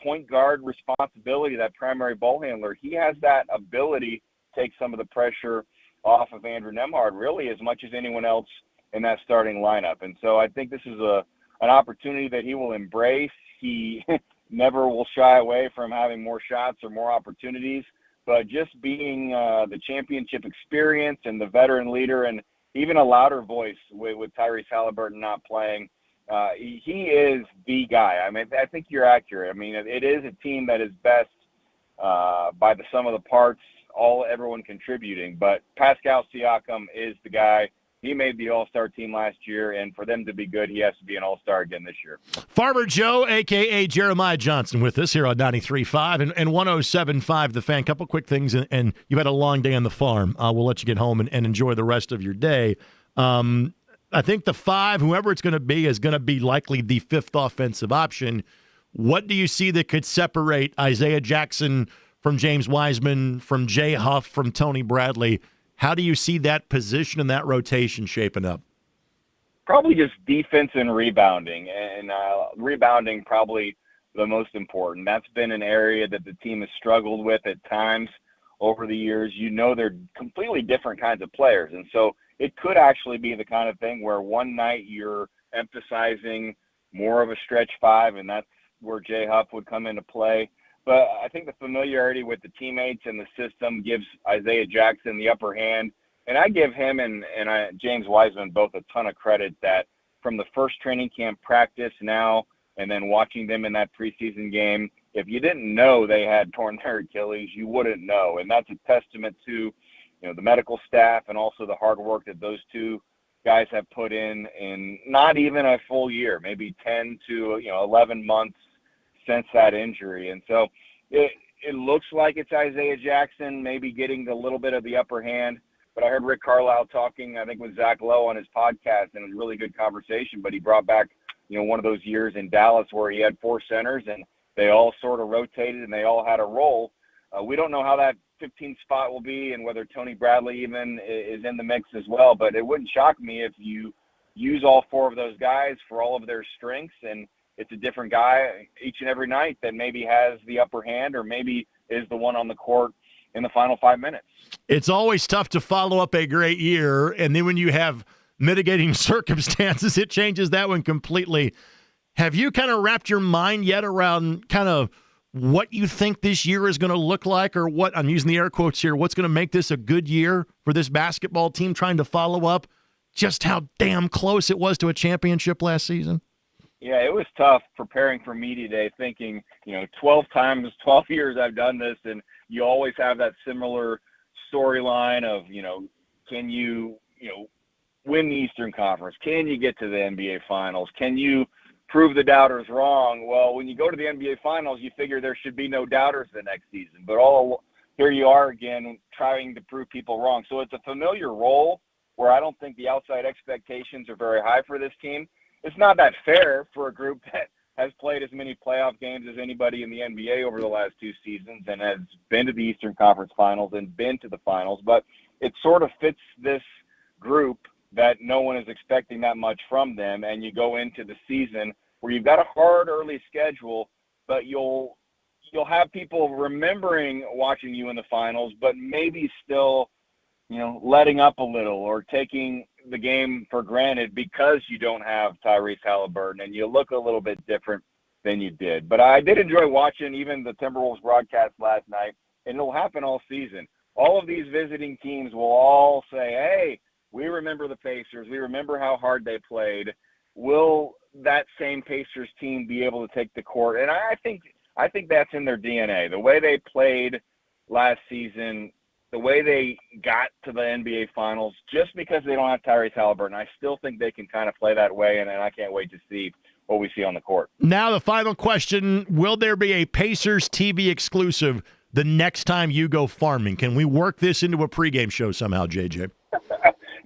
point guard responsibility, that primary ball handler, he has that ability to take some of the pressure off of Andrew Nembhard really as much as anyone else in that starting lineup. And so I think this is an opportunity that he will embrace. He never will shy away from having more shots or more opportunities, but just being the championship experience and the veteran leader and even a louder voice with Tyrese Haliburton not playing, he is the guy. I mean, I think you're accurate. I mean, it is a team that is best by the sum of the parts, everyone contributing. But Pascal Siakam is the guy. He made the All-Star team last year, and for them to be good, he has to be an All-Star again this year. Farmer Joe, a.k.a. Jeremiah Johnson, with us here on 93.5 and 107.5 The Fan. Couple quick things, and you've had a long day on the farm. We'll let you get home and enjoy the rest of your day. I think the 5, whoever it's going to be, is going to be likely the 5th offensive option. What do you see that could separate Isaiah Jackson from James Wiseman, from Jay Huff, from Tony Bradley? How do you see that position and that rotation shaping up? Probably just defense and rebounding, and rebounding probably the most important. That's been an area that the team has struggled with at times over the years. They're completely different kinds of players, and so it could actually be the kind of thing where one night you're emphasizing more of a stretch 5, and that's where Jay Huff would come into play. But I think the familiarity with the teammates and the system gives Isaiah Jackson the upper hand. And I give him and James Wiseman both a ton of credit that from the first training camp practice now and then watching them in that preseason game, if you didn't know they had torn their Achilles, you wouldn't know. And that's a testament to the medical staff and also the hard work that those two guys have put in not even a full year, maybe 10 to 11 months since that injury. And so it looks like it's Isaiah Jackson maybe getting a little bit of the upper hand. But I heard Rick Carlisle talking, I think, with Zach Lowe on his podcast, and it was a really good conversation. But he brought back, one of those years in Dallas where he had 4 centers, and they all sort of rotated, and they all had a role. We don't know how that 15th spot will be and whether Tony Bradley even is in the mix as well. But it wouldn't shock me if you use all 4 of those guys for all of their strengths, and it's a different guy each and every night that maybe has the upper hand or maybe is the one on the court in the final 5 minutes. It's always tough to follow up a great year, and then when you have mitigating circumstances, it changes that one completely. Have you kind of wrapped your mind yet around kind of what you think this year is going to look like, or what, I'm using the air quotes here, what's going to make this a good year for this basketball team trying to follow up just how damn close it was to a championship last season? Yeah, it was tough preparing for media day, thinking, 12 years I've done this, and you always have that similar storyline of, can you, win the Eastern Conference? Can you get to the NBA Finals? Can you prove the doubters wrong? Well, when you go to the NBA Finals, you figure there should be no doubters the next season. But here you are again trying to prove people wrong. So it's a familiar role where I don't think the outside expectations are very high for this team. It's not that fair for a group that has played as many playoff games as anybody in the NBA over the last 2 seasons and has been to the Eastern Conference Finals and been to the finals. But it sort of fits this group that no one is expecting that much from them, and you go into the season where you've got a hard early schedule, but you'll have people remembering watching you in the finals, but maybe still, letting up a little or taking the game for granted because you don't have Tyrese Halliburton and you look a little bit different than you did. But I did enjoy watching even the Timberwolves broadcast last night, and it'll happen all season. All of these visiting teams will all say, hey, we remember the Pacers. We remember how hard they played. Will that same Pacers team be able to take the court? And I think that's in their DNA. The way they played last season, the way they got to the NBA Finals, just because they don't have Tyrese Halliburton, I still think they can kind of play that way, and I can't wait to see what we see on the court. Now the final question, will there be a Pacers TV exclusive the next time you go farming? Can we work this into a pregame show somehow, JJ?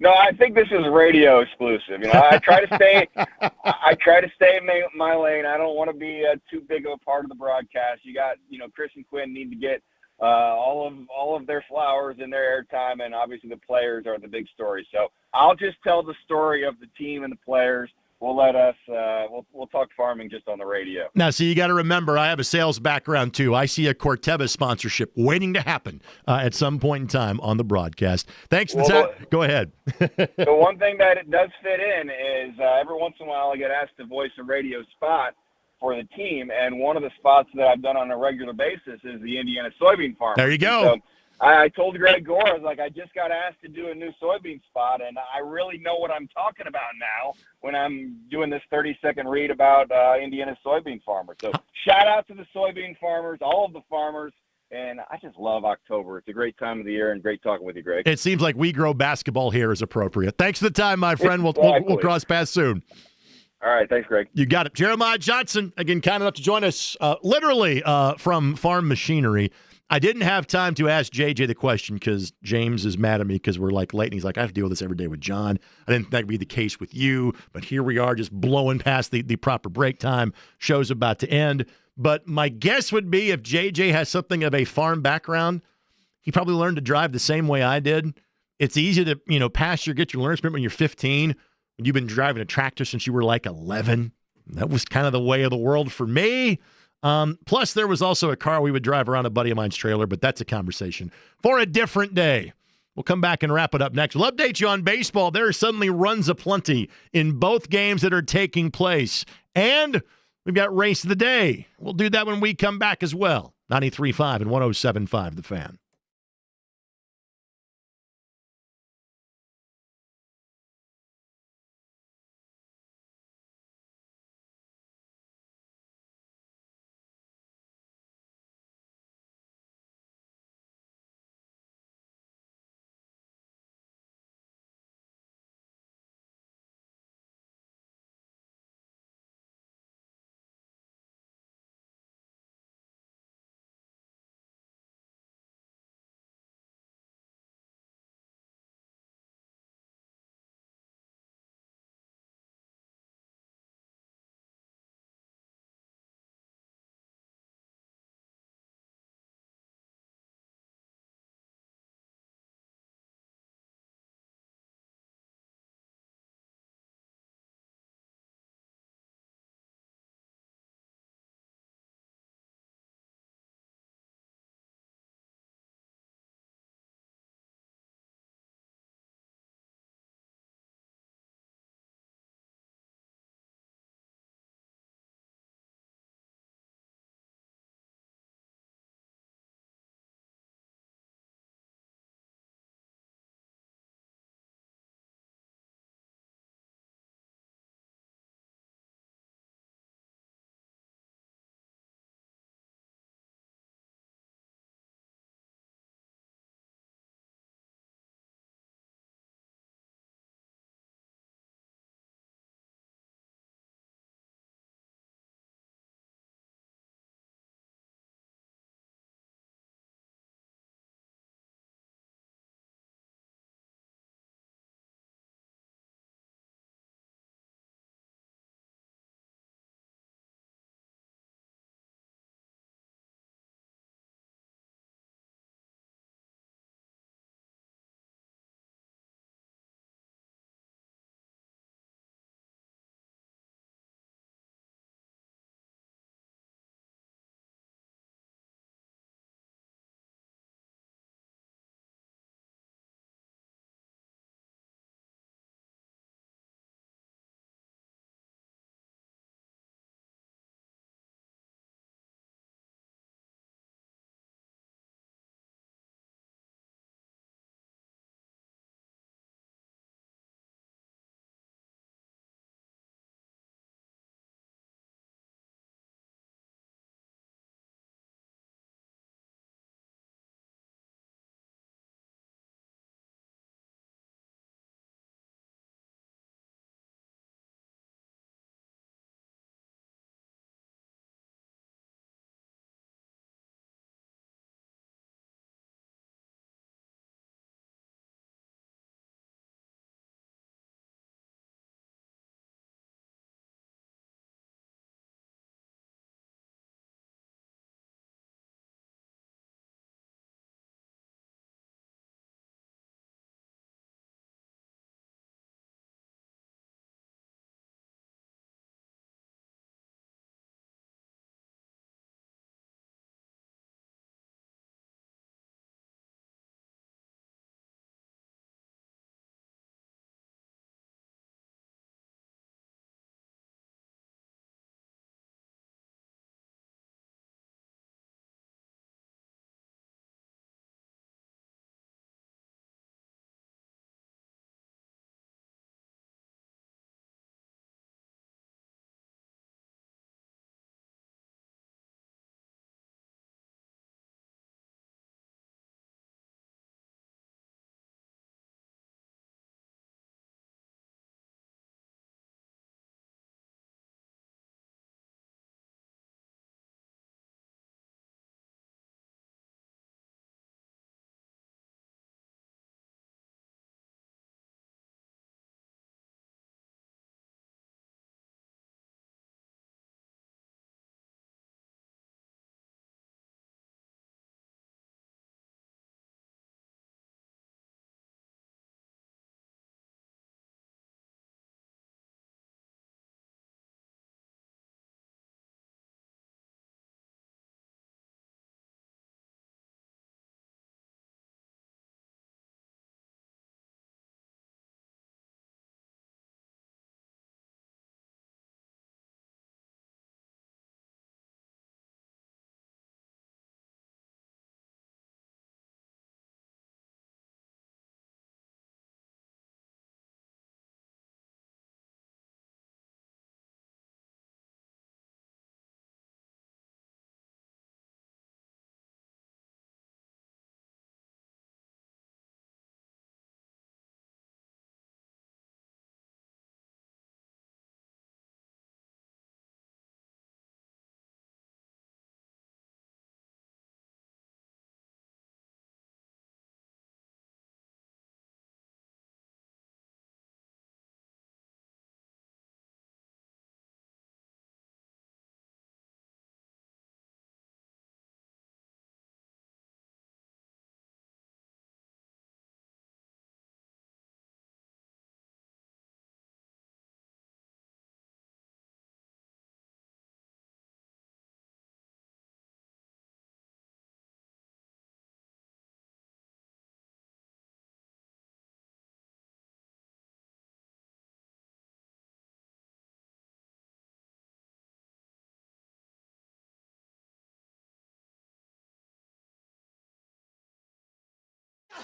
No, I think this is radio exclusive. I try to stay in my lane. I don't want to be too big of a part of the broadcast. You got, Chris and Quinn need to get all of their flowers and their airtime, and obviously the players are the big story. So I'll just tell the story of the team and the players. We'll let us we'll talk farming just on the radio. Now, see, you got to remember, I have a sales background too. I see a Corteva sponsorship waiting to happen at some point in time on the broadcast. Thanks for the time. Go ahead. The one thing that it does fit in is every once in a while I get asked to voice a radio spot for the team, and one of the spots that I've done on a regular basis is the Indiana soybean farmer. There you go. So I told Greg Gore, I was like, I just got asked to do a new soybean spot, and I really know what I'm talking about now when I'm doing this 30-second read about Indiana's soybean farmers. So shout out to the soybean farmers, all of the farmers, and I just love October. It's a great time of the year, and great talking with you, Greg. It seems like we grow basketball here is appropriate. Thanks for the time, my friend. We'll cross paths soon. All right, thanks, Greg. You got it. Jeremiah Johnson, again, kind enough to join us literally from Farm Machinery. I didn't have time to ask JJ the question because James is mad at me because we're like late, and he's like, I have to deal with this every day with John. I didn't think that would be the case with you, but here we are just blowing past the proper break time. Show's about to end. But my guess would be if JJ has something of a farm background, he probably learned to drive the same way I did. It's easy to, get your learner's permit when you're 15. When you've been driving a tractor since you were like 11. That was kind of the way of the world for me. Plus, there was also a car we would drive around a buddy of mine's trailer, but that's a conversation for a different day. We'll come back and wrap it up next. We'll update you on baseball. There are suddenly runs aplenty in both games that are taking place. And we've got race of the day. We'll do that when we come back as well. 93.5 and 107.5 The Fan.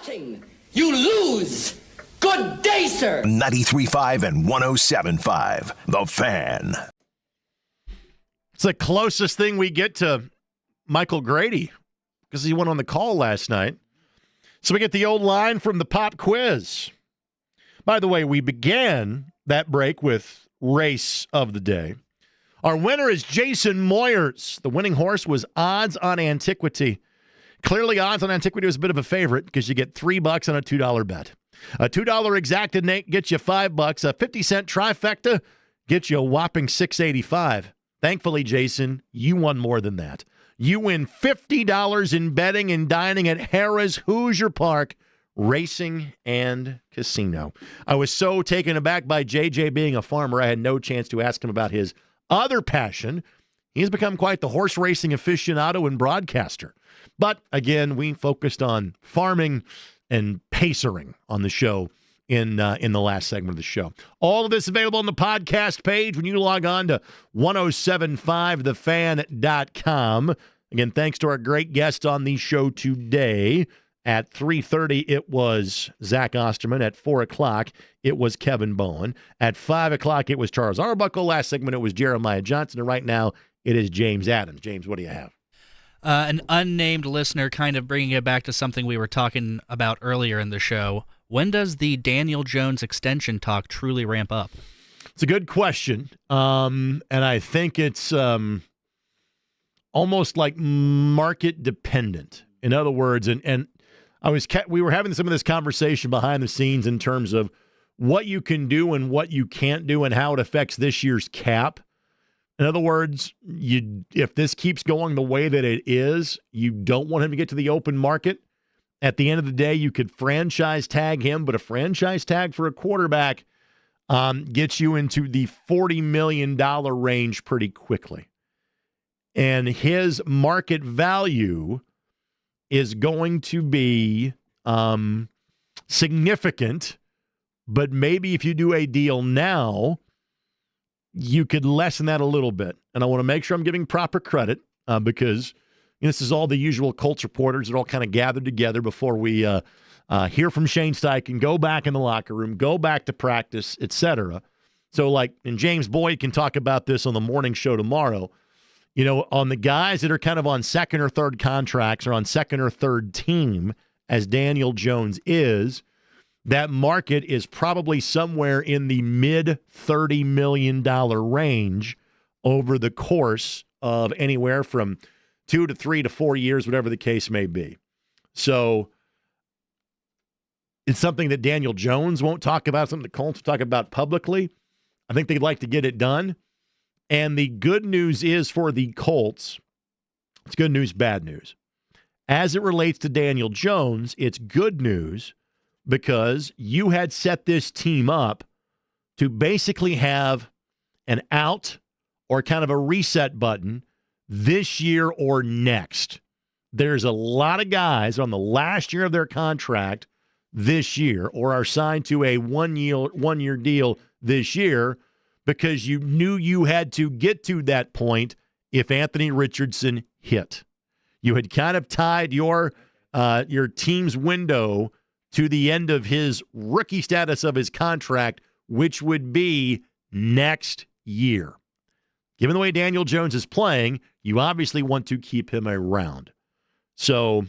Nothing. You lose. Good day, sir. 93.5 and 107.5. The Fan. It's the closest thing we get to Michael Grady because he went on the call last night. So we get the old line from the pop quiz. By the way, we began that break with race of the day. Our winner is Jason Moyers. The winning horse was Odds on Antiquity. Clearly, Odds on Antiquity was a bit of a favorite because you get $3 on a $2 bet. A $2 exacta Nate gets you $5. A 50-cent trifecta gets you a whopping $6.85. Thankfully, Jason, you won more than that. You win $50 in betting and dining at Harrah's Hoosier Park Racing and Casino. I was so taken aback by JJ being a farmer, I had no chance to ask him about his other passion. He's become quite the horse racing aficionado and broadcaster. But again, we focused on farming and pacering on the show in the last segment of the show. All of this available on the podcast page when you log on to 1075thefan.com. Again, thanks to our great guest on the show today. At 3:30, it was Zach Osterman. At 4 o'clock, it was Kevin Bowen. At 5 o'clock, it was Charles Arbuckle. Last segment, it was Jeremiah Johnson. And right now, it is James Adams. James, what do you have? An unnamed listener kind of bringing it back to something we were talking about earlier in the show. When does the Daniel Jones extension talk truly ramp up? It's a good question. And I think it's almost like market dependent. In other words, and we were having some of this conversation behind the scenes in terms of what you can do and what you can't do and how it affects this year's cap. In other words, if this keeps going the way that it is, you don't want him to get to the open market. At the end of the day, you could franchise tag him, but a franchise tag for a quarterback gets you into the $40 million range pretty quickly. And his market value is going to be significant, but maybe if you do a deal now, you could lessen that a little bit. And I want to make sure I'm giving proper credit because this is all the usual Colts reporters that all kind of gathered together before we hear from Shane Steichen, go back in the locker room, go back to practice, etc. So and James Boyd can talk about this on the morning show tomorrow. On the guys that are kind of on second or third contracts or on second or third team, as Daniel Jones is, that market is probably somewhere in the mid $30 million range over the course of anywhere from 2 to 3 to 4 years, whatever the case may be. So it's something that Daniel Jones won't talk about, something the Colts will talk about publicly. I think they'd like to get it done. And the good news is for the Colts, it's good news, bad news. As it relates to Daniel Jones, it's good news because you had set this team up to basically have an out or kind of a reset button this year or next. There's a lot of guys on the last year of their contract this year or are signed to a one-year deal this year because you knew you had to get to that point if Anthony Richardson hit. You had kind of tied your team's window to the end of his rookie status of his contract, which would be next year. Given the way Daniel Jones is playing, you obviously want to keep him around. So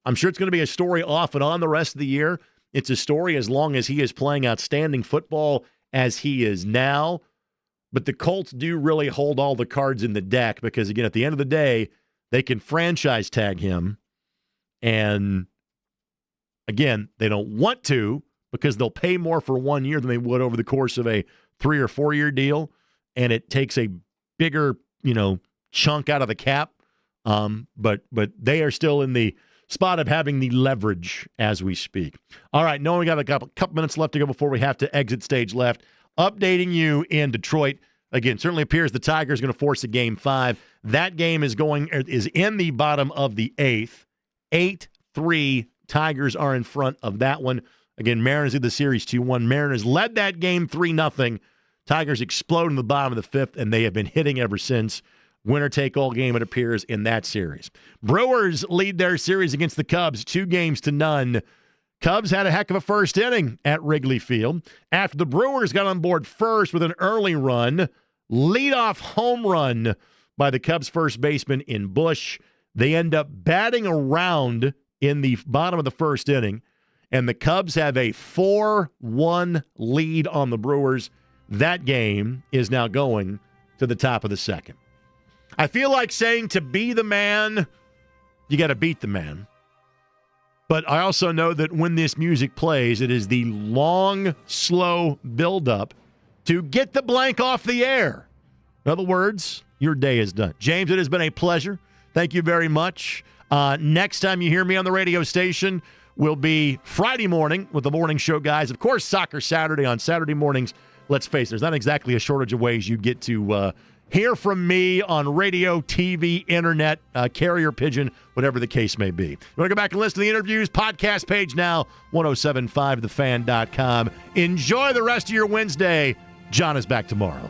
I'm sure it's going to be a story off and on the rest of the year. It's a story as long as he is playing outstanding football as he is now. But the Colts do really hold all the cards in the deck because, again, at the end of the day, they can franchise tag him. And, again, they don't want to because they'll pay more for 1 year than they would over the course of a 3 or 4 year deal. And it takes a bigger, chunk out of the cap. But they are still in the spot of having the leverage as we speak. All right, we got a couple minutes left to go before we have to exit stage left. Updating you in Detroit. Again, certainly appears the Tigers going to force a Game 5. That game is in the bottom of the 8th. 8-3. Tigers are in front of that one. Again, Mariners lead the series 2-1. Mariners led that game 3-0. Tigers explode in the bottom of the 5th, and they have been hitting ever since. Winner-take-all game, it appears, in that series. Brewers lead their series against the Cubs 2-0. Cubs had a heck of a first inning at Wrigley Field. After the Brewers got on board first with an early run, leadoff home run by the Cubs first baseman in Bush, they end up batting around in the bottom of the first inning, and the Cubs have a 4-1 lead on the Brewers. That game is now going to the top of the second. I feel like saying to be the man, you got to beat the man. But I also know that when this music plays, it is the long, slow buildup to get the blank off the air. In other words, your day is done. James, it has been a pleasure. Thank you very much. Next time you hear me on the radio station will be Friday morning with the morning show guys. Of course, Soccer Saturday on Saturday mornings. Let's face it, there's not exactly a shortage of ways you get to hear from me on radio, TV, internet, carrier pigeon, whatever the case may be. You want to go back and listen to the interviews? Podcast page now, 1075thefan.com. Enjoy the rest of your Wednesday. John is back tomorrow.